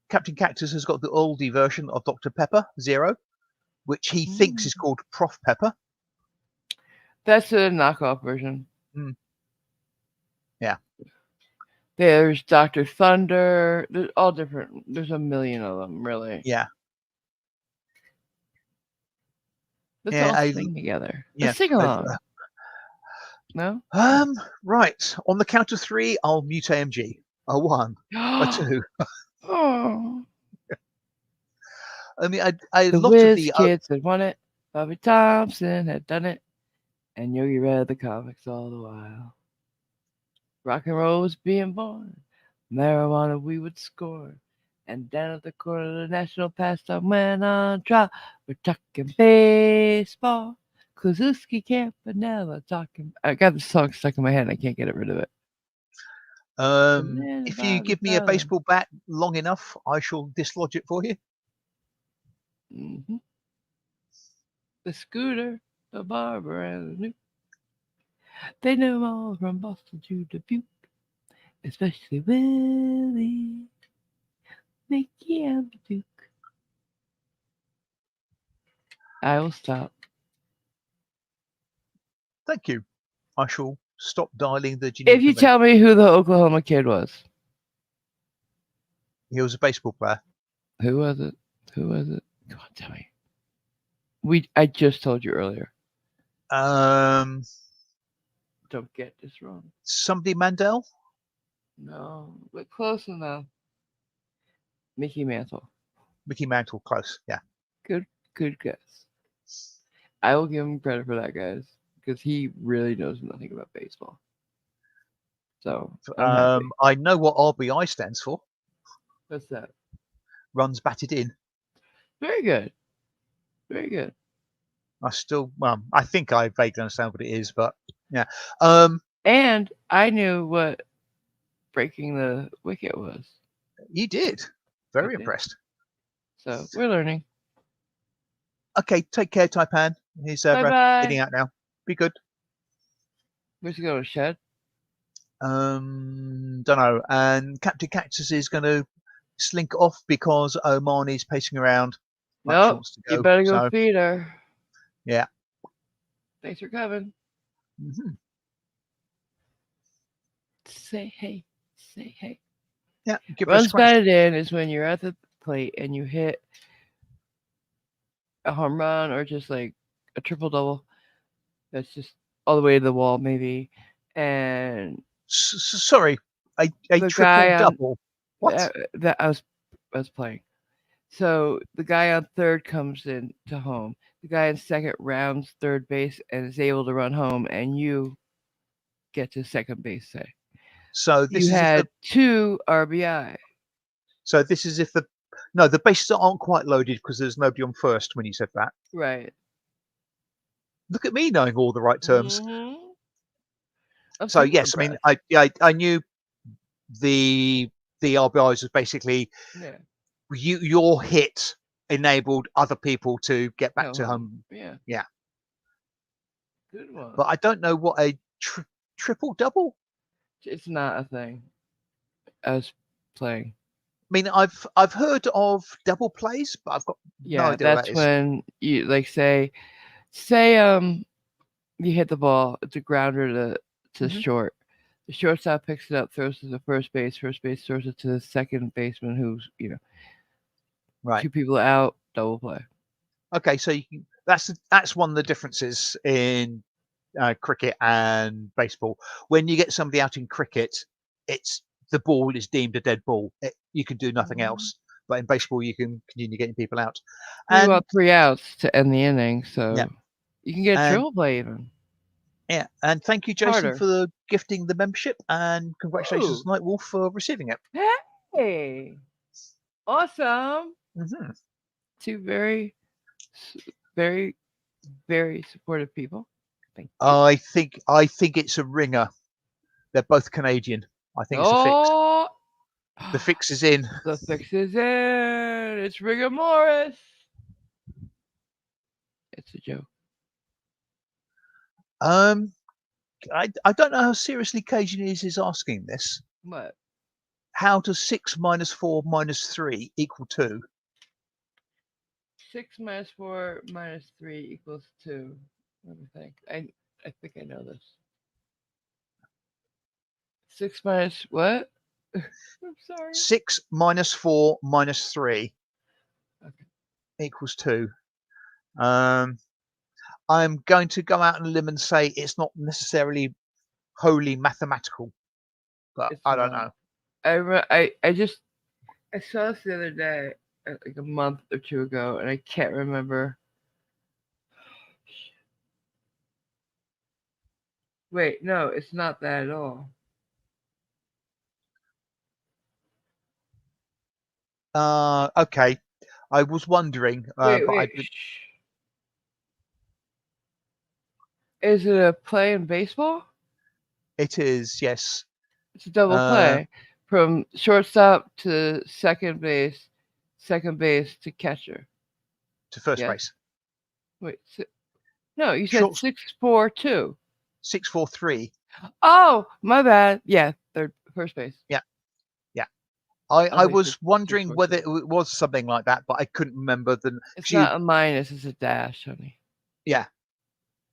Speaker 2: Captain Cactus has got the oldie version of Dr Pepper Zero, which he thinks
Speaker 1: Mm.
Speaker 2: is called Prof Pepper.
Speaker 1: That's a knockoff version.
Speaker 2: Mm, yeah,
Speaker 1: There's Dr. Thunder. There's all different. There's a million of them, really.
Speaker 2: yeah,
Speaker 1: Let's
Speaker 2: yeah,
Speaker 1: all sing together.
Speaker 2: yeah.
Speaker 1: Let's sing along. No?
Speaker 2: Right. On the count of three, I'll mute AMG. A one, a two.
Speaker 1: Oh.
Speaker 2: I mean, a
Speaker 1: The
Speaker 2: lot of
Speaker 1: Whiz
Speaker 2: the
Speaker 1: Kids had won it. Bobby Thompson had done it. And Yogi read the comics all the while. Rock and roll was being born. Marijuana we would score. And down at the corner, the national pastime went on trial. We're talking baseball. Kluszewski, Campanella talking. I got the song stuck in my head and I can't get rid of it.
Speaker 2: if you give me a baseball bat long enough, I shall dislodge it for you.
Speaker 1: Mm-hmm. The Scooter, the Barber, and the Nuke. They knew 'em all from Boston to Dubuque, especially Willie, Mickey, and the Duke. I will stop.
Speaker 2: Thank you. I shall stop dialing the
Speaker 1: If
Speaker 2: Geneva
Speaker 1: you
Speaker 2: Convention.
Speaker 1: tell me who the Oklahoma kid was,
Speaker 2: He was a baseball player.
Speaker 1: who was it? Who was it? Come on, tell me. I just told you earlier.
Speaker 2: Um,
Speaker 1: Don't get this wrong.
Speaker 2: somebody Mandel,
Speaker 1: No, but close enough. Mickey Mantle.
Speaker 2: Mickey Mantle, close. Yeah.
Speaker 1: Good, good guess. I will give him credit for that, guys, because he really knows nothing about baseball. So I'm happy.
Speaker 2: I know what RBI stands for.
Speaker 1: What's that?
Speaker 2: Runs batted in.
Speaker 1: Very good. Very good.
Speaker 2: I think I vaguely understand what it is, but yeah.
Speaker 1: And I knew what breaking the wicket was.
Speaker 2: You did.
Speaker 1: I
Speaker 2: Very
Speaker 1: did.
Speaker 2: impressed.
Speaker 1: So we're learning.
Speaker 2: Okay, take care, Taipan. He's
Speaker 1: Bye
Speaker 2: heading
Speaker 1: bye.
Speaker 2: out now. Be good.
Speaker 1: Where's he going? Shed?
Speaker 2: Don't know. And Captain Cactus is going to slink off because Omani's pacing around, like she
Speaker 1: Nope.
Speaker 2: wants to
Speaker 1: You
Speaker 2: go.
Speaker 1: better go
Speaker 2: So
Speaker 1: feed her.
Speaker 2: yeah.
Speaker 1: Thanks for coming.
Speaker 2: Hmm.
Speaker 1: Say hey. Say hey.
Speaker 2: Yeah. Give her a
Speaker 1: Runs
Speaker 2: scratch.
Speaker 1: batted in is when you're at the plate and you hit a home run or just like a triple double. That's just all the way to the wall, maybe. And
Speaker 2: Sorry, a
Speaker 1: the
Speaker 2: triple
Speaker 1: guy on
Speaker 2: double. What?
Speaker 1: that I was playing. So the guy on third comes in to home. The guy in second rounds third base and is able to run home, and you get to second base. Say
Speaker 2: So
Speaker 1: you
Speaker 2: this is if
Speaker 1: had
Speaker 2: the
Speaker 1: 2 RBI,
Speaker 2: so this is if the no the bases aren't quite loaded because there's nobody on first when you said that.
Speaker 1: right?
Speaker 2: Look at me knowing all the right terms.
Speaker 1: Mm-hmm. I'm
Speaker 2: So
Speaker 1: super
Speaker 2: yes, I mean
Speaker 1: impressed.
Speaker 2: I knew the RBIs was basically
Speaker 1: Yeah.
Speaker 2: your hit enabled other people to get back
Speaker 1: Go
Speaker 2: to
Speaker 1: home.
Speaker 2: home.
Speaker 1: Yeah.
Speaker 2: Yeah,
Speaker 1: Good one.
Speaker 2: but I don't know what a triple double.
Speaker 1: It's not a thing. I was playing.
Speaker 2: I mean, I've heard of double plays, but I've got no
Speaker 1: Yeah,
Speaker 2: idea what
Speaker 1: that's
Speaker 2: that is.
Speaker 1: when you like say you hit the ball, it's a grounder to
Speaker 2: Hmm.
Speaker 1: short. The shortstop picks it up, throws it to first base. First base throws it to the second baseman, who's
Speaker 2: Right.
Speaker 1: 2 people out, double play.
Speaker 2: Okay, so that's one of the differences in cricket and baseball. When you get somebody out in cricket, it's the ball is deemed a dead ball. You can do nothing
Speaker 1: Mhm.
Speaker 2: else. But in baseball, you can continue getting people out.
Speaker 1: We
Speaker 2: And
Speaker 1: want 3 outs to end the inning,
Speaker 2: yeah,
Speaker 1: so you can get a
Speaker 2: and
Speaker 1: triple play even
Speaker 2: yeah, and thank you, Jason,
Speaker 1: harder.
Speaker 2: for the gifting the membership, and congratulations,
Speaker 1: Ooh,
Speaker 2: Nightwolf, for receiving it.
Speaker 1: hey, awesome!
Speaker 2: Hmm.
Speaker 1: Two very, very supportive people. Thank you.
Speaker 2: I think it's a ringer. They're both Canadian. I think it's a fix.
Speaker 1: Oh,
Speaker 2: The fix is in.
Speaker 1: the fix is in. It's rigor mortis. It's a joke.
Speaker 2: Um, I don't know how seriously Cajun is asking this.
Speaker 1: What?
Speaker 2: How does 6 minus 4 minus 3 equal 2?
Speaker 1: 6 minus 4 minus 3 equals 2. Let me think. I think I know this. 6 minus what? I'm sorry.
Speaker 2: 6 minus 4 minus 3
Speaker 1: Okay.
Speaker 2: equals 2. Um, I'm going to go out on a limb and say it's not necessarily wholly mathematical, but
Speaker 1: It's
Speaker 2: I don't
Speaker 1: not.
Speaker 2: know.
Speaker 1: I saw this the other day, like a month or two ago, and I can't remember. Wait, no, it's not that at all.
Speaker 2: Okay. I was wondering,
Speaker 1: Wait,
Speaker 2: but
Speaker 1: wait. Shh. Is it a play in baseball?
Speaker 2: it is, yes,
Speaker 1: It's a double
Speaker 2: uh,
Speaker 1: play from shortstop to second base to catcher.
Speaker 2: to first
Speaker 1: Yes.
Speaker 2: base.
Speaker 1: Wait. No, you said
Speaker 2: Short
Speaker 1: 6-4-2.
Speaker 2: 6-4-3.
Speaker 1: Oh, my bad. Yeah, third first base.
Speaker 2: Yeah, yeah. I,
Speaker 1: I was
Speaker 2: I
Speaker 1: like
Speaker 2: was
Speaker 1: six
Speaker 2: wondering
Speaker 1: four
Speaker 2: whether
Speaker 1: two.
Speaker 2: it was something like that, but I couldn't remember the
Speaker 1: It's
Speaker 2: because you.
Speaker 1: not a minus. It's a dash, honey.
Speaker 2: Yeah,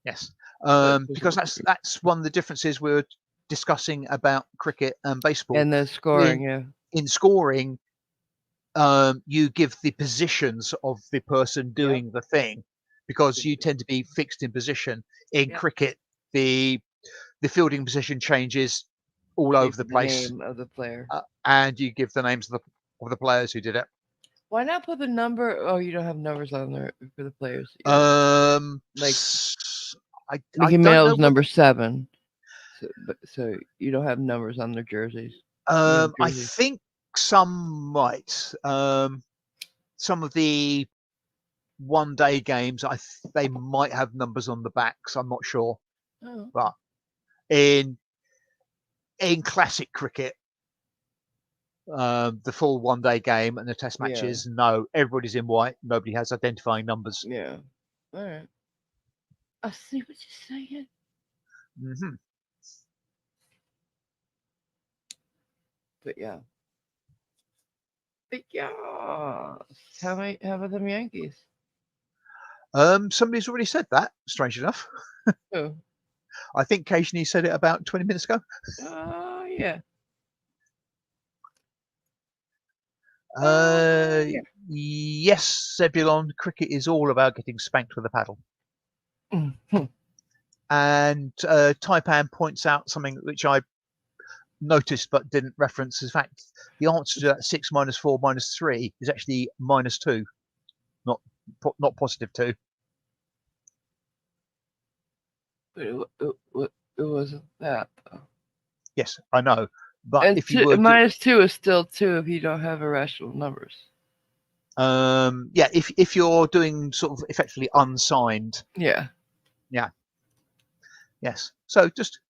Speaker 2: yes.
Speaker 1: But it's just
Speaker 2: Because that's one of the differences we were discussing about cricket and baseball.
Speaker 1: and the scoring.
Speaker 2: In
Speaker 1: Yeah,
Speaker 2: in scoring, you give the positions of the person
Speaker 1: yep,
Speaker 2: doing the thing because you tend to be fixed in position. In
Speaker 1: yep.
Speaker 2: cricket, the fielding position changes all
Speaker 1: Give
Speaker 2: over the
Speaker 1: you the
Speaker 2: place,
Speaker 1: name of the player.
Speaker 2: and you give the names of the players who did it.
Speaker 1: Why not put the number? Oh, you don't have numbers on there for the players. You know,
Speaker 2: Um,
Speaker 1: like
Speaker 2: I
Speaker 1: Mickey
Speaker 2: don't know
Speaker 1: Mantle's
Speaker 2: what.
Speaker 1: number 7. So you don't have numbers on their jerseys. Name
Speaker 2: I
Speaker 1: jerseys.
Speaker 2: think some might. Some of the one day games, they might have numbers on the backs. I'm not sure,
Speaker 1: Oh,
Speaker 2: but in classic cricket, the full one day game and the test
Speaker 1: yeah,
Speaker 2: matches, no, everybody's in white. Nobody has identifying numbers.
Speaker 1: yeah. All right. I see what you're saying.
Speaker 2: Hmm.
Speaker 1: But yeah. But yeah. How about them Yankees?
Speaker 2: Somebody's already said that. Strange enough,
Speaker 1: Oh,
Speaker 2: I think Casey said it about 20 minutes ago.
Speaker 1: yeah.
Speaker 2: Uh,
Speaker 1: Yeah.
Speaker 2: yes, Zebulon, cricket is all about getting spanked with a paddle.
Speaker 1: Mhm.
Speaker 2: And Taipan points out something which I noticed but didn't reference. In fact, the answer to that 6 minus 4 minus 3 is actually minus 2, not positive 2.
Speaker 1: But it wasn't that though.
Speaker 2: Yes, I know. But
Speaker 1: And
Speaker 2: if you were
Speaker 1: minus 2 is still 2 if you don't have irrational numbers.
Speaker 2: yeah, if you're doing sort of effectively unsigned,
Speaker 1: Yeah.
Speaker 2: yeah, yes. So just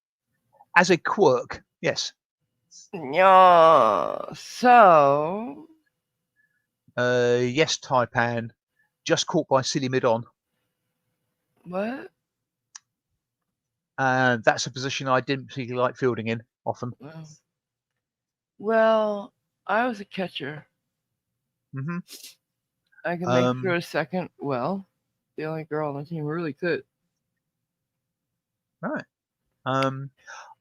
Speaker 2: as a quirk, yes.
Speaker 1: Yeah. So
Speaker 2: Yes, Taipan, just caught by silly mid on,
Speaker 1: what?
Speaker 2: and that's a position I didn't particularly like fielding in often.
Speaker 1: Well, I was a catcher.
Speaker 2: Hmm.
Speaker 1: I can think
Speaker 2: Um,
Speaker 1: for a second. Well, the only girl on the team really could.
Speaker 2: right. I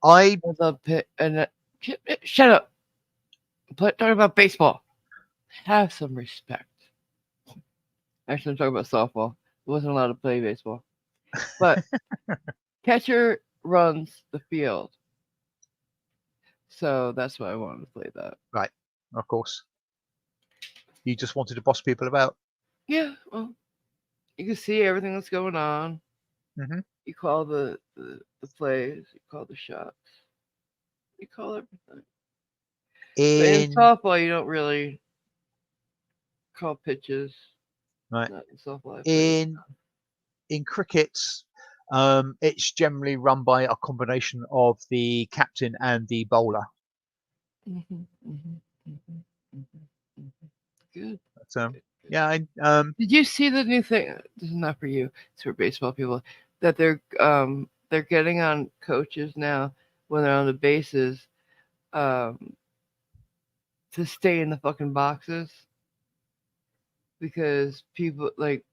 Speaker 1: I love pit and shut up. But talking about baseball. Have some respect. Actually, I'm talking about softball. I wasn't allowed to play baseball. But catcher runs the field. So that's why I wanted to play that.
Speaker 2: Right. Of course. You just wanted to boss people about.
Speaker 1: Yeah, well, you can see everything that's going on.
Speaker 2: Hmm.
Speaker 1: You call the plays, you call the shots, you call everything. But in
Speaker 2: In
Speaker 1: softball, you don't really call pitches.
Speaker 2: right.
Speaker 1: Not in softball, I played.
Speaker 2: In cricket, it's generally run by a combination of the captain and the bowler.
Speaker 1: Mm-hmm, mm-hmm, mm-hmm, mm-hmm, mm-hmm. Good,
Speaker 2: So
Speaker 1: good, good.
Speaker 2: yeah,
Speaker 1: Did you see the new thing? This is not for you. It's for baseball people. That they're getting on coaches now when they're on the bases um to stay in the fucking boxes because people like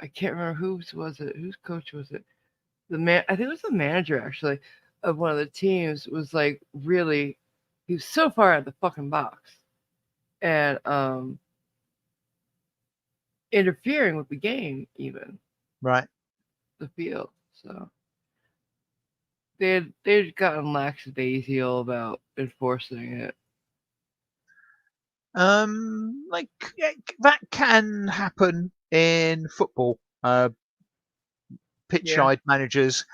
Speaker 1: I can't remember whose was it. Whose coach was it? The man, I think it was the manager actually of one of the teams was like really he was so far out of the fucking box and interfering with the game even
Speaker 2: right.
Speaker 1: the field. So they'd gotten lackadaisical about enforcing it.
Speaker 2: Like yeah, that can happen in football. Pitch
Speaker 1: Yeah.
Speaker 2: side managers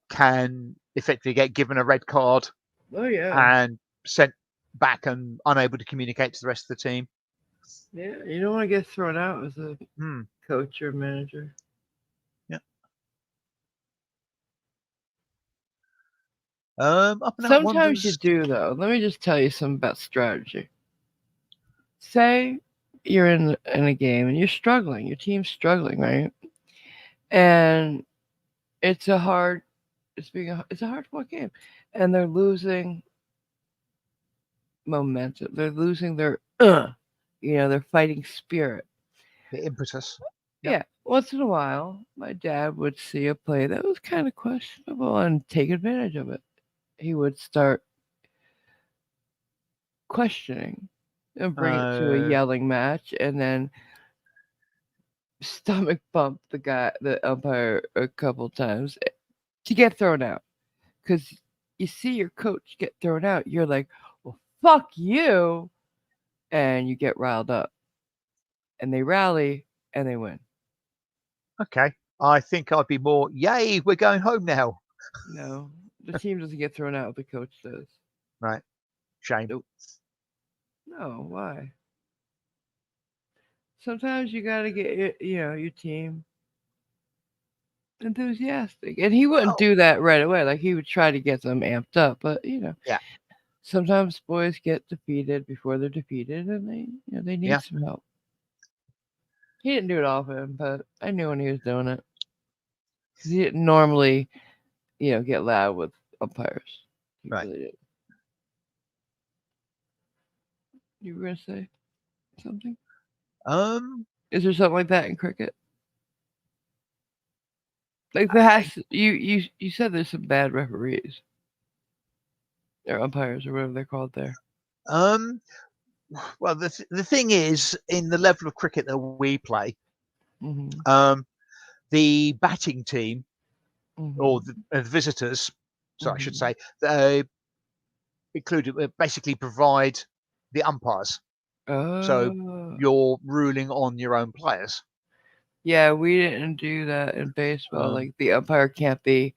Speaker 2: can effectively get given a red card
Speaker 1: Oh yeah.
Speaker 2: and sent back and unable to communicate to the rest of the team.
Speaker 1: Yeah. You don't want to get thrown out as a
Speaker 2: Hmm.
Speaker 1: coach or manager.
Speaker 2: Yeah. Up and out
Speaker 1: Sometimes you
Speaker 2: wonders.
Speaker 1: do though. Let me just tell you something about strategy. Say you're in a game and you're struggling, your team's struggling, right? And it's a hard it's a hard fought game, and they're losing momentum. They're losing their their fighting spirit.
Speaker 2: The impetus. Yep.
Speaker 1: Yeah, once in a while, my dad would see a play that was kind of questionable and take advantage of it. He would start questioning and bring it to a
Speaker 2: Uh,
Speaker 1: yelling match, and then stomach bump the umpire, a couple times to get thrown out. Because you see your coach get thrown out, you're like, well, fuck you. And you get riled up. And they rally and they win.
Speaker 2: okay. I think I'd be more, yay, we're going home now.
Speaker 1: No, the team doesn't get thrown out, the coach does.
Speaker 2: Right. Shame.
Speaker 1: Nope. No, why? Sometimes you gotta get your team enthusiastic, and he wouldn't
Speaker 2: Well,
Speaker 1: do that right away. Like he would try to get them amped up, but
Speaker 2: yeah.
Speaker 1: sometimes boys get defeated before they're defeated, and they need
Speaker 2: Yeah.
Speaker 1: some help. He didn't do it often, but I knew when he was doing it because he didn't normally, get loud with umpires. He
Speaker 2: Right.
Speaker 1: really did. You were gonna say something?
Speaker 2: Um,
Speaker 1: Is there something like that in cricket? Like there has
Speaker 2: I,
Speaker 1: you said there's some bad referees or umpires or whatever they're called there.
Speaker 2: um, well, the thing is, in the level of cricket that we play,
Speaker 1: Mhm.
Speaker 2: um, the batting team or
Speaker 1: Mhm.
Speaker 2: the visitors, so I should
Speaker 1: Mhm.
Speaker 2: say, included basically provide the umpires. So
Speaker 1: Oh.
Speaker 2: you're ruling on your own players.
Speaker 1: Yeah, we didn't do that in baseball.
Speaker 2: Um,
Speaker 1: Like the umpire can't be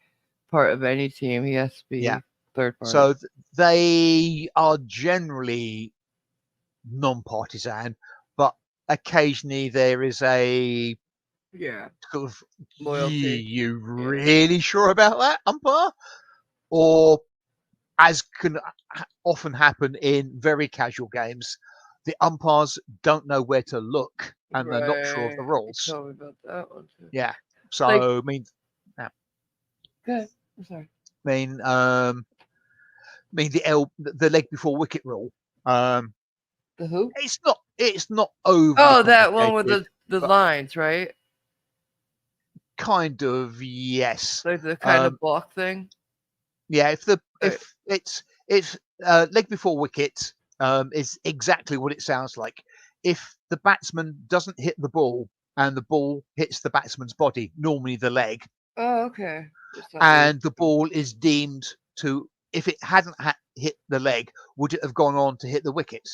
Speaker 1: part of any team. He has to
Speaker 2: yeah.
Speaker 1: be third party.
Speaker 2: So they are generally non-partisan, but occasionally there is a
Speaker 1: Yeah.
Speaker 2: sort of,
Speaker 1: Loyalty.
Speaker 2: you
Speaker 1: Yeah.
Speaker 2: really sure about that umpire? Or as can often happen in very casual games, the umpires don't know where to look and they're not sure of the
Speaker 1: Right. You
Speaker 2: rules.
Speaker 1: told me about that one too.
Speaker 2: Yeah.
Speaker 1: Like,
Speaker 2: So, yeah,
Speaker 1: good. I'm sorry.
Speaker 2: mean, um, the leg before wicket rule. Um,
Speaker 1: The who?
Speaker 2: it's not overly
Speaker 1: Oh, that one with
Speaker 2: complicated,
Speaker 1: the
Speaker 2: but
Speaker 1: lines, right?
Speaker 2: kind of yes.
Speaker 1: Like the kind of
Speaker 2: Um,
Speaker 1: block thing.
Speaker 2: yeah,
Speaker 1: Right.
Speaker 2: if leg before wicket is exactly what it sounds like. If the batsman doesn't hit the ball and the ball hits the batsman's body, normally the leg,
Speaker 1: Oh, okay. Just not really.
Speaker 2: and the ball is deemed to, if it hadn't hit the leg, would it have gone on to hit the wicket?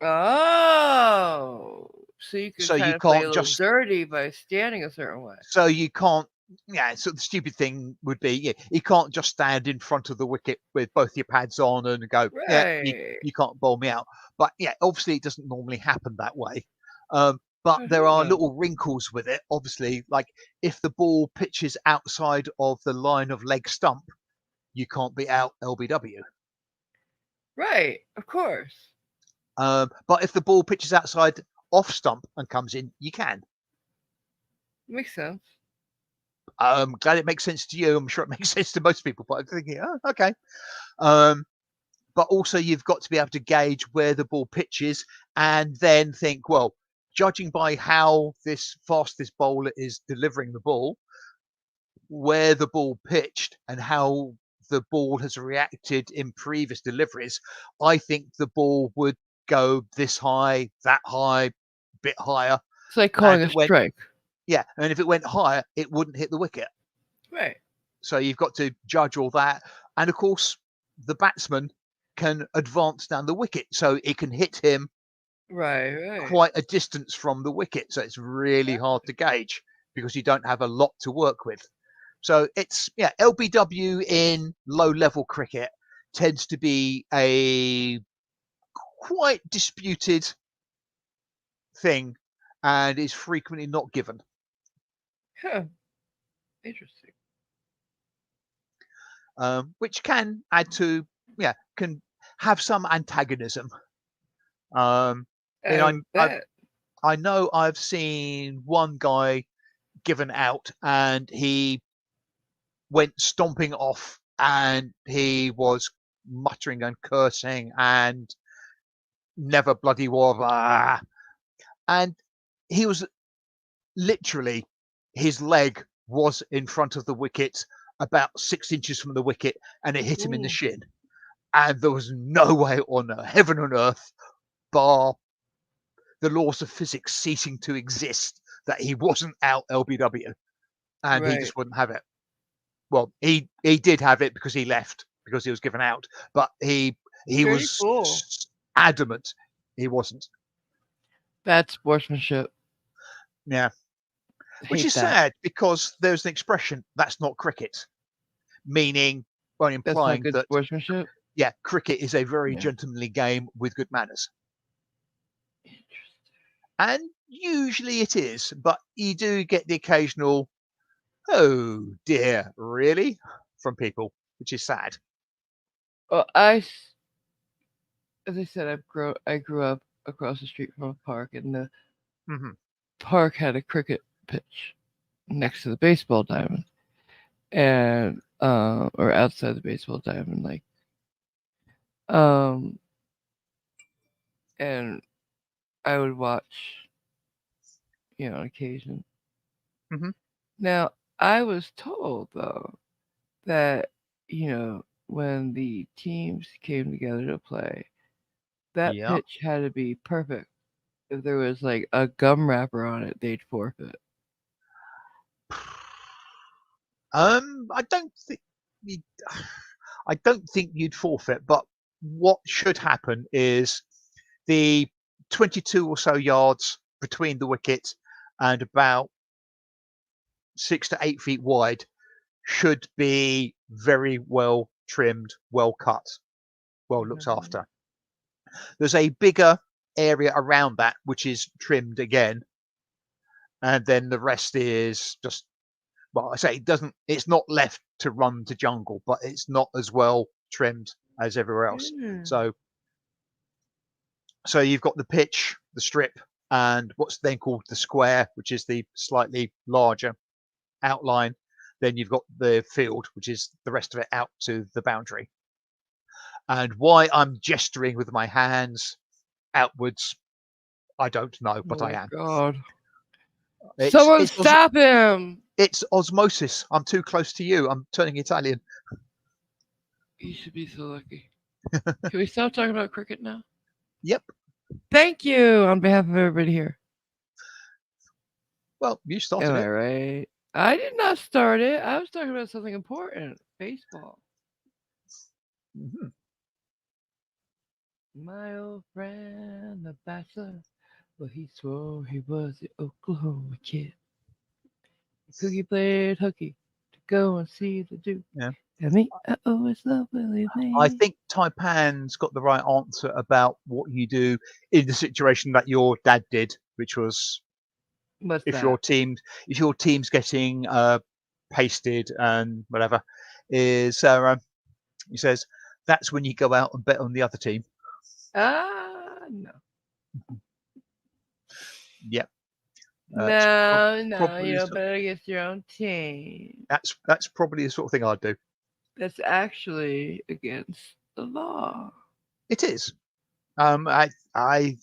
Speaker 1: Oh, so you could
Speaker 2: So
Speaker 1: kind
Speaker 2: you
Speaker 1: of play a
Speaker 2: can't
Speaker 1: little
Speaker 2: just
Speaker 1: dirty by standing a certain way.
Speaker 2: so you can't yeah, so the stupid thing would be, yeah, you can't just stand in front of the wicket with both your pads on and go, yeah,
Speaker 1: Right.
Speaker 2: you can't bowl me out. But yeah, obviously it doesn't normally happen that way. But
Speaker 1: But
Speaker 2: there
Speaker 1: who
Speaker 2: are
Speaker 1: knows?
Speaker 2: little wrinkles with it. Obviously, like if the ball pitches outside of the line of leg stump, you can't be out LBW.
Speaker 1: Right, of course.
Speaker 2: But if the ball pitches outside off stump and comes in, you can.
Speaker 1: Makes sense.
Speaker 2: I'm glad it makes sense to you. I'm sure it makes sense to most people, but I'm thinking, oh, okay. Um, but also, you've got to be able to gauge where the ball pitches and then think, well, judging by how fast this bowler is delivering the ball, where the ball pitched and how the ball has reacted in previous deliveries, I think the ball would go this high, that high, bit higher.
Speaker 1: It's like
Speaker 2: And
Speaker 1: calling
Speaker 2: if
Speaker 1: a
Speaker 2: it went,
Speaker 1: strike.
Speaker 2: yeah, and if it went higher, it wouldn't hit the wicket.
Speaker 1: Right.
Speaker 2: So you've got to judge all that. And of course, the batsman can advance down the wicket, so it can hit him
Speaker 1: Right, right.
Speaker 2: quite a distance from the wicket. So it's really hard to gauge because you don't have a lot to work with. So it's, yeah, LBW in low level cricket tends to be a quite disputed thing and is frequently not given.
Speaker 1: Huh. Interesting.
Speaker 2: Which can add to, yeah, can have some antagonism. Um,
Speaker 1: I
Speaker 2: and
Speaker 1: would
Speaker 2: I,
Speaker 1: bet.
Speaker 2: I know I've seen one guy given out and he went stomping off and he was muttering and cursing and never bloody war. And he was literally, his leg was in front of the wicket, about 6 inches from the wicket, and it hit him in the
Speaker 1: Ooh.
Speaker 2: shin. And there was no way on heaven and earth, bar the laws of physics ceasing to exist, that he wasn't out LBW, and he
Speaker 1: Right.
Speaker 2: just wouldn't have it. Well, he did have it because he left because he was given out, but he
Speaker 1: Dirty
Speaker 2: was
Speaker 1: fool.
Speaker 2: adamant he wasn't.
Speaker 1: Bad sportsmanship.
Speaker 2: Yeah, which
Speaker 1: Hate
Speaker 2: is
Speaker 1: that.
Speaker 2: sad because there's an expression that's not cricket, meaning, well,
Speaker 1: That's not
Speaker 2: implying
Speaker 1: good
Speaker 2: that,
Speaker 1: sportsmanship.
Speaker 2: yeah, cricket is a very
Speaker 1: Yeah.
Speaker 2: gentlemanly game with good manners.
Speaker 1: Interesting.
Speaker 2: And usually it is, but you do get the occasional, oh dear, really? From people, which is sad.
Speaker 1: Well, as I said, I grew up across the street from a park, and the
Speaker 2: Hmm.
Speaker 1: park had a cricket pitch next to the baseball diamond, and or outside the baseball diamond, like um, and I would watch, on occasion.
Speaker 2: Hmm.
Speaker 1: Now, I was told though that when the teams came together to play, that
Speaker 2: Yeah.
Speaker 1: pitch had to be perfect. If there was like a gum wrapper on it, they'd forfeit.
Speaker 2: I don't think you, I don't think you'd forfeit, but what should happen is the 22 or so yards between the wickets and about 6 to 8 feet wide should be very well trimmed, well cut, well looked
Speaker 1: Right.
Speaker 2: after. There's a bigger area around that which is trimmed again, and then the rest is just, well, I say it's not left to run to jungle, but it's not as well trimmed as everywhere else.
Speaker 1: Mm.
Speaker 2: So you've got the pitch, the strip, and what's then called the square, which is the slightly larger outline. Then you've got the field, which is the rest of it out to the boundary. And why I'm gesturing with my hands outwards, I don't know,
Speaker 1: Oh
Speaker 2: but I
Speaker 1: my
Speaker 2: am.
Speaker 1: god.
Speaker 2: It's
Speaker 1: Someone
Speaker 2: it's
Speaker 1: stop him!
Speaker 2: it's osmosis. I'm too close to you. I'm turning Italian.
Speaker 1: You should be so lucky. Can we stop talking about cricket now?
Speaker 2: Yep.
Speaker 1: Thank you on behalf of everybody here.
Speaker 2: Well, you
Speaker 1: Am
Speaker 2: started
Speaker 1: I
Speaker 2: it.
Speaker 1: right? I did not start it. I was talking about something important. Baseball.
Speaker 2: Mhm.
Speaker 1: My old friend, the bachelor, well, he swore he was the Oklahoma kid. Cookie played hooky to go and see the Duke.
Speaker 2: Yeah.
Speaker 1: And me, I always love Willie
Speaker 2: I
Speaker 1: Mae.
Speaker 2: think Taipan's got the right answer about what you do in the situation that your dad did, which was
Speaker 1: What's
Speaker 2: if
Speaker 1: that?
Speaker 2: your team's getting pasted and whatever, is he says that's when you go out and bet on the other team.
Speaker 1: No.
Speaker 2: Yep, it's
Speaker 1: No, no, you
Speaker 2: probably
Speaker 1: don't bet against your own team.
Speaker 2: that's probably the sort of thing I'd do.
Speaker 1: That's actually against the law.
Speaker 2: It is. I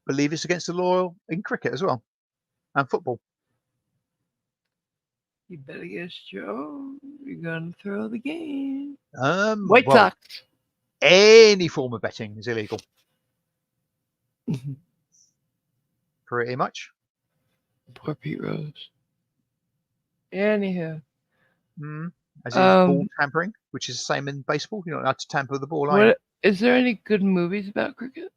Speaker 2: believe it's against the law in cricket as well and football.
Speaker 1: You bet against your own, you're gonna throw the game. White
Speaker 2: Well,
Speaker 1: Sox.
Speaker 2: any form of betting is illegal, pretty much.
Speaker 1: Poor Pete Rose. Anywho,
Speaker 2: Mm. As is ball
Speaker 1: um,
Speaker 2: tampering, which is the same in baseball. You're not allowed to tamper with the ball, are you?
Speaker 1: what is there any good movies about cricket?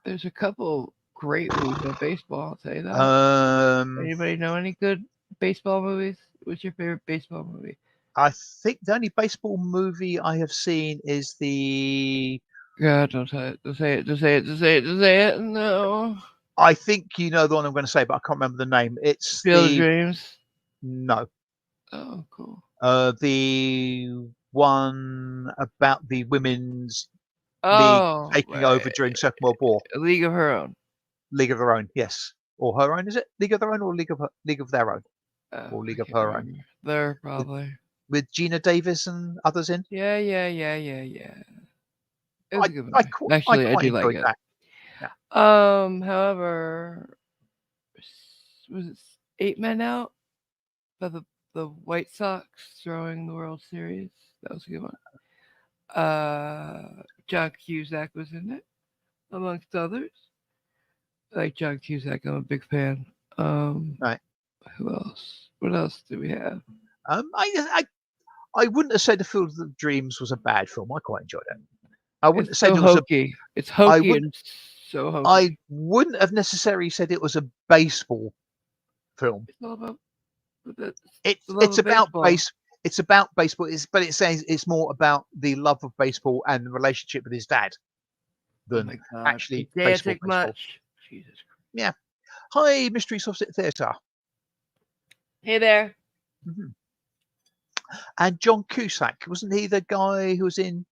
Speaker 1: There's a couple great movies about baseball. I'll tell you that.
Speaker 2: Um,
Speaker 1: Anybody know any good baseball movies? What's your favorite baseball movie?
Speaker 2: I think the only baseball movie I have seen is the.
Speaker 1: God, don't say it. Don't say it. Don't say it. Don't say it. Don't say it. No.
Speaker 2: I think you know the one I'm going to say, but I can't remember the name. It's
Speaker 1: Field of
Speaker 2: the
Speaker 1: Dreams.
Speaker 2: no,
Speaker 1: Oh, cool.
Speaker 2: the one about the women's league
Speaker 1: Oh,
Speaker 2: taking
Speaker 1: right.
Speaker 2: over during Second World War.
Speaker 1: A League of Her Own.
Speaker 2: League of Their Own, yes, or Her Own, is it? League of Their Own or League of Their Own or
Speaker 1: I
Speaker 2: League of
Speaker 1: can't
Speaker 2: Her Own
Speaker 1: remember. There,
Speaker 2: with,
Speaker 1: probably.
Speaker 2: with Gina Davis and others in.
Speaker 1: Yeah, yeah, yeah, yeah, yeah. It was a good movie.
Speaker 2: I
Speaker 1: Actually, I
Speaker 2: quite
Speaker 1: do like
Speaker 2: enjoyed
Speaker 1: it.
Speaker 2: that. Yeah.
Speaker 1: However, was it 8 Men Out by the White Sox throwing the World Series? That was a good one. Uh, John Cusack was in it, amongst others. I like John Cusack. I'm a big fan. Um,
Speaker 2: Right.
Speaker 1: who else? What else do we have?
Speaker 2: Um, I, I I wouldn't have said The Field of Dreams was a bad film. I quite enjoyed it. I wouldn't
Speaker 1: It's
Speaker 2: have
Speaker 1: so
Speaker 2: said it was a.
Speaker 1: hokey. It's
Speaker 2: I
Speaker 1: hokey
Speaker 2: wouldn't.
Speaker 1: and so
Speaker 2: I
Speaker 1: hokey.
Speaker 2: wouldn't have necessarily said it was a baseball film.
Speaker 1: It's all about the,
Speaker 2: It's
Speaker 1: the love
Speaker 2: it's
Speaker 1: of
Speaker 2: about
Speaker 1: baseball.
Speaker 2: base. It's about baseball. But it says it's more about the love of baseball and the relationship with his dad
Speaker 1: Oh
Speaker 2: than
Speaker 1: my God,
Speaker 2: actually baseball.
Speaker 1: pedantic
Speaker 2: Baseball.
Speaker 1: much. Jesus Christ.
Speaker 2: Yeah. Hi, Mystery Sausage Theatre.
Speaker 1: Hey there.
Speaker 2: Mhm. And John Cusack, wasn't he the guy who was in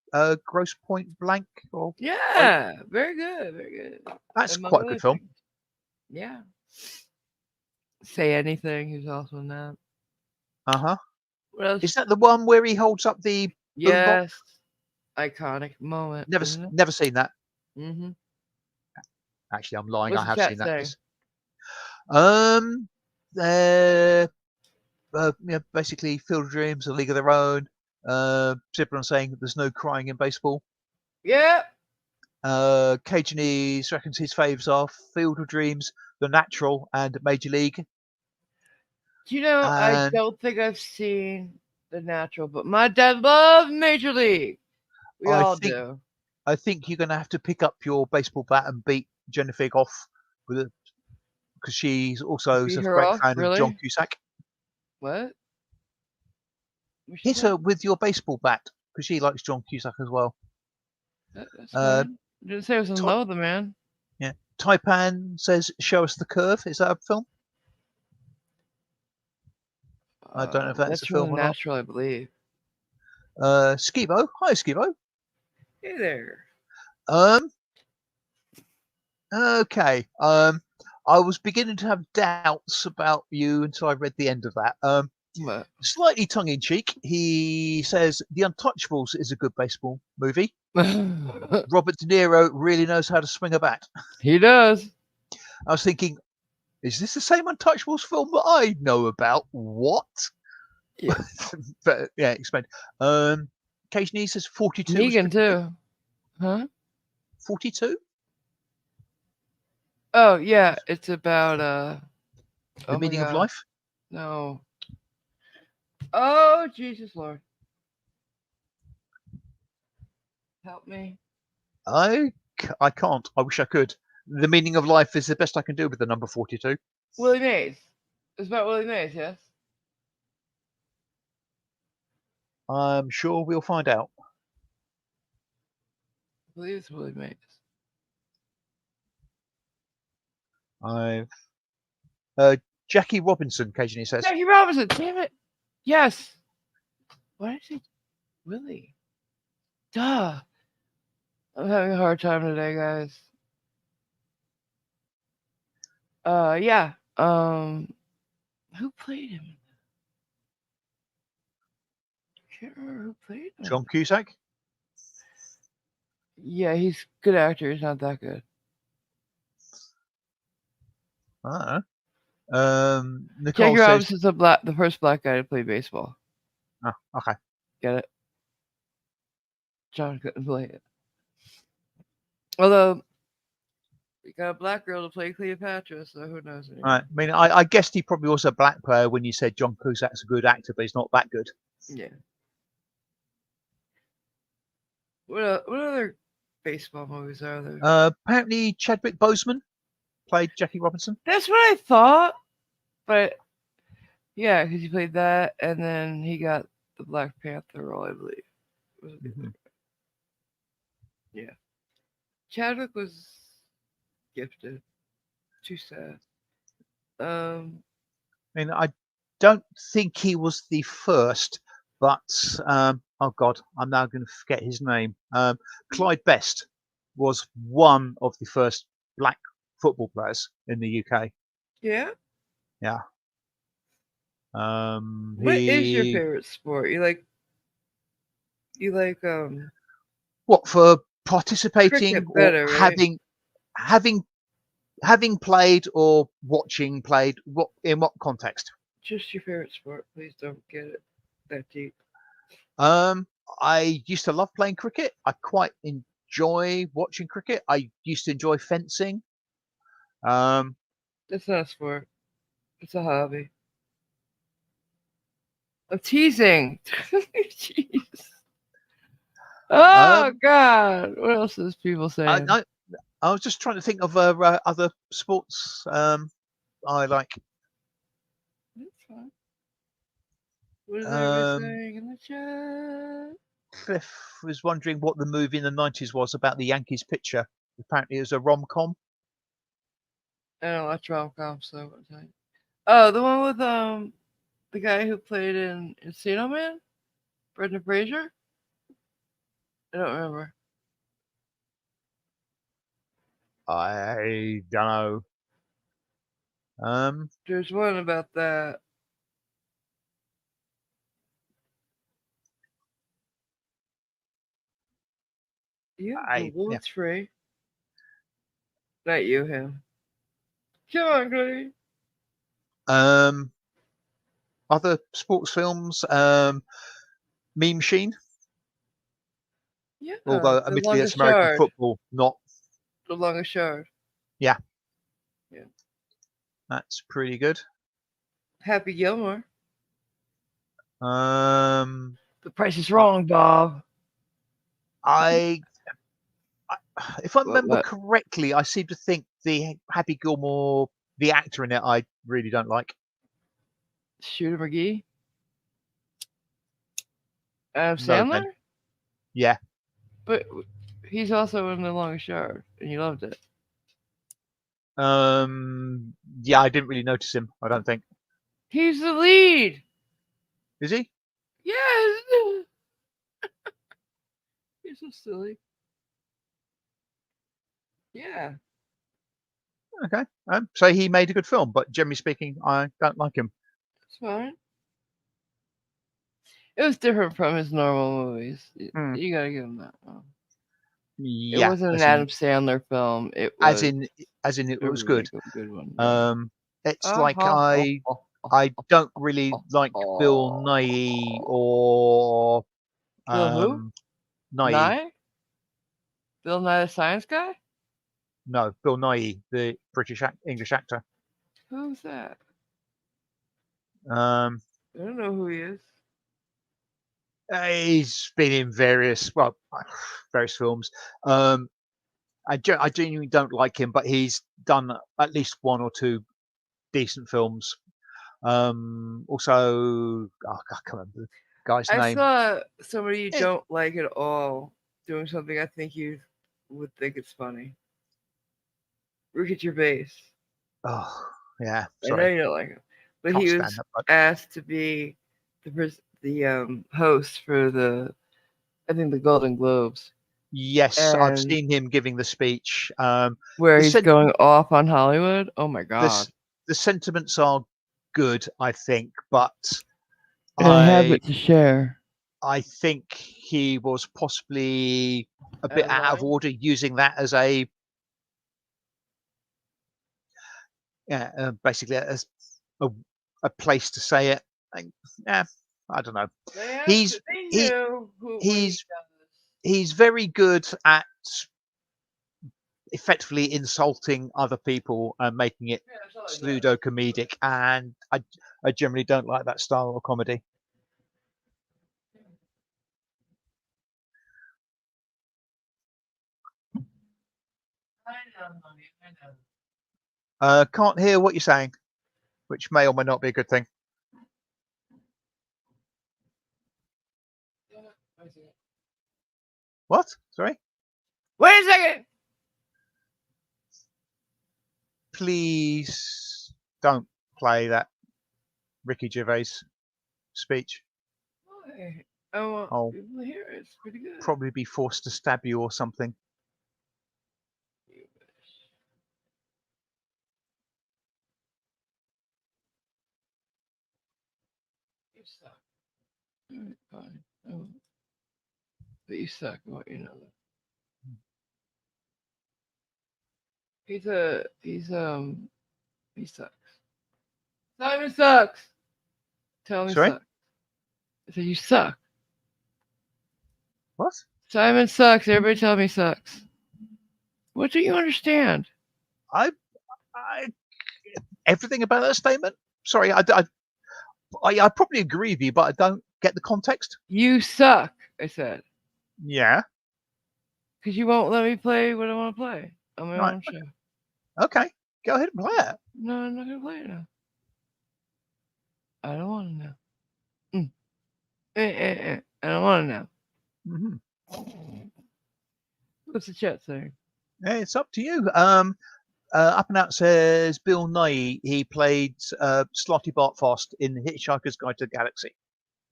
Speaker 2: Gross Point Blank? Or Point?
Speaker 1: Yeah, very good, very good.
Speaker 2: That's
Speaker 1: Among
Speaker 2: quite a
Speaker 1: other
Speaker 2: good film.
Speaker 1: things. Yeah. Say Anything. Who's also in that.
Speaker 2: Uh huh.
Speaker 1: What else?
Speaker 2: Is that the one where he holds up the boombox?
Speaker 1: Yes. Iconic moment,
Speaker 2: Never,
Speaker 1: isn't it?
Speaker 2: never seen that.
Speaker 1: Mm-hmm.
Speaker 2: Actually, I'm lying.
Speaker 1: What's
Speaker 2: I
Speaker 1: the
Speaker 2: have
Speaker 1: chat
Speaker 2: seen that.
Speaker 1: saying?
Speaker 2: Yes. Um, they're yeah, basically Field of Dreams, A League of Their Own. Zipper saying there's no crying in baseball.
Speaker 1: Yeah.
Speaker 2: Cajunese reckons his faves are Field of Dreams, The Natural, and Major League.
Speaker 1: Do you know, I
Speaker 2: And
Speaker 1: don't think I've seen The Natural, but my dad loved Major League. We
Speaker 2: I
Speaker 1: all
Speaker 2: think
Speaker 1: do.
Speaker 2: I think you're going to have to pick up your baseball bat and beat Jennifer off with it because she's also
Speaker 1: Beat
Speaker 2: a
Speaker 1: her
Speaker 2: great
Speaker 1: off?
Speaker 2: fan of John
Speaker 1: Really?
Speaker 2: Cusack.
Speaker 1: What? What she
Speaker 2: Hit
Speaker 1: say?
Speaker 2: her with your baseball bat because she likes John Cusack as well.
Speaker 1: That's
Speaker 2: Uh,
Speaker 1: fine. Didn't say I was in
Speaker 2: Ty-
Speaker 1: love with the man.
Speaker 2: yeah, Taipan says, "Show us the curve." Is that a film? I don't know if that's
Speaker 1: That's
Speaker 2: a
Speaker 1: from The
Speaker 2: film or not.
Speaker 1: Natural, I believe.
Speaker 2: Skibo, hi Skibo.
Speaker 1: Hey there.
Speaker 2: Um, okay. I was beginning to have doubts about you until I read the end of that.
Speaker 1: What?
Speaker 2: Slightly tongue in cheek, he says The Untouchables is a good baseball movie. Robert De Niro really knows how to swing a bat.
Speaker 1: He does.
Speaker 2: I was thinking, is this the same Untouchables film that I know about? What?
Speaker 1: Yeah.
Speaker 2: But yeah, explain. Occasionally he says 42 was
Speaker 1: Negan
Speaker 2: pretty good.
Speaker 1: too. Huh?
Speaker 2: 42?
Speaker 1: Oh yeah, it's about
Speaker 2: The
Speaker 1: oh my
Speaker 2: Meaning of
Speaker 1: god.
Speaker 2: Life?
Speaker 1: No. Oh Jesus Lord. Help me.
Speaker 2: I can't. I wish I could. The meaning of life is the best I can do with the number 42.
Speaker 1: Willie Mays. It's about Willie Mays, yes?
Speaker 2: I'm sure we'll find out.
Speaker 1: I believe it's Willie Mays.
Speaker 2: I've Jackie Robinson occasionally says.
Speaker 1: Jackie Robinson, damn it. Yes. Why did I say Willie? Duh. I'm having a hard time today, guys. Yeah. Who played him? I can't remember who played him.
Speaker 2: John Cusack.
Speaker 1: Yeah, he's a good actor. He's not that good.
Speaker 2: I don't know.
Speaker 1: Jackie
Speaker 2: Nicole says.
Speaker 1: Robinson's the first black guy to play baseball.
Speaker 2: Oh, okay.
Speaker 1: Get it? John couldn't play it. Although we got a black girl to play Cleopatra, so who knows anymore.
Speaker 2: Right. I mean, I guessed he probably was a black player when you said John Cusack's a good actor, but he's not that good.
Speaker 1: Yeah. What other baseball movies are there?
Speaker 2: Apparently, Chadwick Boseman played Jackie Robinson.
Speaker 1: That's what I thought, but yeah, because he played that, and then he got the Black Panther role, I believe.
Speaker 2: Mm-hmm.
Speaker 1: Yeah. Chadwick was gifted. Too sad.
Speaker 2: I mean, I don't think he was the first, but oh god, I'm now going to forget his name. Clyde Best was one of the first black football players in the UK.
Speaker 1: Yeah.
Speaker 2: Yeah.
Speaker 1: What is your favorite sport? You like
Speaker 2: what for participating
Speaker 1: cricket
Speaker 2: or
Speaker 1: better, right?
Speaker 2: having played or watching played? What in what context?
Speaker 1: Just your favorite sport. Please don't get it that deep.
Speaker 2: I used to love playing cricket. I quite enjoy watching cricket. I used to enjoy fencing.
Speaker 1: That's not a sport. It's a hobby. I'm teasing. Jeez. Oh God! What else is people saying?
Speaker 2: I was just trying to think of other sports I like.
Speaker 1: That's fine. What is everybody saying in the chat?
Speaker 2: Cliff was wondering what the movie in the 90s was about the Yankees pitcher. Apparently, it was a rom-com.
Speaker 1: I don't watch rom-coms, so what time? Oh, the one with the guy who played in Encino Man, Brendan Fraser. I don't remember.
Speaker 2: I don't know.
Speaker 1: There's one about that. You Google,
Speaker 2: yeah.
Speaker 1: it's free. Not you, him. Come on, Glee.
Speaker 2: Other sports films, Mean Machine.
Speaker 1: Yeah,
Speaker 2: Although,
Speaker 1: the
Speaker 2: admittedly, that's
Speaker 1: longest
Speaker 2: American
Speaker 1: yard.
Speaker 2: football, not.
Speaker 1: The longest yard.
Speaker 2: Yeah.
Speaker 1: Yeah.
Speaker 2: That's pretty good.
Speaker 1: Happy Gilmore.
Speaker 2: The
Speaker 1: Price is Wrong, Bob.
Speaker 2: If I remember correctly, I seem to think the Happy Gilmore, the actor in it, I really don't like.
Speaker 1: Shooter McGee. Adam Sandler.
Speaker 2: No, yeah,
Speaker 1: but he's also in The Longest Yard, and you loved it.
Speaker 2: Yeah, I didn't really notice him. I don't think
Speaker 1: he's the lead.
Speaker 2: Is he?
Speaker 1: Yes. He's so silly. Yeah.
Speaker 2: Okay. So he made a good film, but generally speaking, I don't like him.
Speaker 1: It's fine. It was different from his normal movies. You gotta give him that one.
Speaker 2: Yeah,
Speaker 1: it wasn't an Adam Sandler film. It was
Speaker 2: as in it was good.
Speaker 1: Good one. Yeah.
Speaker 2: It's like I don't really like Bill Nighy or
Speaker 1: who?
Speaker 2: Nighy.
Speaker 1: Bill Nye the Science Guy?
Speaker 2: No, Bill Nighy, the English actor.
Speaker 1: Who's that?
Speaker 2: I
Speaker 1: don't know who he is.
Speaker 2: He's been in various films. I genuinely don't like him, but he's done at least one or two decent films. Also, I can't remember the guy's
Speaker 1: I
Speaker 2: name.
Speaker 1: saw somebody you
Speaker 2: It,
Speaker 1: don't like at all doing something I think you would think it's funny. Ricky Gervais.
Speaker 2: oh, yeah,
Speaker 1: I know
Speaker 2: sorry,
Speaker 1: you don't like him, but
Speaker 2: can't
Speaker 1: he was
Speaker 2: stand that bloke.
Speaker 1: asked to be the host for I think the Golden Globes,
Speaker 2: Yes, I've
Speaker 1: and
Speaker 2: seen him giving the speech.
Speaker 1: where
Speaker 2: The
Speaker 1: he's
Speaker 2: sen-
Speaker 1: going off on Hollywood. Oh my
Speaker 2: the
Speaker 1: god!
Speaker 2: s- the sentiments are good, I think, but
Speaker 1: And I have
Speaker 2: I
Speaker 1: it to share.
Speaker 2: I think he was possibly a
Speaker 1: Out
Speaker 2: bit
Speaker 1: of
Speaker 2: out of
Speaker 1: line.
Speaker 2: order using that as a yeah, basically as a, a place to say it. And, yeah, I don't know.
Speaker 1: They have to.
Speaker 2: He's
Speaker 1: They
Speaker 2: he
Speaker 1: knew what he
Speaker 2: he's
Speaker 1: does.
Speaker 2: he's very good at effectively insulting other people and making it
Speaker 1: Yeah, that's all he does.
Speaker 2: pseudo comedic, and I generally don't like that style of comedy.
Speaker 1: I know, honey. I know.
Speaker 2: Can't hear what you're saying, which may or may not be a good thing.
Speaker 1: Yeah, I see it.
Speaker 2: What? Sorry?
Speaker 1: Wait a second.
Speaker 2: Please don't play that Ricky Gervais speech.
Speaker 1: Why? I want
Speaker 2: I'll
Speaker 1: people to hear it. It's pretty good.
Speaker 2: probably be forced to stab you or something.
Speaker 1: You wish. You suck. Alright, fine. I won't. But you suck. I want you to know that. He sucks. Simon sucks. Tell him he
Speaker 2: Sorry?
Speaker 1: sucks. I said you suck.
Speaker 2: What?
Speaker 1: Simon sucks. Everybody tell him he sucks. What do you understand?
Speaker 2: I everything about that statement. Sorry, I probably agree with you, but I don't get the context.
Speaker 1: You suck. I said.
Speaker 2: Yeah.
Speaker 1: Because you won't let me play what I want to play on my
Speaker 2: Right.
Speaker 1: own show.
Speaker 2: Okay. Go ahead and play it.
Speaker 1: No, I'm not gonna play it now. I don't want to know. I don't want to know.
Speaker 2: Hmm.
Speaker 1: What's the chat saying?
Speaker 2: It's up to you. Up and Out says Bill Nye. He played Slotty Bartfast in The Hitchhiker's Guide to the Galaxy.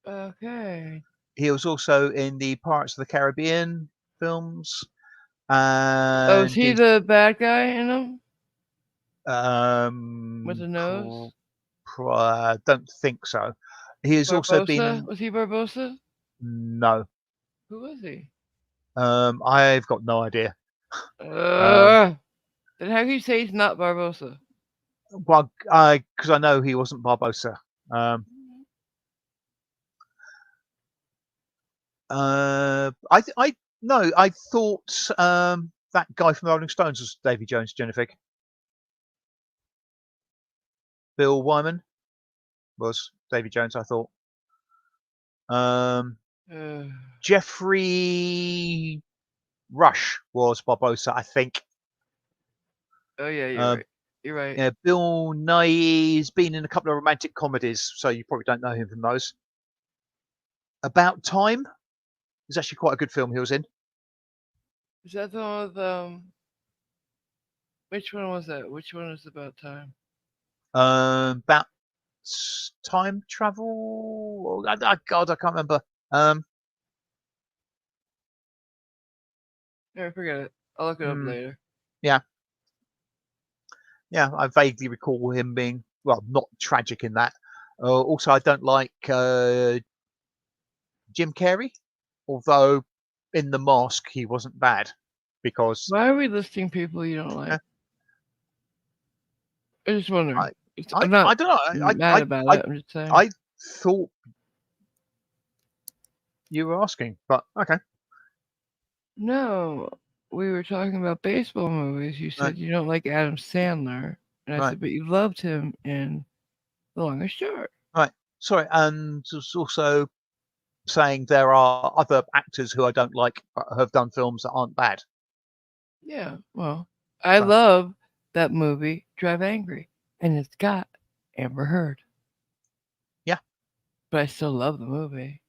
Speaker 1: Okay.
Speaker 2: He was also in the Pirates of the Caribbean films,
Speaker 1: Oh, is
Speaker 2: and
Speaker 1: he
Speaker 2: he's
Speaker 1: the bad guy in them with
Speaker 2: um,
Speaker 1: the nose?
Speaker 2: don't think so. He has also been
Speaker 1: Barbosa?
Speaker 2: in
Speaker 1: Was he Barbosa?
Speaker 2: no.
Speaker 1: Who was he?
Speaker 2: I've got no idea. Um,
Speaker 1: Uh, then how can you say he's not Barbosa?
Speaker 2: well, because I know he wasn't Barbosa. Um, I no, I thought that guy from the Rolling Stones was Davy Jones, Jennifer. Bill Wyman was Davy Jones, I thought. Um,
Speaker 1: Uh,
Speaker 2: Jeffrey Rush was Barbosa, I think.
Speaker 1: oh yeah, you're
Speaker 2: Uh,
Speaker 1: right. You're right.
Speaker 2: yeah, Bill Nighy's been in a couple of romantic comedies, so you probably don't know him from those. About Time is actually quite a good film he was in.
Speaker 1: Is that the one with Which one was that? Which one is about time?
Speaker 2: About time travel. God, I can't remember.
Speaker 1: Never forget it. I'll look it up
Speaker 2: Hmm,
Speaker 1: later.
Speaker 2: yeah, yeah. I vaguely recall him being not tragic in that. Also, I don't like Jim Carrey, although in The Mask he wasn't bad because
Speaker 1: Why are we listing people you don't like?
Speaker 2: uh,
Speaker 1: I'm just wondering.
Speaker 2: I, I,
Speaker 1: I'm not
Speaker 2: I don't know.
Speaker 1: mad about
Speaker 2: I,
Speaker 1: it. I'm just saying.
Speaker 2: I thought you were asking, but okay.
Speaker 1: No, we were talking about baseball movies. You
Speaker 2: Right,
Speaker 1: said you don't like Adam Sandler, and I
Speaker 2: right,
Speaker 1: said, but you loved him in The Longest Short.
Speaker 2: right. Sorry, and was also saying there are other actors who I don't like but have done films that aren't bad.
Speaker 1: Yeah. Well, I
Speaker 2: So
Speaker 1: love that movie, Drive Angry, and it's got Amber Heard,
Speaker 2: yeah,
Speaker 1: but I still love the movie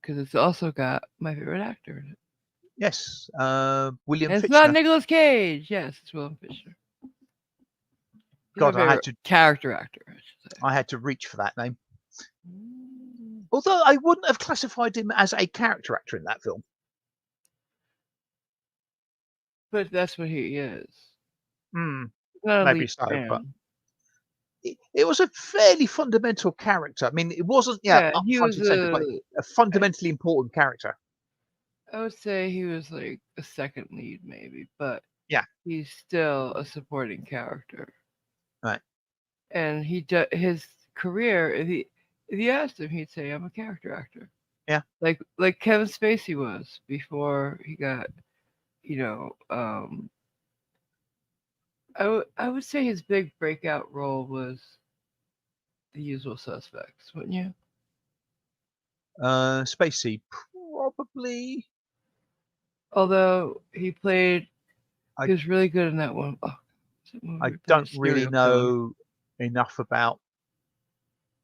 Speaker 1: because it's also got my favorite actor in it.
Speaker 2: yes, William
Speaker 1: And it's not
Speaker 2: Fitchner.
Speaker 1: Nicolas Cage. Yes, it's Willem Fisher. He's my
Speaker 2: God,
Speaker 1: favorite character actor, I should say.
Speaker 2: I had to reach for that name.
Speaker 1: Mm.
Speaker 2: Although I wouldn't have classified him as a character actor in that film.
Speaker 1: But that's what he is.
Speaker 2: Hmm,
Speaker 1: He's not a
Speaker 2: maybe
Speaker 1: lead
Speaker 2: so, but
Speaker 1: man.
Speaker 2: it was a fairly fundamental character. I mean, it wasn't, yeah,
Speaker 1: Yeah,
Speaker 2: up
Speaker 1: he
Speaker 2: front
Speaker 1: was
Speaker 2: and center, but a fundamentally important character.
Speaker 1: I would say he was like a second lead maybe, but
Speaker 2: Yeah,
Speaker 1: he's still a supporting character.
Speaker 2: right.
Speaker 1: And his career. If you asked him, he'd say, "I'm a character actor,"
Speaker 2: Yeah.
Speaker 1: like Kevin Spacey was before he got, you know. I would say his big breakout role was The Usual Suspects, wouldn't you?
Speaker 2: Spacey, probably.
Speaker 1: Although
Speaker 2: I
Speaker 1: he was really good in that one. Oh, what's that movie?
Speaker 2: I
Speaker 1: He played a
Speaker 2: don't really
Speaker 1: serial killer.
Speaker 2: know enough about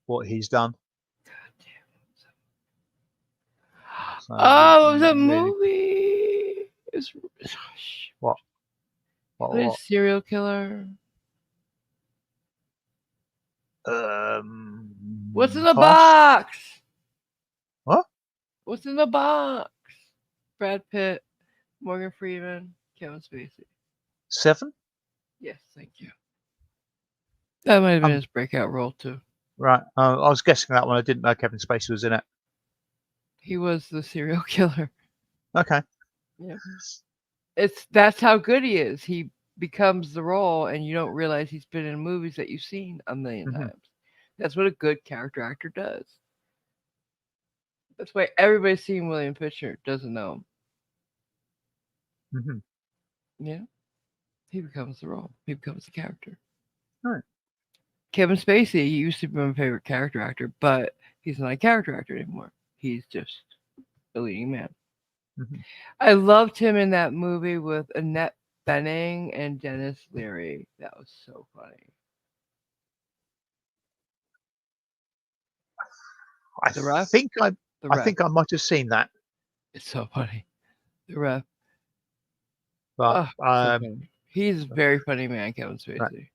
Speaker 2: what he's done. So
Speaker 1: Oh, it was a
Speaker 2: really,
Speaker 1: movie.
Speaker 2: what,
Speaker 1: He played a
Speaker 2: what?
Speaker 1: serial killer. What's in the
Speaker 2: Pass.
Speaker 1: box?
Speaker 2: What?
Speaker 1: What's in the box? Brad Pitt, Morgan Freeman, Kevin Spacey.
Speaker 2: 7?
Speaker 1: Yes, thank you. That might have been
Speaker 2: Um,
Speaker 1: his breakout role too.
Speaker 2: right. I was guessing that one. I didn't know Kevin Spacey was in it.
Speaker 1: He was the serial killer.
Speaker 2: Okay.
Speaker 1: Yeah. That's how good he is. He becomes the role and you don't realize he's been in movies that you've seen a million
Speaker 2: Hmm.
Speaker 1: times. That's what a good character actor does. That's why everybody's seen William Fisher doesn't know him.
Speaker 2: Hmm.
Speaker 1: Yeah. He becomes the role. He becomes the character.
Speaker 2: Right.
Speaker 1: Kevin Spacey used to be my favorite character actor, but he's not a character actor anymore. He's just a leading man.
Speaker 2: Hmm.
Speaker 1: I loved him in that movie with Annette Bening and Dennis Leary. That was so funny.
Speaker 2: I
Speaker 1: The Ref,
Speaker 2: think I,
Speaker 1: the
Speaker 2: I
Speaker 1: Ref.
Speaker 2: think I might have seen that,
Speaker 1: It's so funny. The Ref.
Speaker 2: but
Speaker 1: Oh, so funny. He's a very funny man, Kevin
Speaker 2: right.
Speaker 1: Spacey.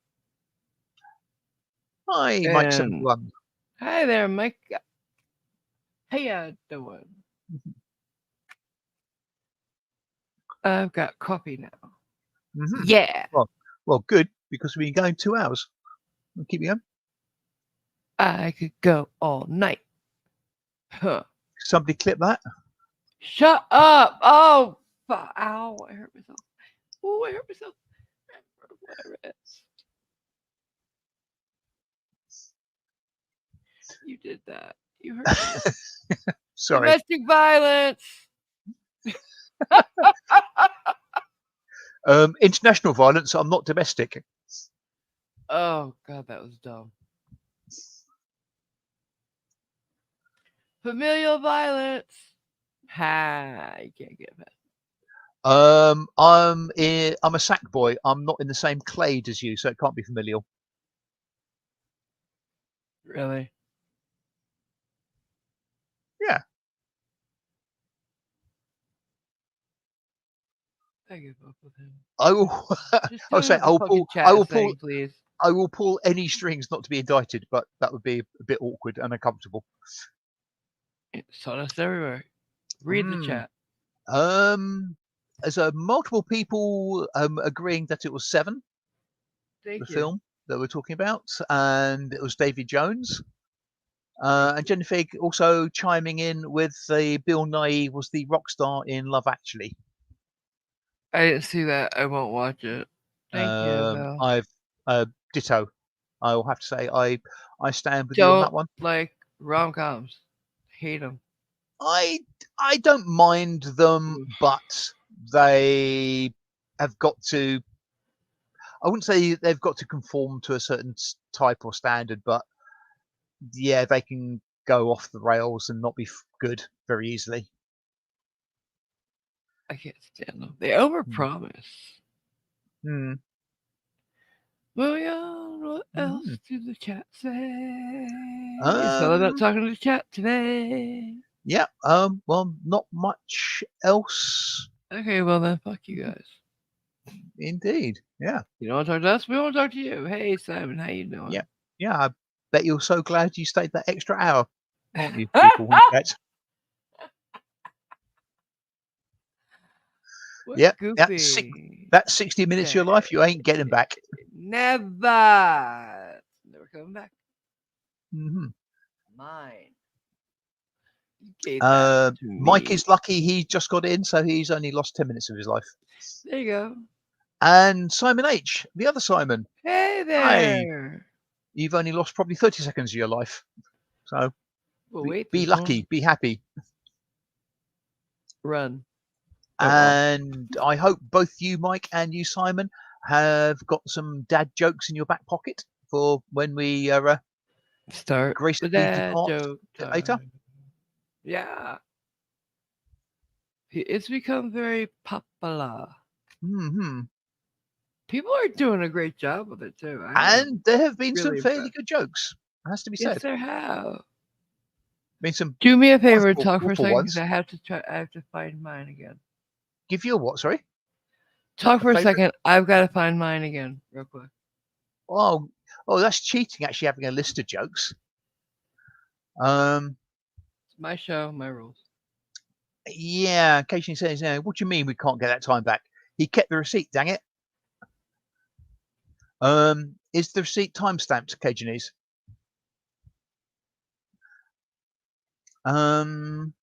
Speaker 2: Hi, Mike
Speaker 1: And
Speaker 2: 71.
Speaker 1: hi there, Mike. How you doing? I've got coffee now.
Speaker 2: Mm-hmm.
Speaker 1: Yeah,
Speaker 2: Well, good because we've been going 2 hours. We'll keep you going.
Speaker 1: I could go all night. Huh.
Speaker 2: Somebody clip that.
Speaker 1: Shut up! Oh, ow! I hurt myself. Oh, I hurt myself. My wrist. You did that. You hurt me.
Speaker 2: Sorry.
Speaker 1: Domestic violence.
Speaker 2: International violence. I'm not domestic.
Speaker 1: Oh God, that was dumb. Familial violence. Ha! You can't get that.
Speaker 2: I'm a sack boy. I'm not in the same clade as you, so it can't be familial.
Speaker 1: Really?
Speaker 2: Yeah.
Speaker 1: I give up with him.
Speaker 2: I will.
Speaker 1: Just
Speaker 2: I'll
Speaker 1: tell me
Speaker 2: say
Speaker 1: what the fucking
Speaker 2: I
Speaker 1: chat
Speaker 2: will
Speaker 1: is
Speaker 2: pull.
Speaker 1: saying, please.
Speaker 2: I will pull any strings not to be indicted, but that would be a bit awkward and uncomfortable.
Speaker 1: It's sawdust everywhere. Read the
Speaker 2: Mm.
Speaker 1: chat.
Speaker 2: There's multiple people agreeing that it was 7, the
Speaker 1: Thank you.
Speaker 2: film that we're talking about, and it was Davy Jones.
Speaker 1: Thank
Speaker 2: And
Speaker 1: you.
Speaker 2: Jennifer also chiming in with the Bill Nighy was the rock star in Love Actually.
Speaker 1: I didn't see that. I won't watch it. Thank you, though.
Speaker 2: I've ditto. I will have to say I stand with you on
Speaker 1: Don't
Speaker 2: that one.
Speaker 1: like rom coms. Hate them.
Speaker 2: I I don't mind them, but they have got to. I wouldn't say they've got to conform to a certain type or standard, but yeah, they can go off the rails and not be good very easily.
Speaker 1: I can't stand them. They
Speaker 2: Mm.
Speaker 1: overpromise.
Speaker 2: Mm.
Speaker 1: Moving on, what else
Speaker 2: Mm.
Speaker 1: did the chat say? It's all about
Speaker 2: Um,
Speaker 1: talking to the chat today.
Speaker 2: yeah. Well, not much else.
Speaker 1: Okay, well then, fuck you guys.
Speaker 2: Indeed. Yeah.
Speaker 1: You don't want to talk to us? We want to talk to you. Hey, Simon, how you doing?
Speaker 2: Yeah. Yeah. I bet you're so glad you stayed that extra hour, aren't you, people in chat?
Speaker 1: What
Speaker 2: Yeah. Yeah.
Speaker 1: goofy.
Speaker 2: That's 60 minutes of
Speaker 1: Okay.
Speaker 2: your life you ain't getting back.
Speaker 1: Never. Never coming back.
Speaker 2: Hmm.
Speaker 1: Mine. You gave that to
Speaker 2: Mike
Speaker 1: me.
Speaker 2: is lucky he just got in, so he's only lost 10 minutes of his life.
Speaker 1: There you go.
Speaker 2: And Simon H, the other Simon,
Speaker 1: Hey
Speaker 2: hi,
Speaker 1: there.
Speaker 2: you've only lost probably 30 seconds of your life. So
Speaker 1: Well, wait,
Speaker 2: be
Speaker 1: there's more.
Speaker 2: lucky, be happy.
Speaker 1: Run. Oh, well.
Speaker 2: And I hope both you, Mike, and you, Simon, have got some dad jokes in your back pocket for when we
Speaker 1: Start the
Speaker 2: gracefully
Speaker 1: dad
Speaker 2: depart
Speaker 1: joke
Speaker 2: later.
Speaker 1: time. Yeah. It's become very popular.
Speaker 2: Hmm.
Speaker 1: People are doing a great job with it, too. I am
Speaker 2: And there have been some
Speaker 1: really
Speaker 2: fairly
Speaker 1: impressed.
Speaker 2: good jokes, has to be
Speaker 1: Yes,
Speaker 2: said.
Speaker 1: there have.
Speaker 2: Been some
Speaker 1: Do me a favor and
Speaker 2: awful,
Speaker 1: talk for a
Speaker 2: awful
Speaker 1: second because
Speaker 2: ones.
Speaker 1: I have to find mine again.
Speaker 2: Give you a what? Sorry,
Speaker 1: Talk
Speaker 2: a
Speaker 1: for a
Speaker 2: favourite?
Speaker 1: second. I've got to find mine again, real quick.
Speaker 2: Oh, oh, that's cheating. Actually, having a list of jokes. Um,
Speaker 1: It's my show, my rules.
Speaker 2: yeah. Occasionally says, "What do you mean we can't get that time back? He kept the receipt. Dang it." Is the receipt time stamped? Occasionally. Um.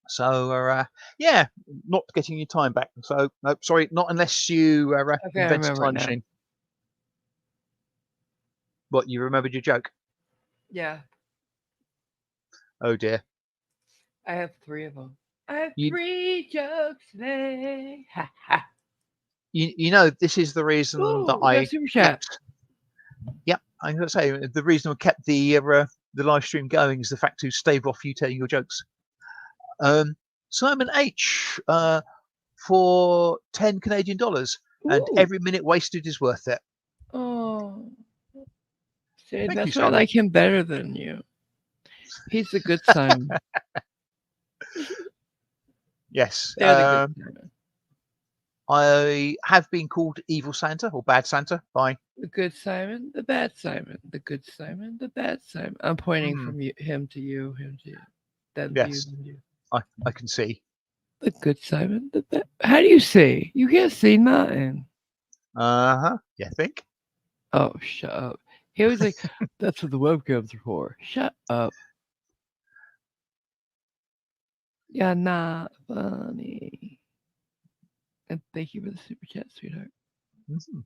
Speaker 2: So, yeah, not getting your time back. So, no, sorry, not unless you
Speaker 1: Okay, I
Speaker 2: invent a
Speaker 1: remember it
Speaker 2: time
Speaker 1: now.
Speaker 2: machine. What, you remembered your joke?
Speaker 1: Yeah,
Speaker 2: Oh dear.
Speaker 1: I have three of them. I have
Speaker 2: You,
Speaker 1: three jokes today. Ha ha.
Speaker 2: you know, this is the reason that
Speaker 1: Ooh, we got a
Speaker 2: I
Speaker 1: super chat.
Speaker 2: kept. Yep, I'm going to say the reason I kept the live stream going is the fact to stave off you telling your jokes. Um, Simon H. For 10 Canadian dollars, and
Speaker 1: Ooh.
Speaker 2: every minute wasted is worth it.
Speaker 1: Oh, see,
Speaker 2: Thank you,
Speaker 1: that's why I
Speaker 2: Simon.
Speaker 1: like him better than you. He's the good Simon.
Speaker 2: Yes.
Speaker 1: They're the good Simon.
Speaker 2: I have been called Evil Santa or Bad Santa by.
Speaker 1: The good Simon, the bad Simon, the good Simon, the bad Simon. I'm pointing
Speaker 2: Mm,
Speaker 1: from you, him to you, him to you, them to you,
Speaker 2: yes,
Speaker 1: them to you.
Speaker 2: I can see.
Speaker 1: The good Simon, the bad. How do you see? You can't see nothing.
Speaker 2: Uh-huh. You think?
Speaker 1: Oh, shut up. He always like, that's what the webcams are for. Shut up. You're not funny. And thank you for the super chat, sweetheart.
Speaker 2: Mhm.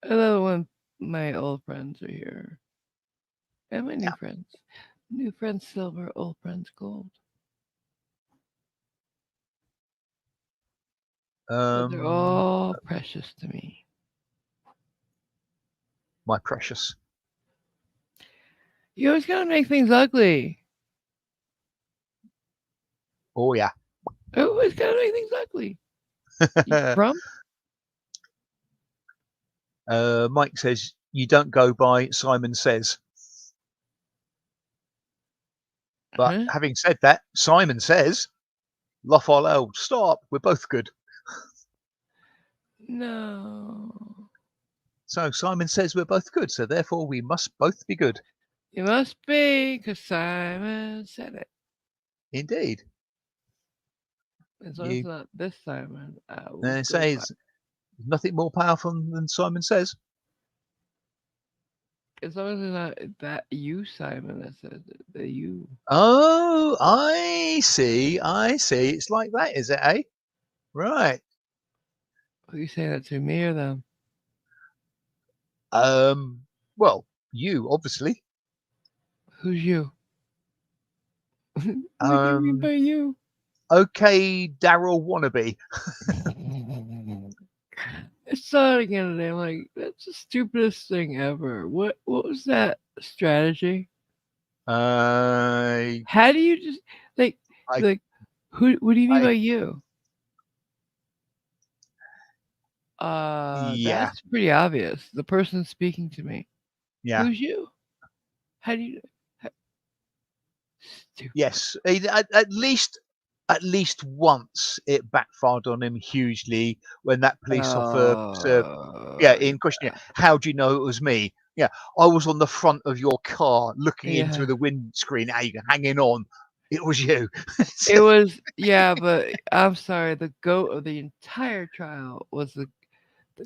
Speaker 1: I love when my old friends are here. And my new
Speaker 2: Yeah.
Speaker 1: friends. New friends silver, old friends gold. But they're
Speaker 2: Um,
Speaker 1: all precious to me.
Speaker 2: my precious.
Speaker 1: You always gotta make things ugly.
Speaker 2: Oh yeah.
Speaker 1: You always gotta make things ugly. You from?
Speaker 2: Mike says you don't go by Simon Says. But
Speaker 1: Huh?
Speaker 2: having said that, Simon says, La folle, stop, we're both good.
Speaker 1: No.
Speaker 2: So Simon says we're both good, so therefore we must both be good.
Speaker 1: You must be, 'cause Simon said it.
Speaker 2: Indeed.
Speaker 1: As long as it's
Speaker 2: You
Speaker 1: not this Simon, I will go
Speaker 2: say
Speaker 1: by.
Speaker 2: it's nothing more powerful than Simon Says.
Speaker 1: As long as it's not that you, Simon, that says it. The you.
Speaker 2: Oh, I see. I see. It's like that, is it, eh? Right.
Speaker 1: Are you saying that to me or them?
Speaker 2: Um, well, you, obviously.
Speaker 1: Who's you? What do you mean
Speaker 2: Um,
Speaker 1: by you?
Speaker 2: okay, Daryl Wannabe.
Speaker 1: I saw it again today. I'm like, that's the stupidest thing ever. What was that strategy?
Speaker 2: I,
Speaker 1: How do you just like
Speaker 2: I,
Speaker 1: like who what do you mean
Speaker 2: I,
Speaker 1: by you?
Speaker 2: Yeah,
Speaker 1: That's pretty obvious. The person speaking to me.
Speaker 2: yeah.
Speaker 1: Who's you? How do you? How, stupid.
Speaker 2: Yes, at least once it backfired on him hugely when that police officer, yeah,
Speaker 1: Uh,
Speaker 2: in question, yeah, how do you know it was me? Yeah, I was on the front of your car looking in
Speaker 1: yeah.
Speaker 2: through the windscreen, hanging on. It was you.
Speaker 1: It was yeah, but I'm sorry. The goat of the entire trial was the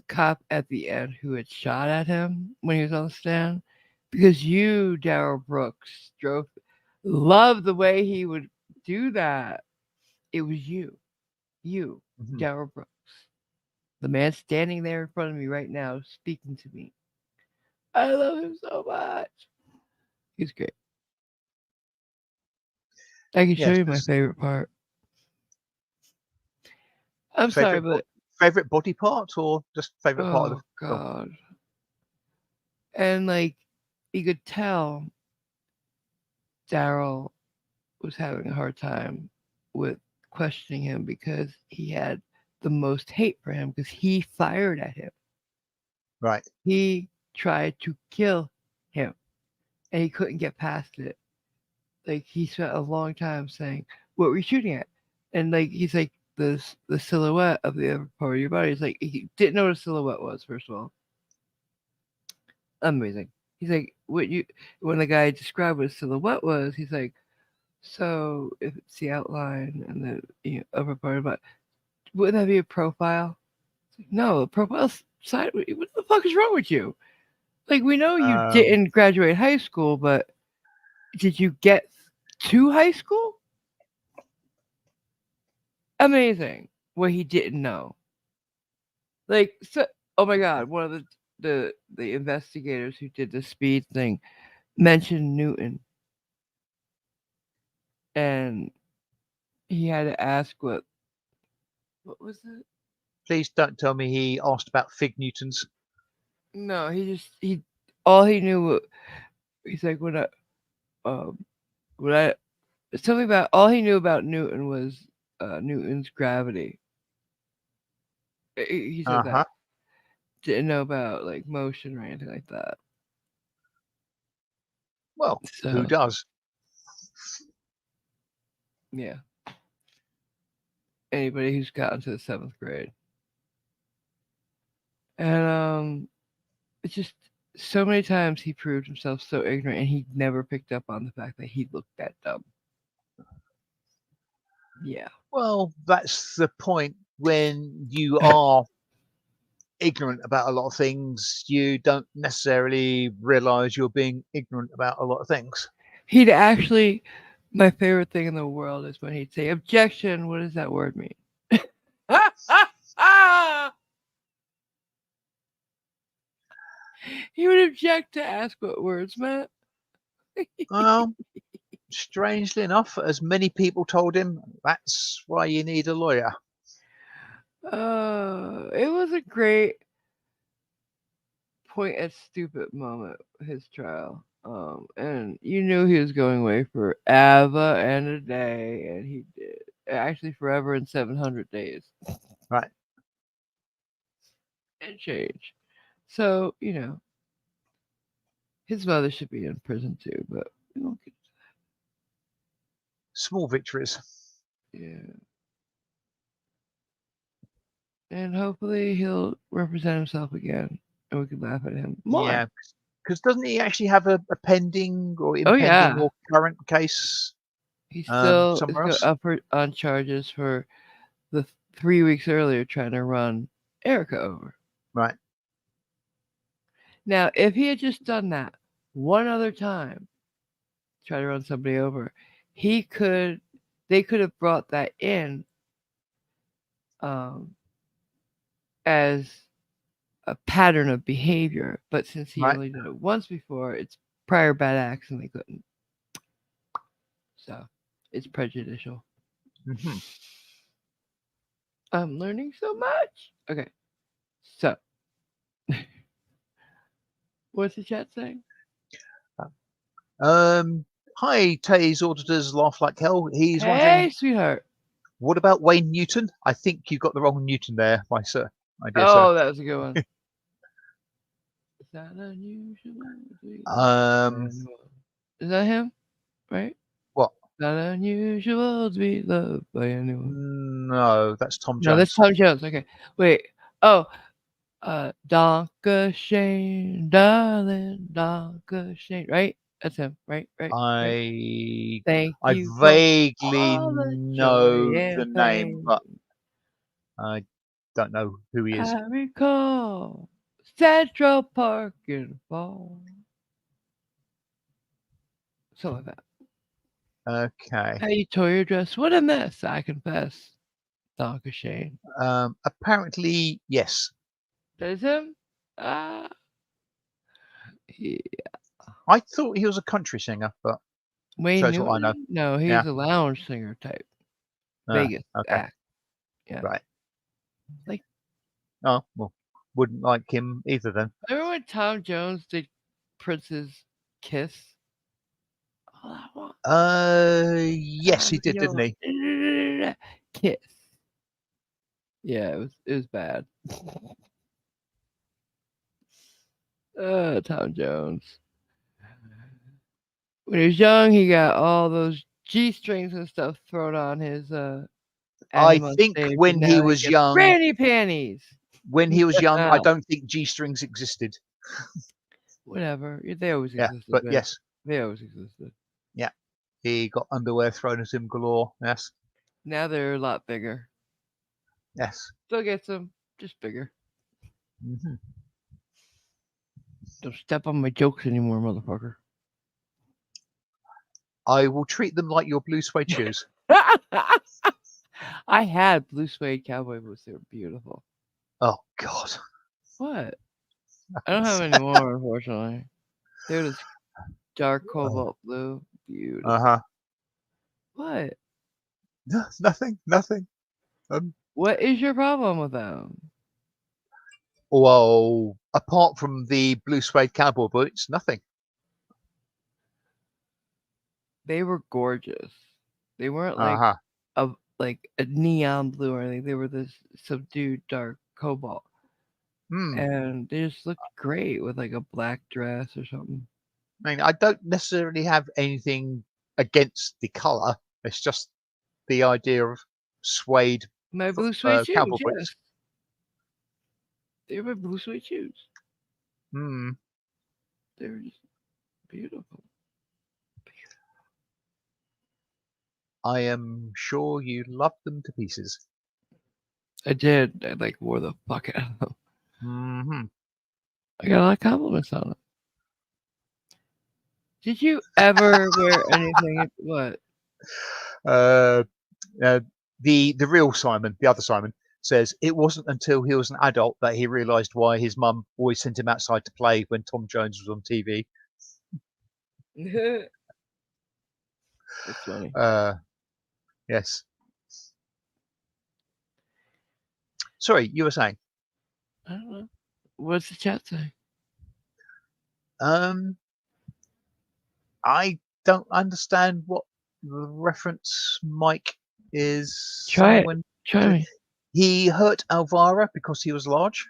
Speaker 1: cop at the end who had shot at him when he was on the stand, because you, Daryl Brooks, drove. Loved the way he would do that. It was you,
Speaker 2: Mhm.
Speaker 1: Daryl Brooks, the man standing there in front of me right now, speaking to me. I love him so much. He's great. I can show
Speaker 2: Yes,
Speaker 1: you my favorite part. I'm sorry,
Speaker 2: favorite
Speaker 1: but
Speaker 2: favorite body part or just favorite part of
Speaker 1: oh
Speaker 2: the film?
Speaker 1: god. And like you could tell Daryl was having a hard time with questioning him because he had the most hate for him because he fired at him.
Speaker 2: Right.
Speaker 1: He tried to kill him and he couldn't get past it. Like he spent a long time saying, "What were you shooting at?" And like he's like the silhouette of the other part of your body. He's like he didn't know what a silhouette was. First of all, amazing. He's like, "What you?" When the guy described what a silhouette was, he's like, "So if it's the outline and the upper part of it, wouldn't that be a profile?" It's like, no, a profile side. What the fuck is wrong with you? Like we know you
Speaker 2: Um,
Speaker 1: didn't graduate high school, but did you get to high school? Amazing. What he didn't know. Like, so, oh my God, one of the investigators who did the speed thing mentioned Newton, and he had to ask what was it?
Speaker 2: please don't tell me he asked about Fig Newtons.
Speaker 1: No, he all he knew he's like um when I something about all he knew about Newton was Newton's gravity. He said
Speaker 2: Uh
Speaker 1: that
Speaker 2: huh.
Speaker 1: didn't know about like motion or anything like that.
Speaker 2: Well, who
Speaker 1: So
Speaker 2: does?
Speaker 1: yeah, anybody who's gotten to the seventh grade, and it's just so many times he proved himself so ignorant, and he never picked up on the fact that he looked that dumb. Yeah,
Speaker 2: Well, that's the point when you are ignorant about a lot of things, you don't necessarily realize you're being ignorant about a lot of things.
Speaker 1: he'd actually. My favorite thing in the world is when he'd say objection. What does that word mean? He would object to ask what words meant.
Speaker 2: Well, strangely enough, as many people told him, that's why you need a lawyer.
Speaker 1: It was a great point at stupid moment, his trial. And you knew he was going away forever and a day, and he did. Actually, forever and 700 days
Speaker 2: Right.
Speaker 1: and change. So, his mother should be in prison too, but we won't get
Speaker 2: Small victories.
Speaker 1: yeah. And hopefully he'll represent himself again, and we can laugh at him more.
Speaker 2: Yeah. Because doesn't he actually have a pending or
Speaker 1: Oh
Speaker 2: impending
Speaker 1: yeah,
Speaker 2: or current case
Speaker 1: he still is
Speaker 2: somewhere else?
Speaker 1: up on charges for the 3 weeks earlier trying to run Erica over.
Speaker 2: Right.
Speaker 1: Now, if he had just done that one other time, try to run somebody over, he could, they could have brought that in um, as a pattern of behavior. But since he
Speaker 2: Right.
Speaker 1: only did it once before, it's prior bad acts and they couldn't. So it's prejudicial.
Speaker 2: Hmm.
Speaker 1: I'm learning so much. Okay, so what's the chat saying?
Speaker 2: Hi, Tay's auditors laugh like hell. He's wondering,
Speaker 1: Hey, sweetheart.
Speaker 2: what about Wayne Newton? I think you got the wrong Newton there, my sir. my dear sir.
Speaker 1: Oh, that was a good one. It's not unusual to be loved by
Speaker 2: Um,
Speaker 1: anyone. Is that him? Right?
Speaker 2: what?
Speaker 1: Not unusual to be loved by anyone.
Speaker 2: No, that's Tom
Speaker 1: No, that's
Speaker 2: Jones.
Speaker 1: Tom Jones. Okay. Wait. Oh, Donka Shane, darling, Donka Shane. Right? That's him. Right? Right? Right?
Speaker 2: I
Speaker 1: Thank
Speaker 2: I
Speaker 1: you for
Speaker 2: vaguely
Speaker 1: all the joy
Speaker 2: know
Speaker 1: and
Speaker 2: the name,
Speaker 1: pain.
Speaker 2: but I don't know who he is.
Speaker 1: I recall Central Park in fall. Something like that.
Speaker 2: Okay.
Speaker 1: How you tore your dress? What a mess, I confess. Donka Shane.
Speaker 2: Apparently, yes.
Speaker 1: That is him? Ah, he,
Speaker 2: I thought he was a country singer, but
Speaker 1: Wayne
Speaker 2: shows what I know.
Speaker 1: Newton? No,
Speaker 2: Yeah.
Speaker 1: he's a lounge singer type. Vegas
Speaker 2: Okay.
Speaker 1: act. Yeah.
Speaker 2: Right.
Speaker 1: Like,
Speaker 2: Oh, well, wouldn't like him either then.
Speaker 1: remember when Tom Jones did Prince's Kiss? All I want
Speaker 2: Yes, he
Speaker 1: from
Speaker 2: did, didn't
Speaker 1: your
Speaker 2: he?
Speaker 1: kiss. Yeah, it was bad. Tom Jones. When he was young, he got all those G strings and stuff thrown on his at
Speaker 2: I
Speaker 1: him on
Speaker 2: think
Speaker 1: stage, and now he gets granny panties.
Speaker 2: when he was young, I
Speaker 1: Wow.
Speaker 2: don't think G strings existed.
Speaker 1: Whatever. They always
Speaker 2: Yeah,
Speaker 1: existed,
Speaker 2: but
Speaker 1: man.
Speaker 2: yes,
Speaker 1: They always existed.
Speaker 2: yeah, he got underwear thrown at him galore. Yes,
Speaker 1: Now they're a lot bigger.
Speaker 2: yes.
Speaker 1: Still gets them, just bigger.
Speaker 2: Hmm.
Speaker 1: Don't step on my jokes anymore, motherfucker.
Speaker 2: I will treat them like your blue suede shoes.
Speaker 1: I had blue suede cowboy boots. They were beautiful.
Speaker 2: Oh God.
Speaker 1: What? I don't have any more, unfortunately. They're this dark cobalt blue.
Speaker 2: Uh
Speaker 1: Beautiful.
Speaker 2: huh.
Speaker 1: What?
Speaker 2: Nothing. Nothing. Um.
Speaker 1: What is your problem with them?
Speaker 2: Well, apart from the blue suede cowboy boots, nothing.
Speaker 1: They were gorgeous. They weren't
Speaker 2: Uh huh.
Speaker 1: a like a neon blue or anything. They were this subdued dark cobalt,
Speaker 2: Hmm.
Speaker 1: and they just looked great with like a black dress or something.
Speaker 2: I mean, I don't necessarily have anything against the color. It's just the idea of suede
Speaker 1: My blue suede
Speaker 2: cowboy
Speaker 1: shoes, yes,
Speaker 2: boots.
Speaker 1: they were blue suede shoes.
Speaker 2: Hmm.
Speaker 1: They were just beautiful.
Speaker 2: I am sure you love them to pieces.
Speaker 1: I did. I like wore the fuck out of them.
Speaker 2: Hmm.
Speaker 1: I got a lot of compliments on them. Did you ever wear anything? What?
Speaker 2: Uh, uh, the real Simon, the other Simon, says it wasn't until he was an adult that he realised why his mum always sent him outside to play when Tom Jones was on TV.
Speaker 1: That's funny.
Speaker 2: Yes. Sorry, you were saying.
Speaker 1: I don't know. What's the chat say?
Speaker 2: Um, I don't understand what the reference Mike is
Speaker 1: Try
Speaker 2: saying
Speaker 1: it.
Speaker 2: when
Speaker 1: Try me.
Speaker 2: he hurt Alvara because he was large.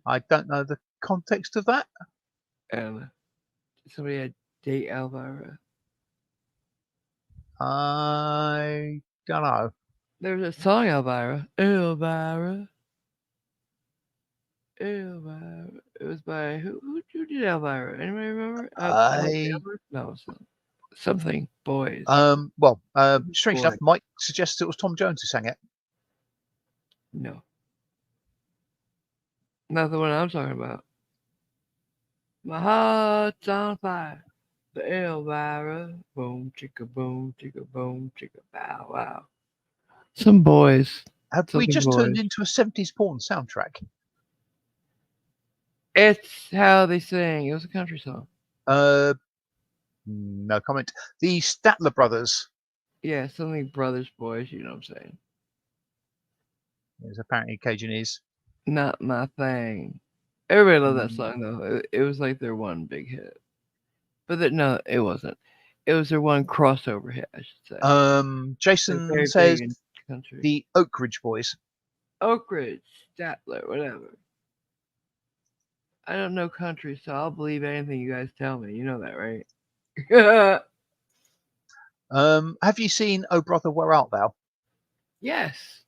Speaker 2: I don't know the context of that.
Speaker 1: And somebody had date Elvira.
Speaker 2: I don't know.
Speaker 1: There was a song Elvira. Elvira. Elvira. It was by who did Elvira? Anybody remember?
Speaker 2: I
Speaker 1: Alabama? No, something boys.
Speaker 2: well,
Speaker 1: Something
Speaker 2: strange enough,
Speaker 1: boy.
Speaker 2: Mike suggests it was Tom Jones who sang it.
Speaker 1: No, not the one I'm talking about. My heart's on fire. The Elvira. Boom, chicka, boom, chicka, bow, wow. Some boys.
Speaker 2: Have we
Speaker 1: Something
Speaker 2: just turned
Speaker 1: boys.
Speaker 2: into a 70s porn soundtrack?
Speaker 1: It's how they sing. It was a country song.
Speaker 2: Uh, no comment. The Statler brothers
Speaker 1: Yeah, something brothers, boys. You know what I'm saying?
Speaker 2: is apparently Cajunese.
Speaker 1: Not my thing. Everybody loved that
Speaker 2: Mm.
Speaker 1: song though. It was like their one big hit. But no, it wasn't. It was their one crossover hit, I should say. They're
Speaker 2: Jason
Speaker 1: very
Speaker 2: says
Speaker 1: big in country.
Speaker 2: the Oak Ridge Boys.
Speaker 1: Oak Ridge, Statler, whatever. I don't know country, so I'll believe anything you guys tell me. You know that, right?
Speaker 2: Have you seen Oh Brother, Where Art Thou?
Speaker 1: Yes.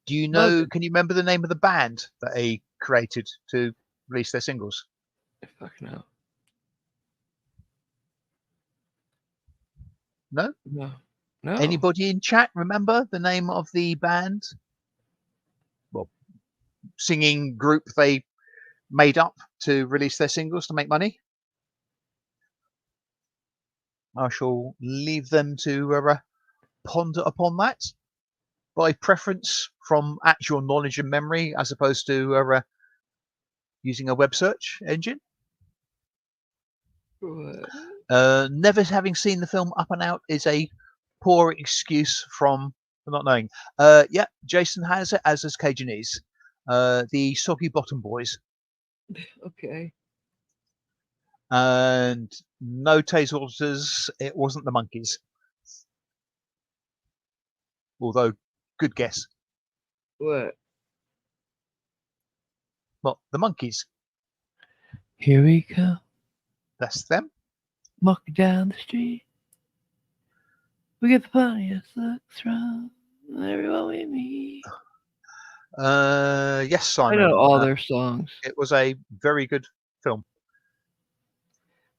Speaker 2: Do you
Speaker 1: Love
Speaker 2: know?
Speaker 1: it.
Speaker 2: Can you remember the name of the band that he created to release their singles?
Speaker 1: Fuck no.
Speaker 2: No.
Speaker 1: No. No.
Speaker 2: Anybody in chat remember the name of the band? Well, singing group they made up to release their singles to make money. I shall leave them to ponder upon that by preference from actual knowledge and memory as opposed to using a web search engine.
Speaker 1: What?
Speaker 2: Never having seen the film Up and Out is a poor excuse from for not knowing. Yeah, Jason has it, as does Cajunese. The Soggy Bottom Boys.
Speaker 1: Okay.
Speaker 2: And no Taze Waters, it wasn't the Monkeys. Although, good guess.
Speaker 1: What?
Speaker 2: Well, the Monkeys,
Speaker 1: Here we come.
Speaker 2: that's them.
Speaker 1: Walking down the street. We get the funniest looks from everyone we meet.
Speaker 2: Yes,
Speaker 1: I know
Speaker 2: Simon.
Speaker 1: all their songs.
Speaker 2: It was a very good film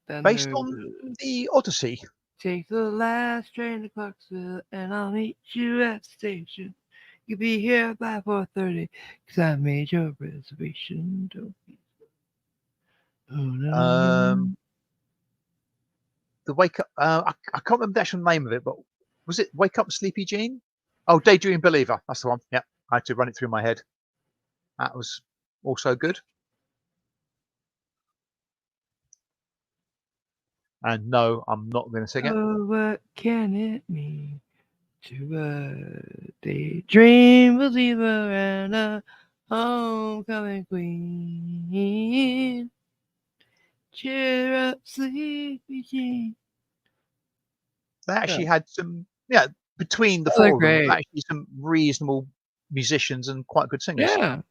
Speaker 1: Then
Speaker 2: based
Speaker 1: there's
Speaker 2: on the Odyssey.
Speaker 1: take the last train to Clarksville and I'll meet you at the station. You'll be here by 4:30 because I made your reservation. Don't be. Oh, no, no, no.
Speaker 2: Um, the Wake Up. I can't remember the actual name of it, but was it Wake Up, Sleepy Jean? Oh, Daydream Believer. That's the one. Yeah, I had to run it through my head. That was also good. And no, I'm not going to sing it.
Speaker 1: Oh, what can it mean to a daydream believer and a homecoming queen? Cheer up, sleepy Jean.
Speaker 2: They
Speaker 1: Yeah.
Speaker 2: actually had some, yeah, between the
Speaker 1: Oh, they're
Speaker 2: four of them,
Speaker 1: great.
Speaker 2: actually some reasonable musicians and quite good singers.
Speaker 1: Yeah,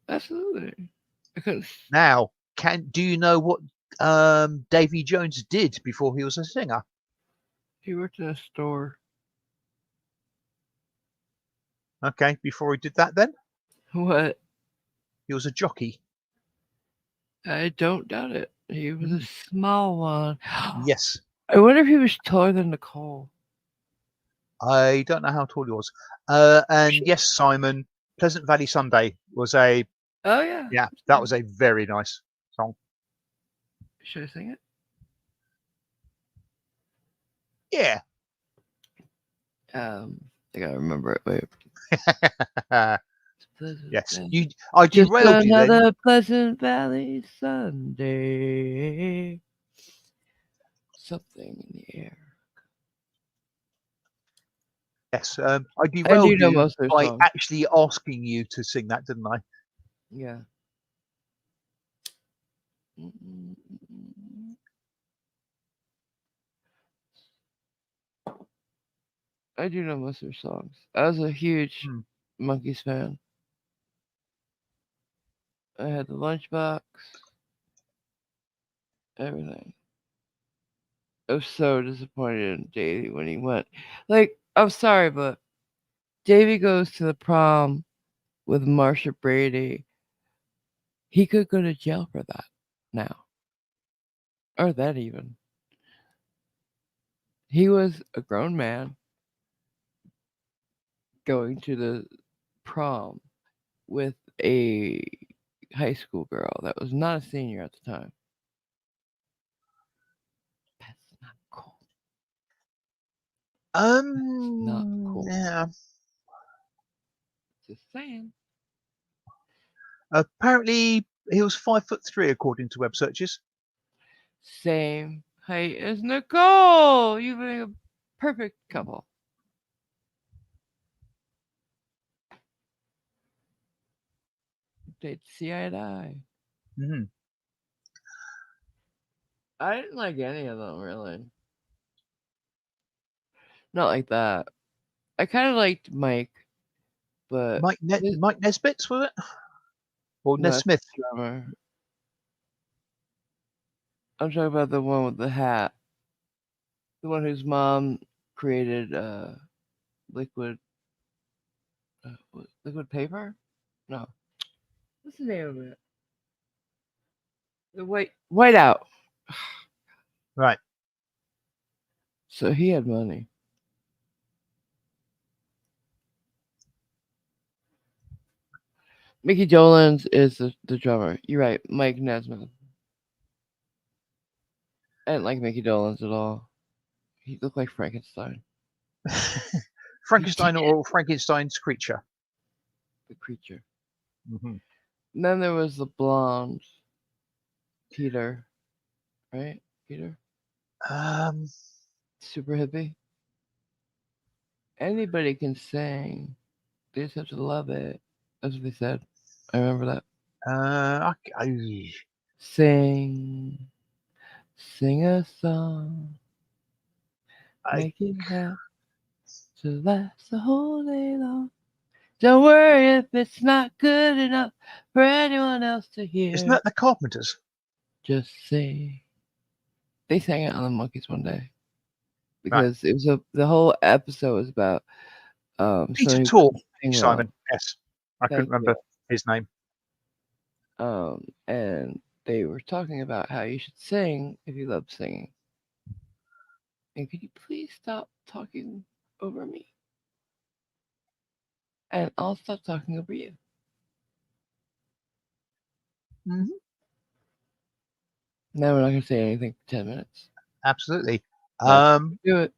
Speaker 1: absolutely. I couldn't.
Speaker 2: Now, do you know what Davy Jones did before he was a singer?
Speaker 1: He worked in a store.
Speaker 2: Okay, before he did that, then
Speaker 1: What?
Speaker 2: he was a jockey.
Speaker 1: I don't doubt it. He was a
Speaker 2: Mm,
Speaker 1: small one.
Speaker 2: yes,
Speaker 1: I wonder if he was taller than Nicole.
Speaker 2: I don't know how tall he was. And yes, Simon, Pleasant Valley Sunday was a
Speaker 1: Oh yeah.
Speaker 2: yeah, that was a very nice song.
Speaker 1: Should I sing it?
Speaker 2: Yeah.
Speaker 1: I gotta remember it. Wait.
Speaker 2: Yes, I
Speaker 1: Just
Speaker 2: derailed you then.
Speaker 1: another Pleasant Valley Sunday. Something in the air.
Speaker 2: Yes, I
Speaker 1: I do
Speaker 2: derailed
Speaker 1: know
Speaker 2: you
Speaker 1: most of their
Speaker 2: by
Speaker 1: songs.
Speaker 2: actually asking you to sing that, didn't I?
Speaker 1: Yeah. Mm-mm-mm-mm. I do know most of their songs. I was a huge
Speaker 2: Hmm.
Speaker 1: Monkeys fan. I had the lunchbox, everything. I was so disappointed in Davey when he went. Like, I'm sorry, but Davey goes to the prom with Marsha Brady. He could go to jail for that now. Or that even. He was a grown man going to the prom with a high school girl that was not a senior at the time. That's not cool. That's not cool.
Speaker 2: Yeah.
Speaker 1: Just saying.
Speaker 2: Apparently, he was 5'3" according to web searches.
Speaker 1: Same height as Nicole. You make a perfect couple. They'd see eye to eye.
Speaker 2: Mm-hmm.
Speaker 1: I didn't like any of them really. Not like that. I kind of liked Mike. But this,
Speaker 2: Mike Nesbitt's was it, or
Speaker 1: no, that's
Speaker 2: Nesmith?
Speaker 1: the drummer. I'm talking about the one with the hat, the one whose mom created liquid liquid paper. No, what's the name of it? The white out.
Speaker 2: Right.
Speaker 1: So he had money. Mickey Dolenz is the drummer. You're right, Mike Nesmith. I didn't like Mickey Dolenz at all. He looked like Frankenstein. He did
Speaker 2: Frankenstein or Frankenstein's creature.
Speaker 1: the creature.
Speaker 2: Hmm.
Speaker 1: And then there was the blonde Peter, right? Peter,
Speaker 2: Um,
Speaker 1: super hippie. Anybody can sing. They just have to love it. That's what they said. I remember that. Sing, sing a song,
Speaker 2: I,
Speaker 1: make it happen to last the whole day long. Don't worry if it's not good enough for anyone else to
Speaker 2: isn't
Speaker 1: hear.
Speaker 2: that the Carpenters?
Speaker 1: Just sing. They sang it on the Monkeys one day
Speaker 2: Right.
Speaker 1: because it was the whole episode was about
Speaker 2: Peter
Speaker 1: someone who
Speaker 2: Tork.
Speaker 1: couldn't sing
Speaker 2: Simon.
Speaker 1: well.
Speaker 2: Yes. I
Speaker 1: Thank
Speaker 2: couldn't
Speaker 1: you.
Speaker 2: remember his name.
Speaker 1: And they were talking about how you should sing if you love singing. And could you please stop talking over me? And I'll stop talking over you.
Speaker 2: Hmm.
Speaker 1: Now we're not gonna say anything for 10 minutes.
Speaker 2: Absolutely.
Speaker 1: That's
Speaker 2: Um,
Speaker 1: do it.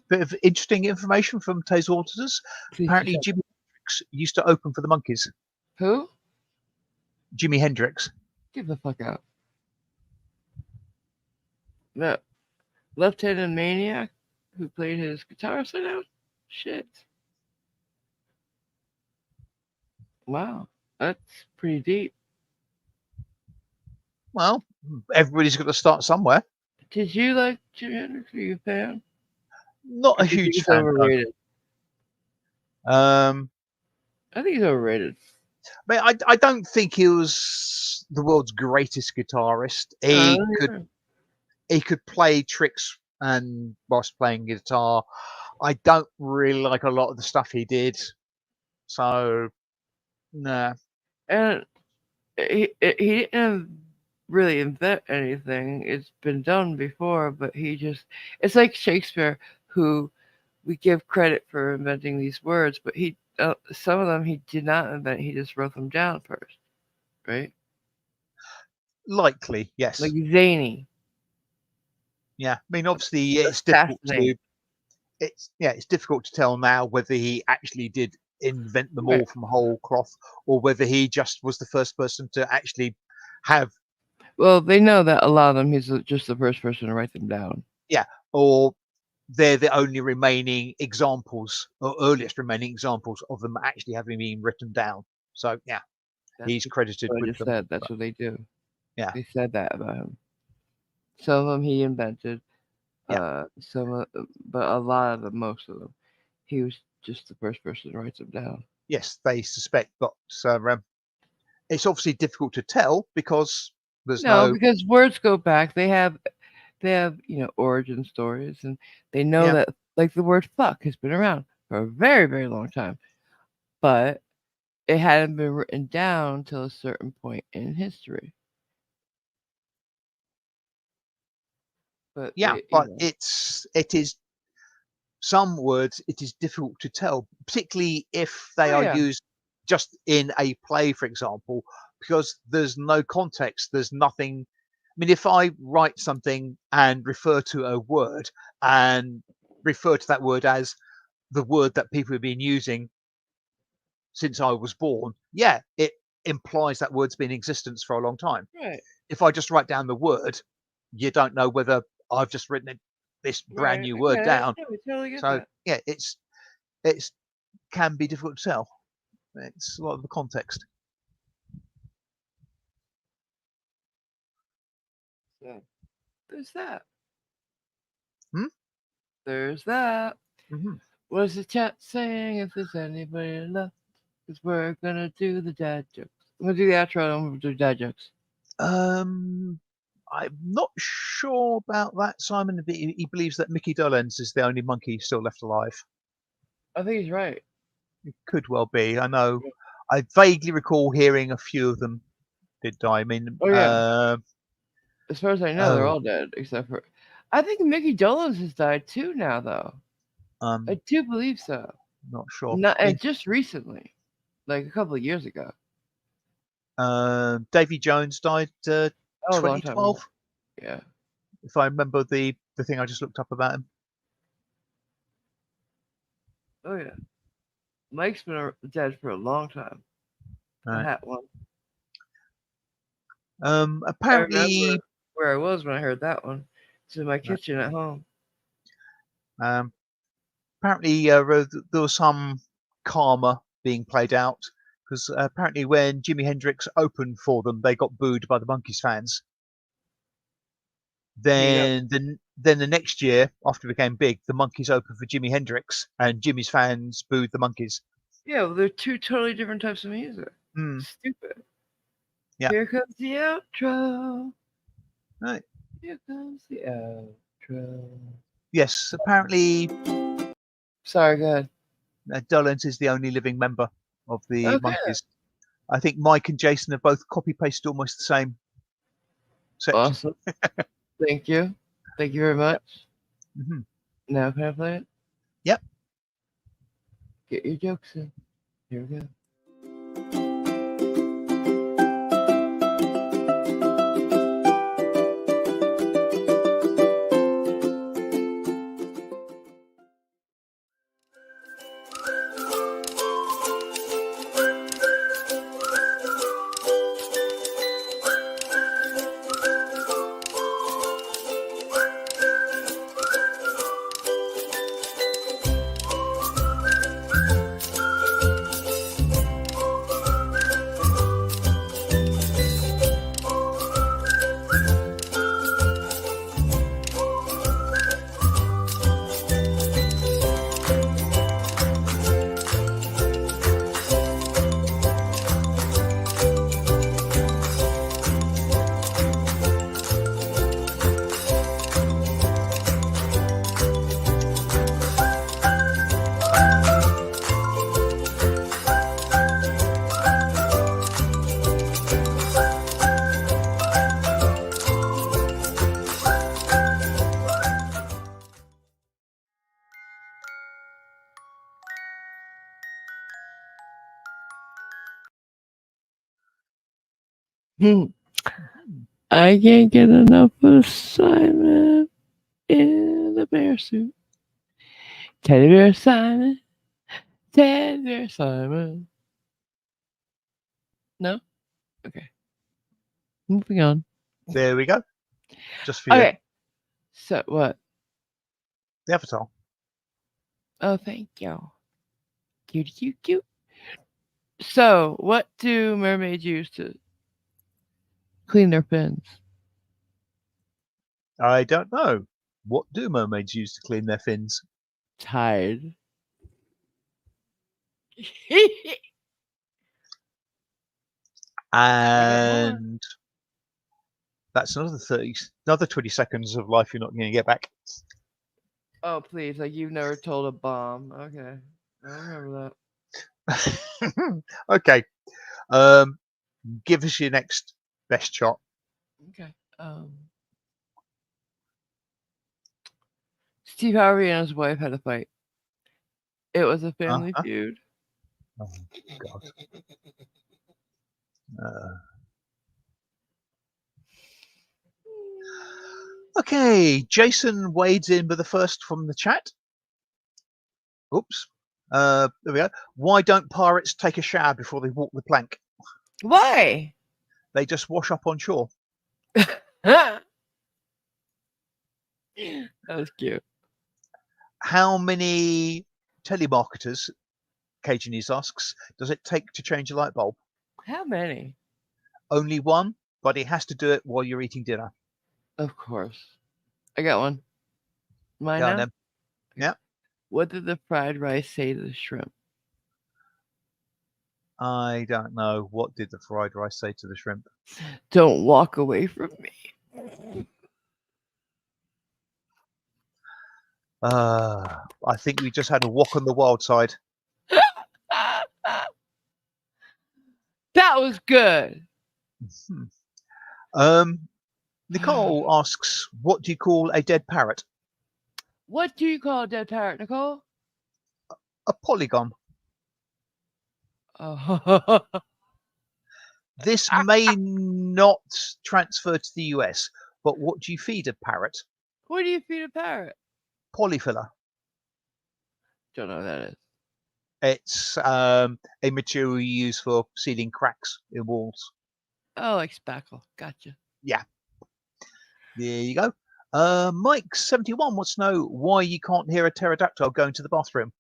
Speaker 2: Bit of interesting information from Tays Auditors.
Speaker 1: Please do
Speaker 2: Apparently,
Speaker 1: something.
Speaker 2: Jimi Hendrix used to open for the Monkees.
Speaker 1: Who?
Speaker 2: Jimi Hendrix.
Speaker 1: Get the fuck out. That left-handed maniac who played his guitar upside down. Shit. Wow. That's pretty deep.
Speaker 2: Well, everybody's got to start somewhere.
Speaker 1: Did you like Jimi Hendrix? Are you a fan?
Speaker 2: Not
Speaker 1: Or
Speaker 2: a
Speaker 1: do you think
Speaker 2: huge
Speaker 1: he's
Speaker 2: fan,
Speaker 1: overrated?
Speaker 2: no.
Speaker 1: I think he's overrated.
Speaker 2: But I don't think he was the world's greatest guitarist.
Speaker 1: Uh,
Speaker 2: He could play tricks and whilst playing guitar. I don't really like a lot of the stuff he did. So nah.
Speaker 1: and he didn't really invent anything. It's been done before, but it's like Shakespeare, who we give credit for inventing these words, but some of them he did not invent. He just wrote them down first, right?
Speaker 2: Likely,
Speaker 1: Like
Speaker 2: yes.
Speaker 1: zany,
Speaker 2: Yeah. I mean obviously it's difficult
Speaker 1: assassinate.
Speaker 2: to it's difficult to tell now whether he actually did invent them
Speaker 1: Right.
Speaker 2: all from whole cloth or whether he just was the first person to actually have
Speaker 1: Well, they know that a lot of them just the first person to write them down.
Speaker 2: yeah, or they're the only remaining examples or earliest remaining examples of them actually having been written down. So yeah,
Speaker 1: That's
Speaker 2: he's credited
Speaker 1: what I
Speaker 2: with
Speaker 1: just
Speaker 2: them.
Speaker 1: said. That's
Speaker 2: But,
Speaker 1: what they do.
Speaker 2: yeah,
Speaker 1: They said that about him. Some of them he invented.
Speaker 2: yeah,
Speaker 1: Uh, some, of, but a lot of them, most of them, he was just the first person to write them down.
Speaker 2: yes, they suspect, but it's obviously difficult to tell because there's
Speaker 1: No,
Speaker 2: no
Speaker 1: because words go back. They have origin stories, and they know
Speaker 2: yeah,
Speaker 1: that like the word fuck has been around for a very very long time, but it hadn't been written down till a certain point in history. But
Speaker 2: yeah, but it is some words it is difficult to tell, particularly if they
Speaker 1: oh
Speaker 2: are
Speaker 1: yeah,
Speaker 2: used just in a play, for example, because there's no context, there's nothing. I mean, if I write something and refer to a word and refer to that word as the word that people have been using since I was born, yeah, it implies that word's been in existence for a long time.
Speaker 1: right,
Speaker 2: If I just write down the word, you don't know whether I've just written this brand
Speaker 1: right.
Speaker 2: new
Speaker 1: I
Speaker 2: word
Speaker 1: get it.
Speaker 2: down.
Speaker 1: Yeah, we totally get
Speaker 2: So
Speaker 1: that.
Speaker 2: yeah, it's can be difficult to tell. It's a lot of the context.
Speaker 1: So there's that.
Speaker 2: Hmm?
Speaker 1: There's that.
Speaker 2: Mm-hmm.
Speaker 1: What is the chat saying? If there's anybody left? Because we're gonna do the dad jokes. I'm gonna do the outro and we'll do dad jokes.
Speaker 2: Um, I'm not sure about that, Simon. He believes that Mickey Dolenz is the only monkey still left alive.
Speaker 1: I think he's right.
Speaker 2: It could well be. I know. I vaguely recall hearing a few of them did die. I mean,
Speaker 1: Oh yeah. As far as I know, they're
Speaker 2: oh,
Speaker 1: all dead except for. I think Mickey Dolenz has died too now, though. I
Speaker 2: um,
Speaker 1: do believe so.
Speaker 2: not sure.
Speaker 1: Not
Speaker 2: I
Speaker 1: and
Speaker 2: mean,
Speaker 1: just recently, like a couple of years ago.
Speaker 2: Davy Jones died
Speaker 1: Oh, a long time
Speaker 2: 2012,
Speaker 1: ago. Yeah.
Speaker 2: if I remember the thing I just looked up about him.
Speaker 1: Oh yeah. Mike's been dead for a long time. The
Speaker 2: Right.
Speaker 1: hat one. I remember
Speaker 2: Apparently,
Speaker 1: where I was when I heard that one. It's in my
Speaker 2: right,
Speaker 1: kitchen at home.
Speaker 2: um, apparently there was some karma being played out because apparently when Jimi Hendrix opened for them, they got booed by the Monkees fans.
Speaker 1: He got
Speaker 2: Then the next year, after it became big, the Monkees opened for Jimi Hendrix, and Jimmy's fans booed the Monkees.
Speaker 1: yeah. Well, they're two totally different types of music.
Speaker 2: Mm,
Speaker 1: Stupid.
Speaker 2: yeah,
Speaker 1: Here comes the outro.
Speaker 2: right.
Speaker 1: Here comes the outro.
Speaker 2: Yes, apparently
Speaker 1: Sorry, go ahead.
Speaker 2: Dolenz is the only living member of the
Speaker 1: Okay.
Speaker 2: Monkees. I think Mike and Jason have both copy pasted almost the same section.
Speaker 1: Awesome. Thank you. Thank you very much.
Speaker 2: Yep. Hmm.
Speaker 1: Now can I play it?
Speaker 2: Yep.
Speaker 1: Get your jokes in. Here we go. Hmm. I can't get enough of Simon in the bear suit. Teddy bear Simon. Teddy bear Simon. No? Okay. Moving on.
Speaker 2: There we go. Just for you.
Speaker 1: Okay. So what?
Speaker 2: The Avatar.
Speaker 1: Oh, thank you. Cute, cute, cute. So, what do mermaids use to clean their fins?
Speaker 2: I don't know. What do mermaids use to clean their fins?
Speaker 1: Tide. I got more.
Speaker 2: And that's another 20 seconds of life you're not going to get back.
Speaker 1: Oh, please. Like, you've never told a bomb. Okay. I remember
Speaker 2: Okay. Um, give us your next best shot.
Speaker 1: that. Okay. Steve Harvey and his wife had a fight. It was a family
Speaker 2: Uh-huh.
Speaker 1: feud.
Speaker 2: Oh, God. Okay, Jason wades in with the first from the chat. Oops. There we go. Why don't pirates take a shower before they walk the plank?
Speaker 1: Why?
Speaker 2: They just wash up on shore.
Speaker 1: That was cute.
Speaker 2: How many telemarketers, Cajun News asks, does it take to change a light bulb?
Speaker 1: How many?
Speaker 2: Only one, but it has to do it while you're eating dinner.
Speaker 1: Of course. I got one. Mine
Speaker 2: Yeah,
Speaker 1: now?
Speaker 2: then. Yeah.
Speaker 1: What did the fried rice say to the shrimp?
Speaker 2: I don't know. What did the fried rice say to the shrimp?
Speaker 1: Don't walk away from me.
Speaker 2: I think we just had a walk on the wild side.
Speaker 1: That was good.
Speaker 2: Hmm. Um, Nicole asks, what do you call a dead parrot?
Speaker 1: What do you call a dead parrot, Nicole?
Speaker 2: A polygon.
Speaker 1: Oh.
Speaker 2: This may not transfer to the US, but what do you feed a parrot?
Speaker 1: What do you feed a parrot?
Speaker 2: Polyfiller.
Speaker 1: Don't know what that is.
Speaker 2: It's a material you use for sealing cracks in walls.
Speaker 1: Oh, like spackle. Gotcha.
Speaker 2: Yeah, there you go. Mike71 wants to know why you can't hear a pterodactyl going to the bathroom.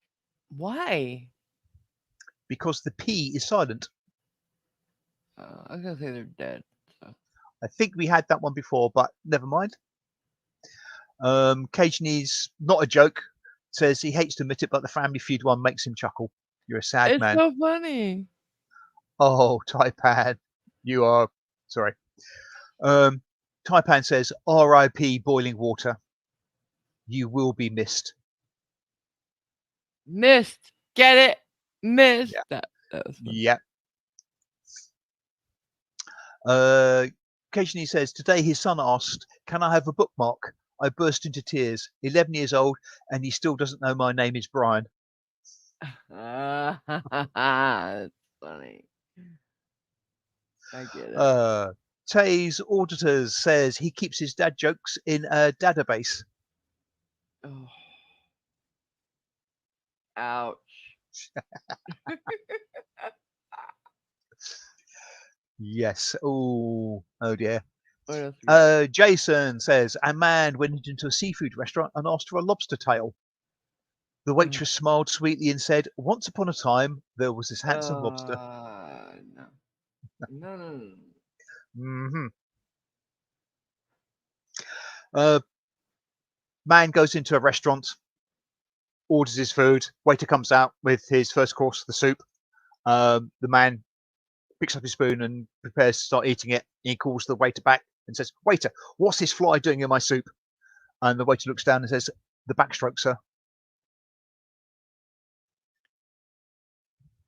Speaker 1: Why?
Speaker 2: Because the P is silent.
Speaker 1: I was gonna say they're dead. So.
Speaker 2: I think we had that one before, but never mind. Cajun's not a joke. Says he hates to admit it, but the Family Feud one makes him chuckle. You're a sad
Speaker 1: It's
Speaker 2: man.
Speaker 1: so funny.
Speaker 2: Oh, Taipan, you are sorry. Taipan says, "R.I.P. Boiling water. You will be missed."
Speaker 1: Missed. Get it? Missed.
Speaker 2: Yeah,
Speaker 1: That was funny.
Speaker 2: yeah. Occasionally says, today his son asked, can I have a bookmark? I burst into tears. 11 years old, and he still doesn't know my name is Brian.
Speaker 1: That's funny. I get it.
Speaker 2: Tay's Auditors says he keeps his dad jokes in a database.
Speaker 1: Oh. Ouch.
Speaker 2: Yes. Oh dear.
Speaker 1: What else we got?
Speaker 2: Jason says, a man went into a seafood restaurant and asked for a lobster tail. The waitress smiled sweetly and said, once upon a time, there was this handsome lobster.
Speaker 1: No. No.
Speaker 2: Mm-hmm. Man goes into a restaurant, orders his food. Waiter comes out with his first course, the soup. The man picks up his spoon and prepares to start eating it. He calls the waiter back and says, waiter, what's this fly doing in my soup? And the waiter looks down and says, the backstroke, sir.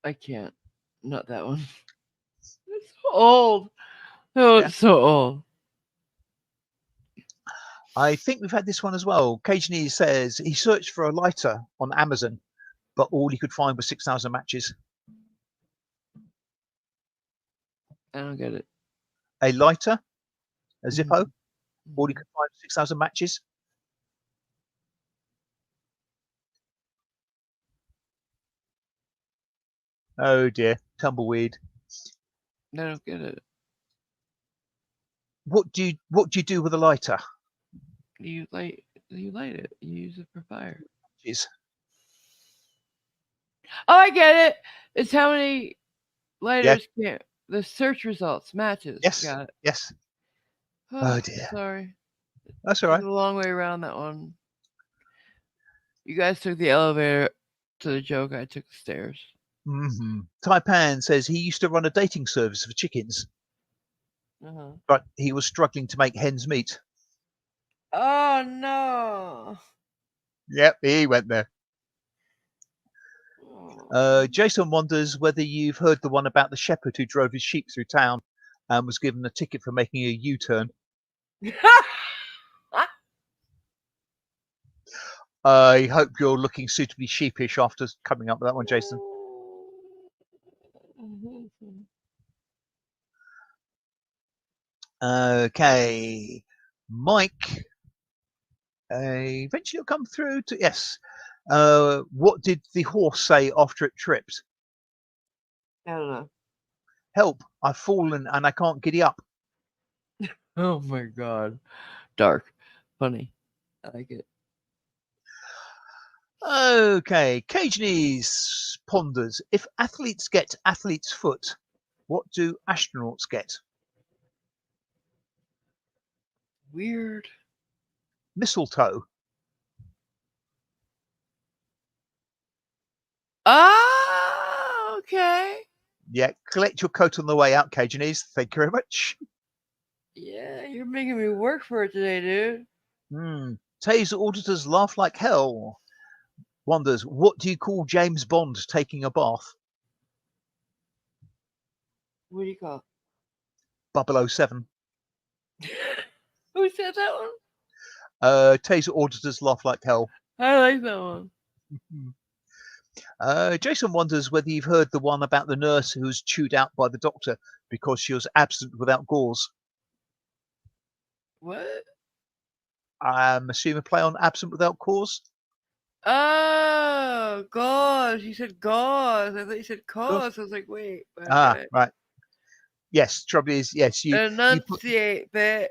Speaker 1: I can't. Not that one. It's so old. Oh,
Speaker 2: Yeah.
Speaker 1: it's so old.
Speaker 2: I think we've had this one as well. Occasionally says he searched for a lighter on Amazon, but all he could find was 6,000 matches.
Speaker 1: I don't get it.
Speaker 2: A lighter, a Zippo,
Speaker 1: Mm-hmm.
Speaker 2: all he could find was 6,000 matches. Oh dear, tumbleweed.
Speaker 1: I don't get it.
Speaker 2: What do you do with a lighter?
Speaker 1: You light it. You use it for fire.
Speaker 2: Jeez.
Speaker 1: Oh, I get it. It's how many
Speaker 2: Yeah.
Speaker 1: lighters can the search results matches.
Speaker 2: Yes.
Speaker 1: Got it.
Speaker 2: Yes.
Speaker 1: Oh,
Speaker 2: Oh dear.
Speaker 1: sorry.
Speaker 2: That's all
Speaker 1: There's
Speaker 2: right.
Speaker 1: a long way around that one. You guys took the elevator to the joke. I took the stairs.
Speaker 2: Mm-hmm. Taipan says he used to run a dating service for chickens,
Speaker 1: Uh-huh.
Speaker 2: but he was struggling to make hens meet.
Speaker 1: Oh no.
Speaker 2: Yep, he went there. Jason wonders whether you've heard the one about the shepherd who drove his sheep through town and was given a ticket for making a U-turn. I hope you're looking suitably sheepish after coming up with that one, Jason. Okay, Mike. Eventually, it'll come through to yes. What did the horse say after it tripped?
Speaker 1: I don't know.
Speaker 2: Help! I've fallen and I can't giddy up.
Speaker 1: Oh my god. Dark. Funny. I like it.
Speaker 2: Okay, Cajanese ponders. If athletes get athlete's foot, what do astronauts get?
Speaker 1: Weird.
Speaker 2: Mistletoe.
Speaker 1: Ah, okay.
Speaker 2: Yeah, collect your coat on the way out, Cajunis. Thank you very much.
Speaker 1: Yeah, you're making me work for it today, dude.
Speaker 2: Taser auditors laugh like hell. Wonders, what do you call James Bond taking a bath?
Speaker 1: What do you call
Speaker 2: 007.
Speaker 1: it? Who said that one?
Speaker 2: Taser auditors laugh like hell.
Speaker 1: I like that one.
Speaker 2: Jason wonders whether you've heard the one about the nurse who was chewed out by the doctor because she was absent without gauze.
Speaker 1: What?
Speaker 2: I'm assuming play on absent without cause.
Speaker 1: Oh, gauze. You said gauze. I thought you said
Speaker 2: Gauze.
Speaker 1: cause. I was like, wait.
Speaker 2: Ah,
Speaker 1: Okay.
Speaker 2: right. Yes, trouble is, yes,
Speaker 1: Enunciate, bitch.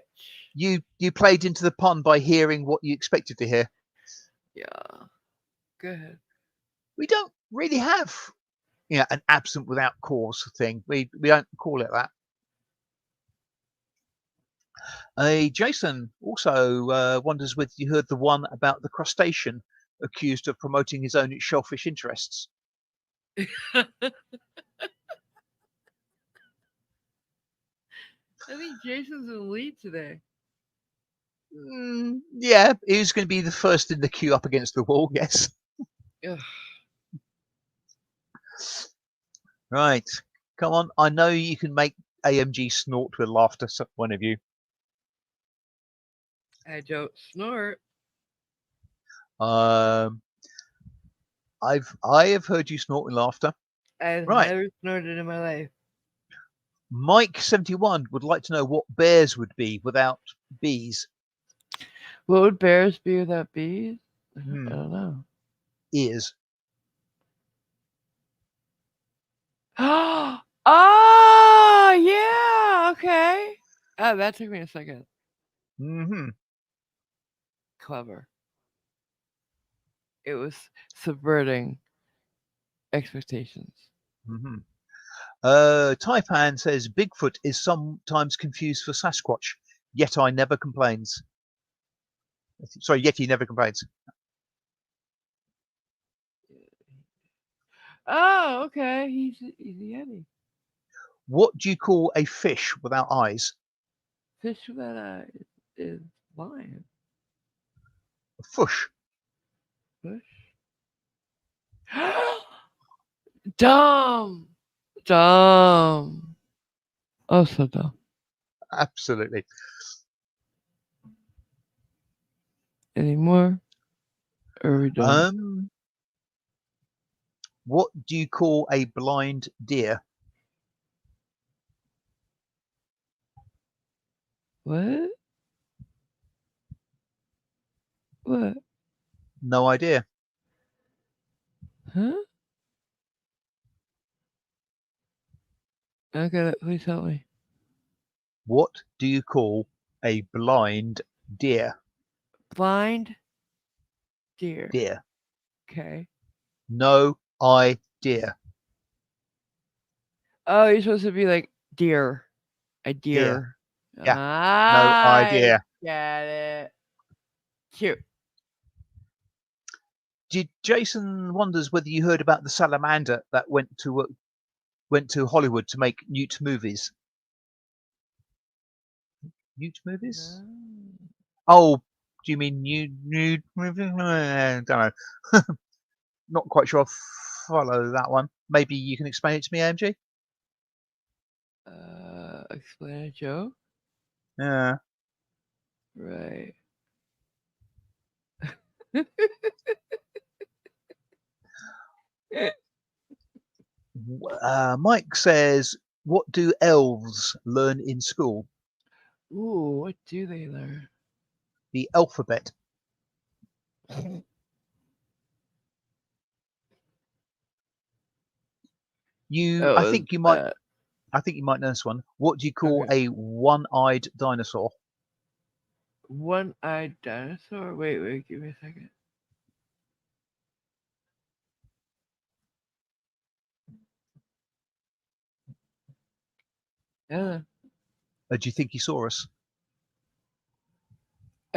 Speaker 2: you played into the pun by hearing what you expected to hear.
Speaker 1: Yeah. Go ahead.
Speaker 2: We don't really have, an absent without cause thing. We don't call it that. Jason also wonders whether you heard the one about the crustacean accused of promoting his own shellfish interests.
Speaker 1: I think Jason's in the lead today.
Speaker 2: Yeah, he's going to be the first in the queue up against the wall, yes.
Speaker 1: Ugh.
Speaker 2: Right, come on. I know you can make AMG snort with laughter, one of you.
Speaker 1: I don't snort.
Speaker 2: Um, I have heard you snort with laughter.
Speaker 1: I've
Speaker 2: Right,
Speaker 1: never snorted in my life.
Speaker 2: Mike71 would like to know what bears would be without bees.
Speaker 1: What would bears be without bees? I
Speaker 2: Hmm,
Speaker 1: don't know.
Speaker 2: ears.
Speaker 1: Oh, yeah. Okay. Oh, that took me a second.
Speaker 2: Mm-hmm.
Speaker 1: Clever. It was subverting expectations.
Speaker 2: Mm-hmm. Taipan says Bigfoot is sometimes confused for Sasquatch, yet I never complains. Sorry, yet he never complains.
Speaker 1: Oh, okay. He's a yeti.
Speaker 2: What do you call a fish without eyes?
Speaker 1: Fish without eyes is lion.
Speaker 2: A fish.
Speaker 1: Fish. Dumb. Dumb. Oh, so dumb.
Speaker 2: Absolutely.
Speaker 1: Any more? Or are we done?
Speaker 2: What do you call a blind deer?
Speaker 1: What? What?
Speaker 2: No idea.
Speaker 1: Huh? I got it. Please help me.
Speaker 2: What do you call a blind deer?
Speaker 1: Blind deer.
Speaker 2: Deer.
Speaker 1: Okay.
Speaker 2: No idea.
Speaker 1: Oh, you're supposed to be like deer. A
Speaker 2: Deer.
Speaker 1: deer.
Speaker 2: Yeah. No
Speaker 1: I
Speaker 2: idea.
Speaker 1: get it. Cute.
Speaker 2: Jason wonders whether you heard about the salamander that went to Hollywood to make newt movies. Newt movies?
Speaker 1: No.
Speaker 2: Oh, do you mean nude movies? I don't know. Not quite sure. I follow that one. Maybe you can explain it to me, AMG.
Speaker 1: Explain a joke?
Speaker 2: Yeah.
Speaker 1: Right.
Speaker 2: Mike says, "What do elves learn in school?
Speaker 1: Ooh, what do they learn?
Speaker 2: The alphabet." You,
Speaker 1: That
Speaker 2: I
Speaker 1: was
Speaker 2: think you might,
Speaker 1: bad.
Speaker 2: I think you might know this one. What do you call
Speaker 1: Okay.
Speaker 2: a one-eyed dinosaur?
Speaker 1: One-eyed dinosaur? Wait, give me a second. Yeah.
Speaker 2: Do you think he saw us?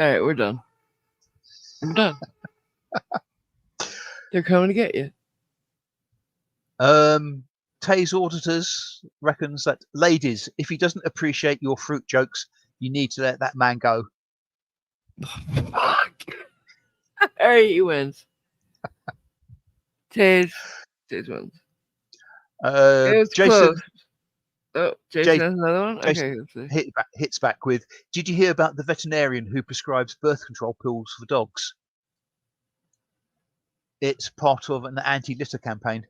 Speaker 1: Alright, we're done. I'm done. They're coming to get you.
Speaker 2: Um, Tay's auditors reckons that, ladies, if he doesn't appreciate your fruit jokes, you need to let that man go.
Speaker 1: Fuck. Alright, he wins. Taze wins. It was
Speaker 2: Jason
Speaker 1: close. Oh, Jason
Speaker 2: J-
Speaker 1: has another one?
Speaker 2: Jason
Speaker 1: Okay, let's see.
Speaker 2: hits back with, did you hear about the veterinarian who prescribes birth control pills for dogs? It's part of an anti-litter campaign.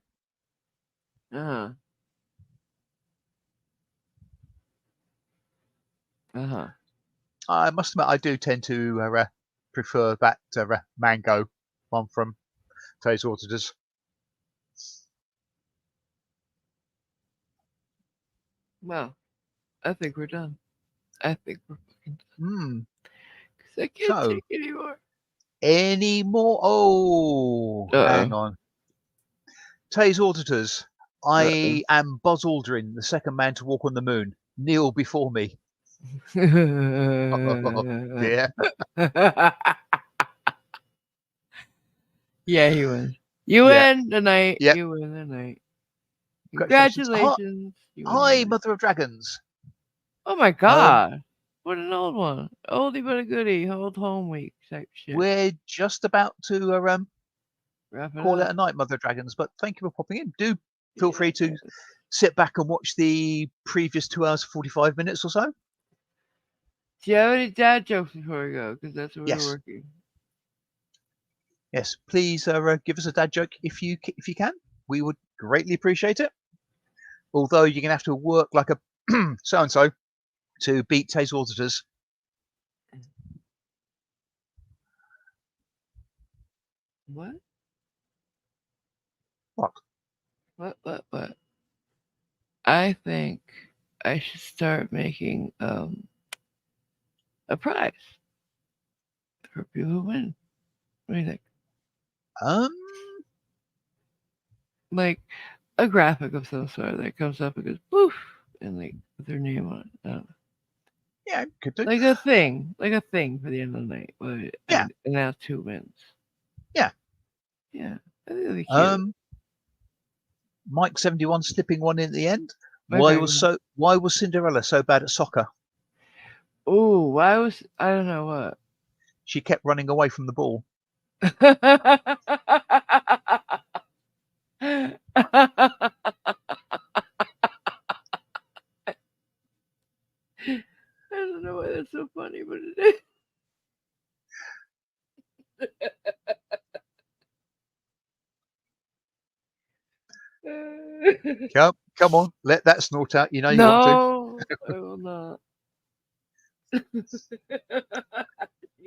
Speaker 1: Uh-huh. Uh-huh.
Speaker 2: I must admit, I do tend to prefer that mango one from Tay's auditors.
Speaker 1: Well, I think we're done. I think we're fucking done. Because I can't
Speaker 2: So,
Speaker 1: take anymore.
Speaker 2: any more? Oh,
Speaker 1: Uh-oh.
Speaker 2: hang on. Tay's auditors.
Speaker 1: Uh-oh.
Speaker 2: I am Buzz Aldrin, the second man to walk on the moon. Kneel before me. Oh, dear.
Speaker 1: Yeah, he wins. You
Speaker 2: Yeah.
Speaker 1: win the night.
Speaker 2: Yep.
Speaker 1: You win the night.
Speaker 2: Congratulations.
Speaker 1: Congratulations. You win the
Speaker 2: Hi,
Speaker 1: night.
Speaker 2: Mother of Dragons.
Speaker 1: Oh my
Speaker 2: Um,
Speaker 1: god. What an old one. Oldie but a goodie. Old home week type shit.
Speaker 2: we're just about to
Speaker 1: Wrap it
Speaker 2: call it
Speaker 1: up.
Speaker 2: a night, Mother of Dragons, but thank you for popping in. Do feel
Speaker 1: Yeah.
Speaker 2: free to sit back and watch the previous 2 hours, 45 minutes or so.
Speaker 1: Do you have any dad jokes before we go? Because that's what we're
Speaker 2: Yes.
Speaker 1: working.
Speaker 2: Yes, please give us a dad joke if you can. We would greatly appreciate it. Although you're going to have to work like a so-and-so to beat Tay's auditors.
Speaker 1: What?
Speaker 2: What?
Speaker 1: What? I think I should start making a prize for people who win. What do you think?
Speaker 2: Um,
Speaker 1: Like a graphic of some sort that comes up and goes poof and like with their name on it. I don't know.
Speaker 2: yeah, could do.
Speaker 1: Like a thing for the end of the night. Where
Speaker 2: Yeah.
Speaker 1: I announce who wins.
Speaker 2: Yeah.
Speaker 1: Yeah, I think that'd be cute.
Speaker 2: Mike 71 slipping one in at the end.
Speaker 1: Okay.
Speaker 2: Why was Cinderella so bad at soccer?
Speaker 1: Oh, why was I don't know what.
Speaker 2: She kept running away from the ball.
Speaker 1: I don't know why that's so funny, but it is.
Speaker 2: Come on, let that snort out. You know you want to.
Speaker 1: No, I will not. You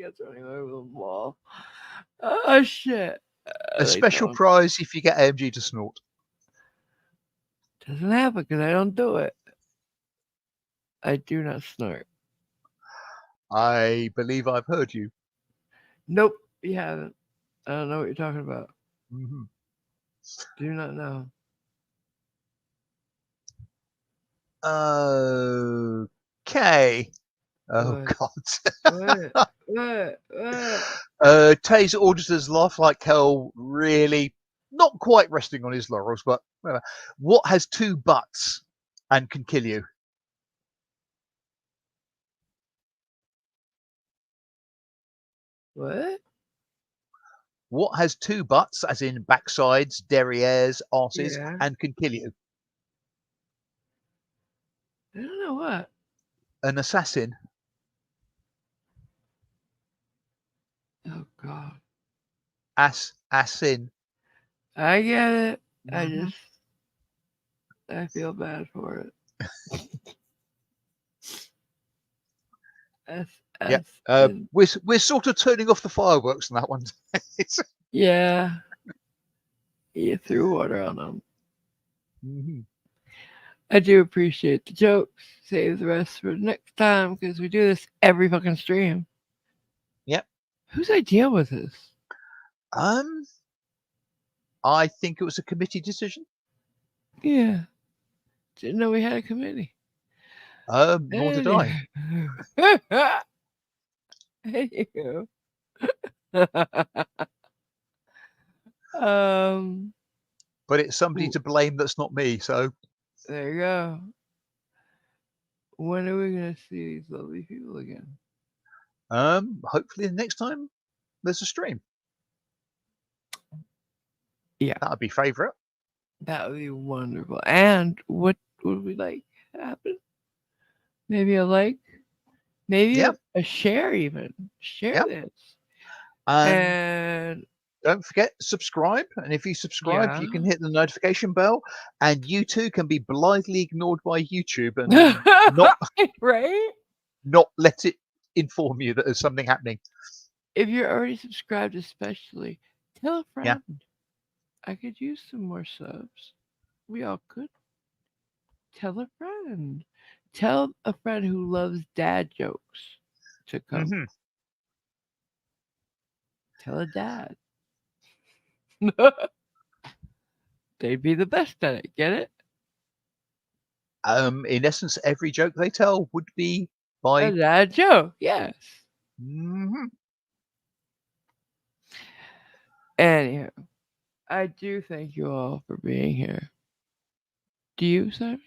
Speaker 1: guys running over the wall. Oh shit!
Speaker 2: A special prize if you get AMG to snort.
Speaker 1: Doesn't happen because I don't do it. I do not snort.
Speaker 2: I believe I've heard you.
Speaker 1: Nope, you haven't. I don't know what you're talking about.
Speaker 2: Mm-hmm.
Speaker 1: Do not know.
Speaker 2: Okay. Oh
Speaker 1: What?
Speaker 2: God.
Speaker 1: What?
Speaker 2: Tay's auditors laugh like hell. Really, not quite resting on his laurels, but what has 2 butts and can kill you?
Speaker 1: What?
Speaker 2: What has 2 butts, as in backsides, derrieres, arses,
Speaker 1: Yeah.
Speaker 2: and can kill you?
Speaker 1: I don't know what.
Speaker 2: An assassin.
Speaker 1: Oh god.
Speaker 2: Assin.
Speaker 1: I get it.
Speaker 2: Mm-hmm.
Speaker 1: I feel bad for it.
Speaker 2: Yeah. We're sort of turning off the fireworks on that one.
Speaker 1: Yeah. You threw water on them.
Speaker 2: Mm-hmm.
Speaker 1: I do appreciate the jokes. Save the rest for next time because we do this every fucking stream.
Speaker 2: Yep.
Speaker 1: Whose idea was this?
Speaker 2: I think it was a committee decision.
Speaker 1: Yeah. Didn't know we had a committee.
Speaker 2: Nor did I.
Speaker 1: Anywho. um.
Speaker 2: but it's somebody
Speaker 1: Ooh,
Speaker 2: to blame that's not me. So
Speaker 1: there you go. When are we gonna see these lovely people again?
Speaker 2: hopefully the next time there's a stream,
Speaker 1: Yeah,
Speaker 2: that would be favourite.
Speaker 1: that would be wonderful. And what would we like to happen? Maybe a like, maybe
Speaker 2: Yeah,
Speaker 1: a share even. Share
Speaker 2: yeah.
Speaker 1: this.
Speaker 2: And
Speaker 1: And
Speaker 2: don't forget, subscribe. And if you subscribe,
Speaker 1: yeah.
Speaker 2: you can hit the notification bell. And you too can be blithely ignored by YouTube and not
Speaker 1: Right?
Speaker 2: not let it inform you that there's something happening.
Speaker 1: If you're already subscribed, especially, tell a
Speaker 2: Yeah.
Speaker 1: friend. I could use some more subs. We all could. Tell a friend. Tell a friend who loves dad jokes to come.
Speaker 2: hmm
Speaker 1: Tell a dad. They'd be the best at it. Get it?
Speaker 2: In essence, every joke they tell would be
Speaker 1: A
Speaker 2: by.
Speaker 1: dad joke. Yes.
Speaker 2: Mhm.
Speaker 1: Anyhow, I do thank you all for being here. Do you, Simon?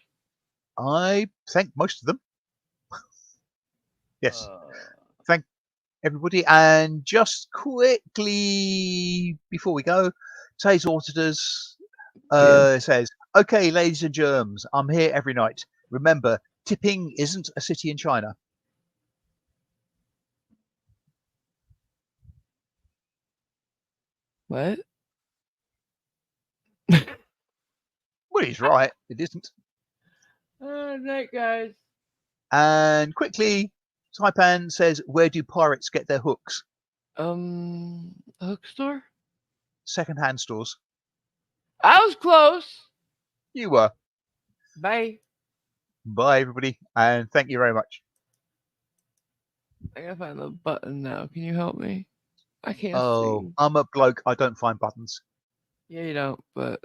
Speaker 2: I thank most of them. Yes.
Speaker 1: Uh,
Speaker 2: Thank everybody. And just quickly before we go, today's auditors
Speaker 1: Give.
Speaker 2: says, okay, ladies and germs, I'm here every night. Remember, tipping isn't a city in China.
Speaker 1: What?
Speaker 2: Well, he's right. It isn't.
Speaker 1: Night, guys.
Speaker 2: And quickly, Taipan says, where do pirates get their hooks?
Speaker 1: Hook store?
Speaker 2: Second-hand stores.
Speaker 1: I was close.
Speaker 2: You were.
Speaker 1: Bye.
Speaker 2: Bye, everybody. And thank you very much.
Speaker 1: I gotta find the button now. Can you help me? I can't
Speaker 2: Oh,
Speaker 1: see.
Speaker 2: I'm a bloke. I don't find buttons.
Speaker 1: Yeah, you don't, but